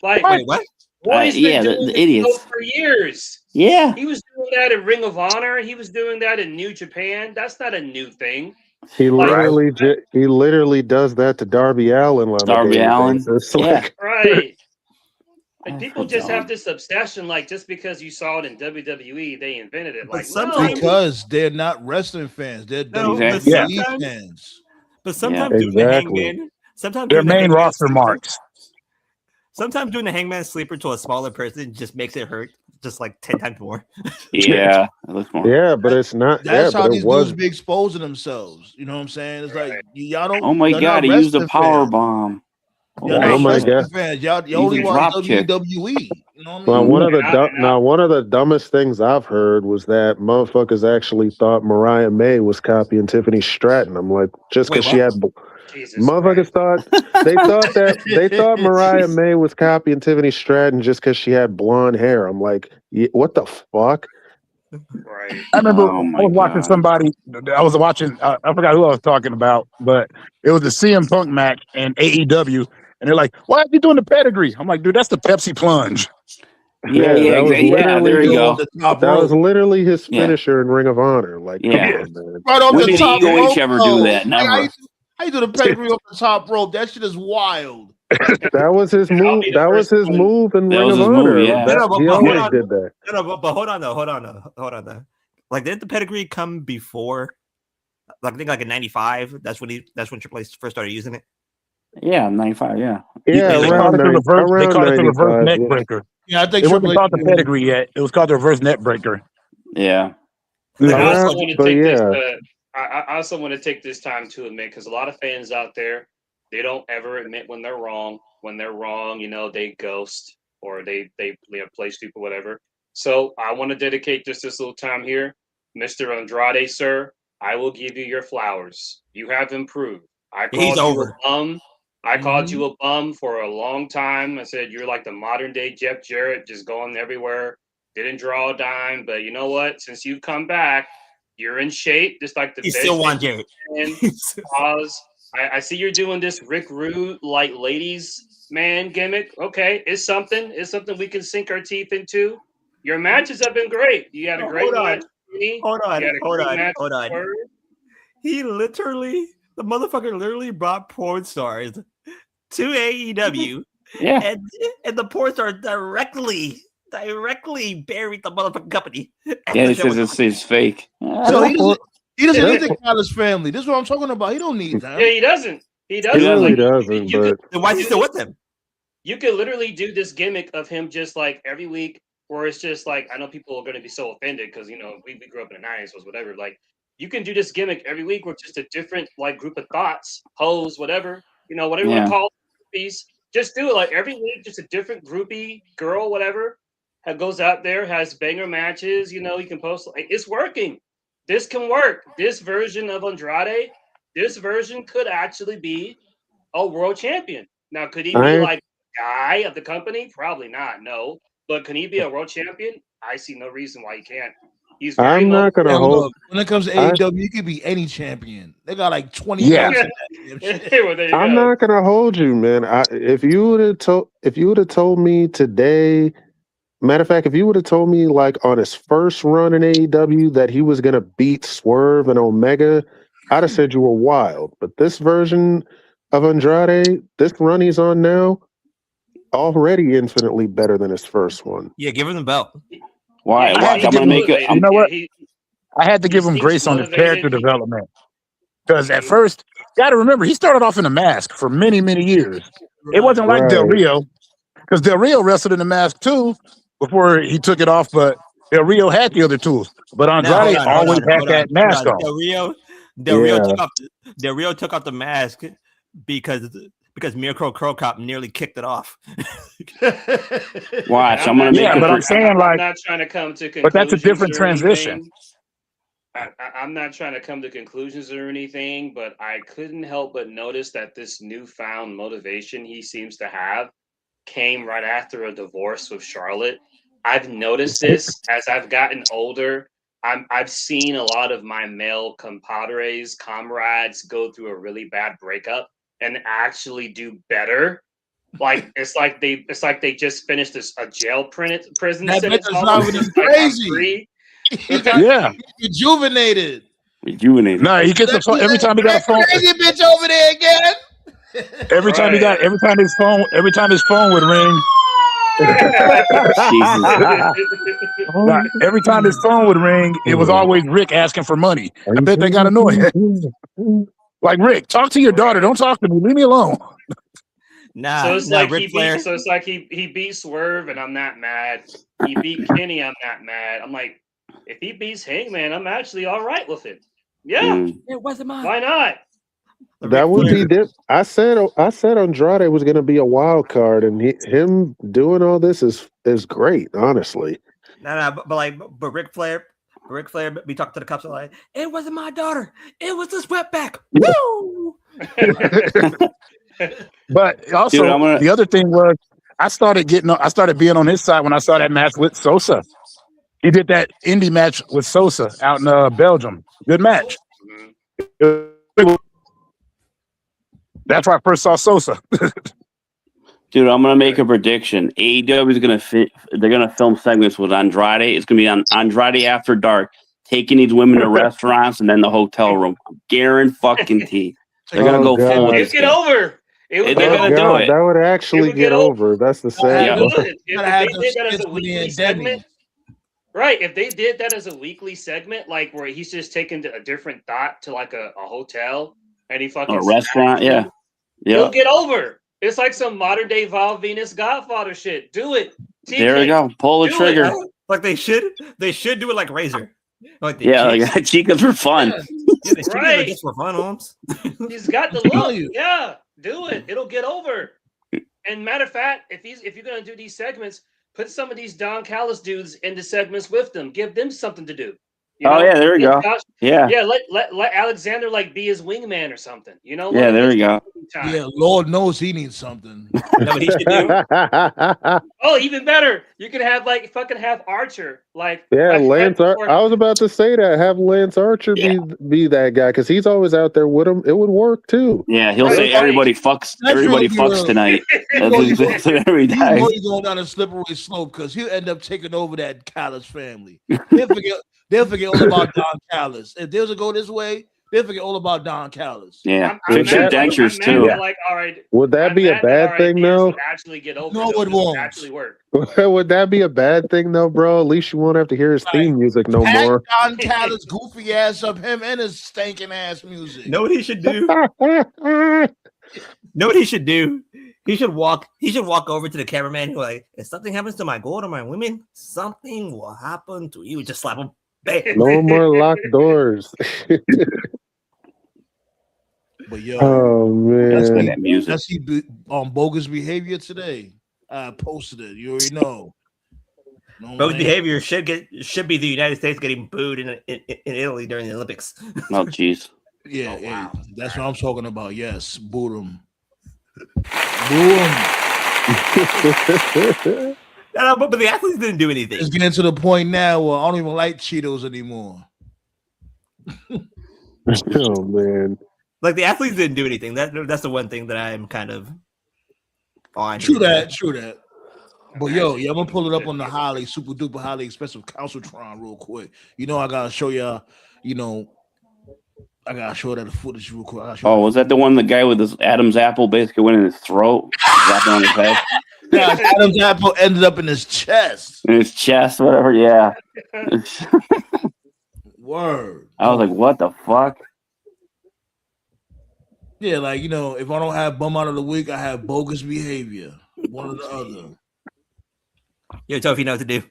Like,
wait, what?
The idiots
for years.
Yeah,
he was doing that in Ring of Honor. He was doing that in New Japan. That's not a new thing.
He literally does that to Darby Allin.
Right. Like people just have this obsession, like just because you saw it in WWE, they invented it. Like
because they're not wrestling fans, they're WWE fans.
But sometimes doing the Hangman, sometimes
their main roster marks.
Sometimes doing the Hangman sleeper to a smaller person just makes it hurt just like 10 times more.
Yeah, it looks more.
Yeah, but it's not.
That's how these dudes be exposing themselves. You know what I'm saying? It's like y'all don't.
Oh my god, he used a power bomb.
Oh my god! Y'all only watch WWE. You know what I
mean? One of the dumbest things I've heard was that motherfuckers actually thought Mariah May was copying Tiffany Stratton. I'm like, just because she had. Motherfuckers thought Mariah May was copying Tiffany Stratton just because she had blonde hair. I'm like, what the fuck?
Right.
I remember I was watching somebody. I forgot who I was talking about, but it was a CM Punk match in AEW, and they're like, "Why are you doing the pedigree?" I'm like, "Dude, that's the Pepsi plunge."
Yeah,
that was literally
there you go.
that was literally his finisher in Ring of Honor. Like, come on, man.
Right off
When
the
did
top
Eagle
rope.
H ever do that?
Like,
Never.
how you do the pedigree off the top rope? That shit is wild.
That was his move. That was his move in Ring of Honor. He always did that.
No, but hold on though. Like, didn't the pedigree come before? Like, I think like in '95. That's when Triple H first started using it.
Yeah, 95. Yeah.
Yeah,
they called it the reverse neck breaker.
Yeah, I think
it wasn't called the pedigree yet. It was called the reverse neck breaker.
Yeah.
I also want to take this. I also want to take this time to admit, because a lot of fans out there, they don't ever admit when they're wrong. When they're wrong, they ghost or they play stupid, whatever. So I want to dedicate just this little time here, Mr. Andrade, sir. I will give you your flowers. You have improved. I called you a bum. I called you a bum for a long time. I said you're like the modern day Jeff Jarrett, just going everywhere. Didn't draw a dime, but you know what? Since you've come back, you're in shape, just like the best.
Still want Jarrett.
I see you're doing this Rick Rude like ladies man gimmick. Okay, it's something. It's something we can sink our teeth into. Your matches have been great. You had a great match.
Hold on. The motherfucker literally brought porn stars to AEW.
Yeah.
And the porn stars directly buried the motherfucking company.
Yeah, he says it's fake.
So he doesn't need to count his family. This is what I'm talking about. He don't need that.
Yeah, he doesn't. He
really doesn't. But
then why is he still with them?
You could literally do this gimmick of him just like every week, where it's just like, I know people are going to be so offended because we grew up in the 90s, was whatever. Like, you can do this gimmick every week with just a different like group of thoughts, hoes, whatever, whatever you want to call it. Just do it like every week, just a different groupie girl, whatever, that goes out there, has banger matches. You can post. Like, it's working. This can work. This version of Andrade, this version could actually be a world champion. Now, could he be like a guy of the company? Probably not. No. But can he be a world champion? I see no reason why he can't. He's very
I'm not going to hold.
When it comes to AEW, you could be any champion. They got like 20.
Yeah.
Well,
I'm not going to hold you, man. If you would have told me today, matter of fact, if you would have told me like on his first run in AEW that he was going to beat Swerve and Omega, I'd have said you were wild. But this version of Andrade, this run he's on now, already infinitely better than his first one.
Yeah, give him the belt.
Why? I'm gonna make it.
You know what? I had to give him grace on his character development because at first, you got to remember he started off in a mask for many, many years. It wasn't like Del Rio, because Del Rio wrestled in the mask too before he took it off. But Del Rio had the other tools, but Andrade always had that mask on.
Del Rio took off the mask because Miracle Crow Cop nearly kicked it off.
Watch, I'm gonna make it.
But I'm saying
I'm not trying to come to conclusions.
But that's a different transition.
I'm not trying to come to conclusions or anything, but I couldn't help but notice that this newfound motivation he seems to have came right after a divorce with Charlotte. I've noticed this as I've gotten older. I've seen a lot of my male compadres, comrades go through a really bad breakup and actually do better. Like it's like they just finished a jail prison sentence.
That's crazy.
Yeah,
rejuvenated.
No, he gets the phone every time he got a phone.
Crazy bitch over there again.
Every time his phone would ring. Every time his phone would ring, it was always Rick asking for money. I bet they got annoyed. Like, Rick, talk to your daughter. Don't talk to me. Leave me alone.
Nah.
So it's like he beat Swerve, and I'm not mad. He beat Kenny, I'm not mad. I'm like, if he beats Hangman, I'm actually all right with it. Yeah,
it wasn't mine.
Why not?
That would be dip. I said Andrade was going to be a wild card, and him doing all this is great, honestly.
But Ric Flair, we talked to the cops like, it wasn't my daughter, it was the sweatback. Woo!
But also, the other thing was, I started being on his side when I saw that match with Sosa. He did that indie match with Sosa out in Belgium. Good match. That's where I first saw Sosa.
Dude, I'm gonna make a prediction. AEW is they're gonna film segments with Andrade. It's gonna be on Andrade After Dark, taking these women to restaurants and then the hotel room. Guarantee. They're gonna go full with
It'd get over.
They're gonna do it.
That would actually get over. That's the sad part.
If they did that as a weekly segment, right? If they did that as a weekly segment, like where he's just taking a different thought to like a hotel and he fucking
a restaurant, yeah.
It'll get over. It's like some modern day Val Venus Godfather shit. Do it. TK.
There we go. Pull the trigger.
Like they should do it like Razor. Like
Chicas for fun.
Right.
Just for fun, Holmes.
He's got the look. Yeah, do it. It'll get over. And matter of fact, if you're gonna do these segments, put some of these Don Callis dudes in the segments with them. Give them something to do. You know?
There we go. Yeah.
Let Alexander like be his wingman or something. You know?
Yeah, there we go.
Yeah, Lord knows he needs something.
What he should do?
Oh, even better. You can have have Archer
Lance. I was about to say that. Have Lance Archer be that guy because he's always out there with him. It would work too.
Yeah, he'll say everybody fucks tonight. Every time.
He's going down a slippery slope because he'll end up taking over that Callis family. They'll forget all about Don Callis. If they'll go this way, they'll forget all about Don Callis.
Yeah, fix your dentures too.
Like, all right,
would that be a bad thing though?
Actually, get over.
No, it won't.
Actually work.
Would that be a bad thing though, bro? At least you won't have to hear his theme music no more.
Don Callis goofy ass up him and his stinking ass music.
Know what he should do? Know what he should do? He should walk over to the cameraman who like, if something happens to my gold or my women, something will happen to you. Just slap him. Bam.
No more locked doors.
But yo,
oh man,
that's bogus behavior today. I posted it. You already know.
Bogus behavior should be the United States getting booed in Italy during the Olympics.
Oh jeez.
Yeah, wow. That's what I'm talking about. Yes, boo them. Boom.
But the athletes didn't do anything.
It's getting to the point now where I don't even like Cheetos anymore.
Oh man.
Like the athletes didn't do anything. That's the one thing that I'm kind of on.
True that. But I'm gonna pull it up on the super duper highly expensive Counciltron real quick. I gotta show y'all, I gotta show that the footage real quick.
Was that the guy with his Adam's apple basically went in his throat? Dropped on his head?
Yeah, Adam's apple ended up in his chest.
Whatever, yeah.
Word.
I was like, what the fuck?
Yeah, if I don't have bum out of the week, I have bogus behavior. One or the other.
Yo, Tofi, know what to do.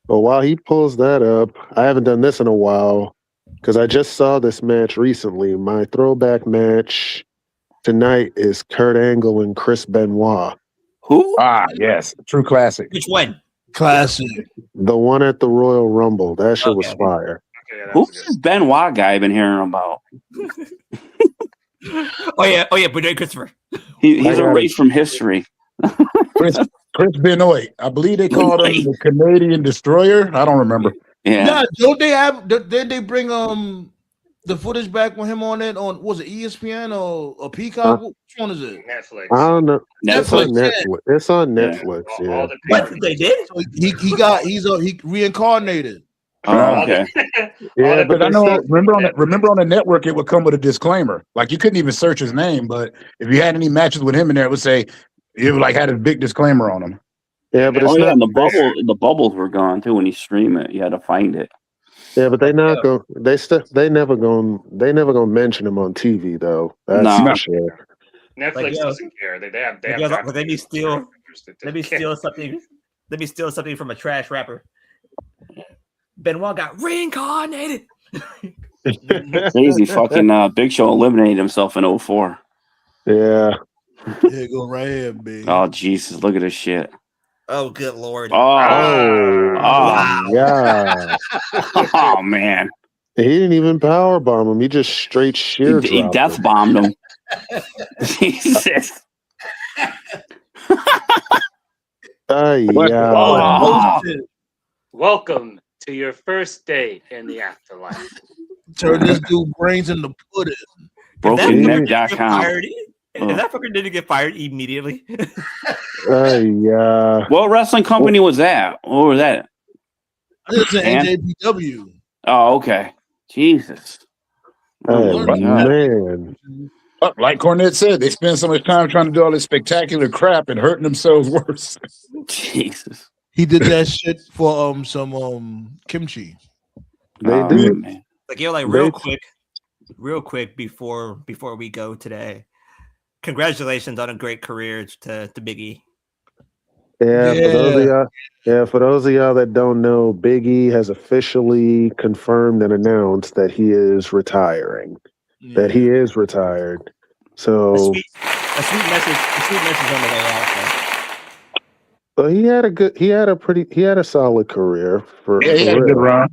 While he pulls that up, I haven't done this in a while because I just saw this match recently. My throwback match tonight is Kurt Angle and Chris Benoit.
Who?
Yes, true classic.
Which one?
Classic.
The one at the Royal Rumble. That shit was fire.
Okay,
who's this Benoit guy I've been hearing about?
Oh yeah, but Christopher.
He's erased from history.
Chris Benoit. I believe they called him the Canadian Destroyer. I don't remember.
Yeah.
Don't they have? Did they bring the footage back with him on it? Was it ESPN or Peacock? Which one is it?
Netflix.
I don't know.
Netflix.
It's on Netflix. Yeah.
What they did?
So he reincarnated.
Oh, okay.
Yeah, but I know. Remember on the network, it would come with a disclaimer. Like you couldn't even search his name, but if you had any matches with him in there, it would say it would had a big disclaimer on them.
Yeah, but it's
not. And the bubbles were gone too when you stream it. You had to find it.
Yeah, but they not going. They never gonna mention him on TV though. That's for sure.
Netflix doesn't care. They have.
Let me steal something. Let me steal something from a trash rapper. Benoit got reincarnated.
Crazy fucking Big Show eliminated himself in 2004.
Yeah.
Yeah, go right here, baby.
Oh Jesus, look at this shit.
Oh, good Lord.
Wow.
Yeah.
Oh man.
He didn't even power bomb him. He just straight sheer dropped
he death bombed him. Jesus.
Yeah.
Welcome to your first day in the afterlife.
Turn this dude brains into pudding.
BrokenNeck.com.
If that fucker didn't get fired immediately.
Yeah.
What wrestling company was that? What was that?
It's an NJPW.
Oh, okay. Jesus.
Man.
Like Cornette said, they spend so much time trying to do all this spectacular crap and hurting themselves worse.
Jesus.
He did that shit for some kimchi.
They did.
Man.
Like real quick before we go today. Congratulations on a great career to Biggie.
For those of y'all that don't know, Big E has officially confirmed and announced that he is retiring. That he is retired. So
a sweet message on the way out.
But he had a solid career for
he had a good run.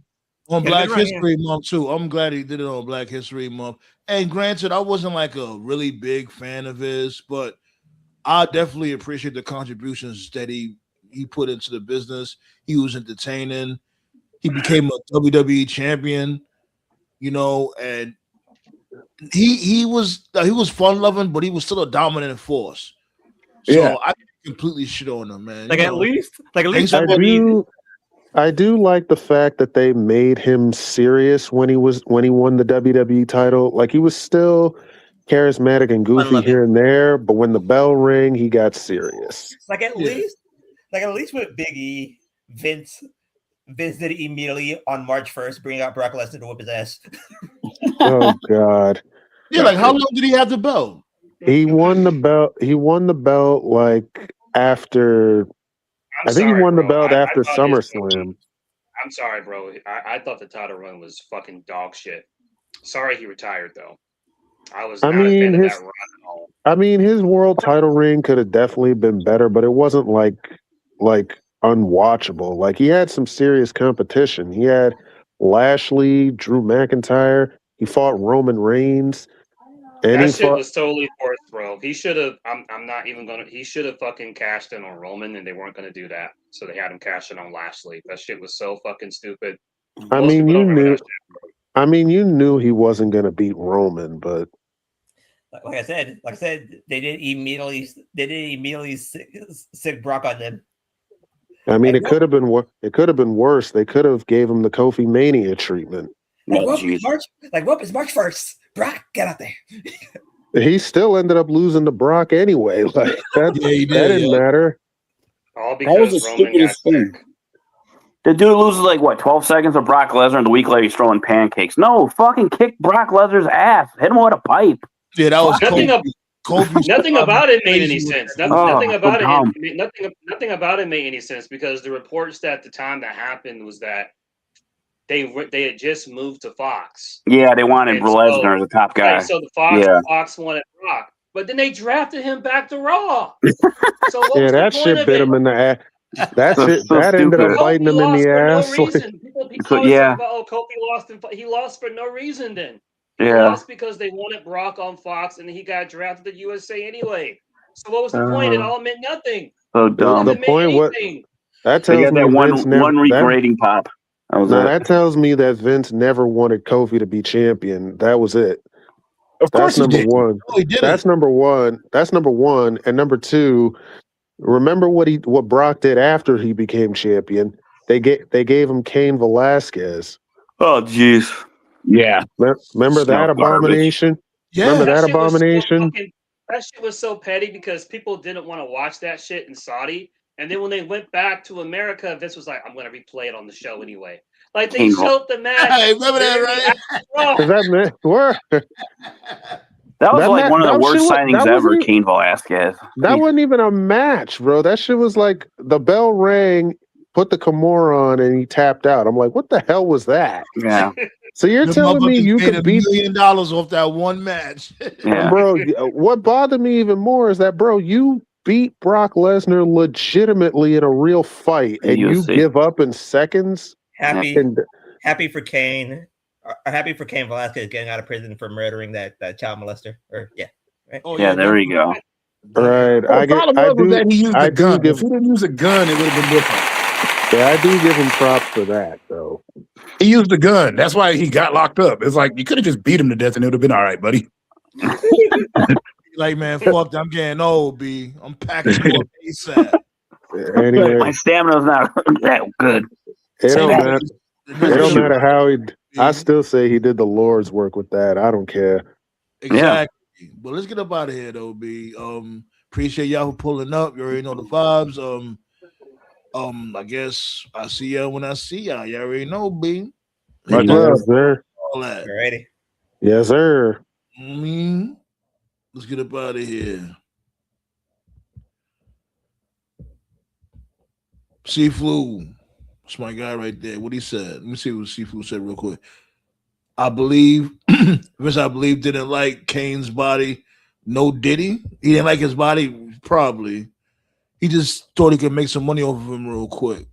On Black History Month too. I'm glad he did it on Black History Month. And granted, I wasn't like a really big fan of his, but I definitely appreciate the contributions that he put into the business. He was entertaining. He became a WWE champion, and he was fun loving, but he was still a dominant force. So I completely shit on him, man.
At least
I do like the fact that they made him serious when he won the WWE title. Like, he was still charismatic and goofy here and there, but when the bell rang, he got serious.
At least with Big E, Vince did it immediately on March 1st, bring out Brock Lesnar to whip his ass.
Oh God.
Yeah, like how long did he have the belt?
He won the belt. He won the belt like after. I think he won the belt after SummerSlam.
I'm sorry, bro. I thought the title run was fucking dog shit. Sorry he retired though. I was not a fan of that run at all.
I mean, his world title reign could have definitely been better, but it wasn't like unwatchable. Like, he had some serious competition. He had Lashley, Drew McIntyre. He fought Roman Reigns. And
that shit was totally forced, bro. He should have. I'm not even gonna. He should have fucking cashed in on Roman, and they weren't gonna do that. So they had him cash in on Lashley. That shit was so fucking stupid.
I mean, you knew he wasn't gonna beat Roman, but
like I said, they didn't immediately sick Brock on them.
I mean, it could have been worse. They could have gave him the Kofi Mania treatment.
What is March 1st? Brock, get out there.
He still ended up losing to Brock anyway. Like, that didn't matter.
All because Roman got sick.
The dude loses 12 seconds of Brock Lesnar, and the week later he's throwing pancakes. No, fucking kick Brock Lesnar's ass. Hit him with a pipe.
Yeah, that was
nothing about it made any sense. Nothing about it made any sense because the reports at the time that happened was that they had just moved to Fox.
Yeah, they wanted Lesnar as the top guy.
Right, so the Fox wanted Brock, but then they drafted him back to Raw. So
that shit bit him in the ass. That ended up biting him in the ass.
Kofi lost. He lost for no reason. Then
he
lost because they wanted Brock on Fox, and he got drafted to USA anyway. So what was the point? It all meant nothing.
So dumb.
The point was that tells me
that one regrading pop.
That tells me that Vince never wanted Kofi to be champion. That was it.
Of course,
that's number one.
No, he didn't.
That's number one. And number two, remember what Brock did after he became champion? They gave him Cain Velasquez.
Oh, jeez.
Yeah.
Remember that abomination?
Yeah.
Remember that abomination?
That shit was so petty because people didn't want to watch that shit in Saudi. And then when they went back to America, Vince was like, I'm going to replay it on the show anyway. Like, they showed the match.
Hey, remember that, right?
Is that where?
That was one of the worst signings ever, Cain Velasquez.
That wasn't even a match, bro. That shit was like the bell rang, put the Kimura on, and he tapped out. I'm like, what the hell was that?
Yeah.
So you're telling me you could beat
$1 million off that one match?
Yeah.
Bro, what bothered me even more is that, bro, you beat Brock Lesnar legitimately in a real fight, and you give up in seconds.
Happy for Cain. Happy for Cain Velasquez getting out of prison for murdering that child molester. Right?
Oh, yeah, there we go.
Right.
He used a gun. If he didn't use a gun, it would have been different.
Yeah, I do give him props for that, though.
He used a gun. That's why he got locked up. It's like you could have just beat him to death, and it would have been all right, buddy.
Like, man, fuck that. I'm getting old, B. I'm packing you up ASAP.
Anyway,
My stamina's not that good.
it don't
Thank
matter.
The
It
nigga
don't
should-
matter how he. I still say he did the Lord's work with that. I don't care.
Exactly. But let's get up out of here, though, B. Appreciate y'all for pulling up. You already know the vibes. I guess I see y'all when I see y'all. You already know, B.
Much
Yes,
love.
sir.
All that.
Alrighty.
Yes, sir.
Let's get up out of here. Seaflu. That's my guy right there. What he said. Let me see what Seaflu said real quick. I believe Vince, I believe, didn't like Kane's body. No, did he? He didn't like his body, probably. He just thought he could make some money off of him real quick.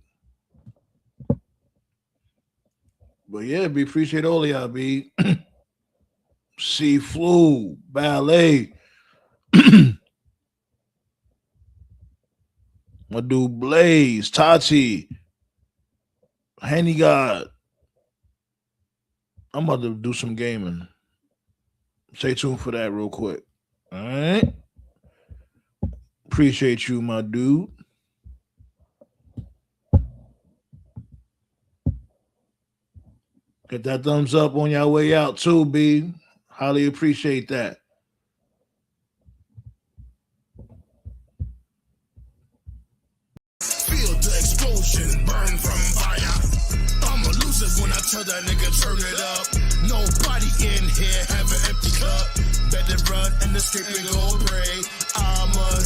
But yeah, B, appreciate all of y'all, B. Seaflu, Ballet. My dude Blaze, Tati, Henny God. I'm about to do some gaming. Stay tuned for that real quick. All right. Appreciate you, my dude. Get that thumbs up on your way out too, B. Highly appreciate that.
Feel the explosion, burn from fire. I'm elusive when I tell that nigga turn it up. Nobody in here have an empty cup. Better run and escape and go pray. I'm a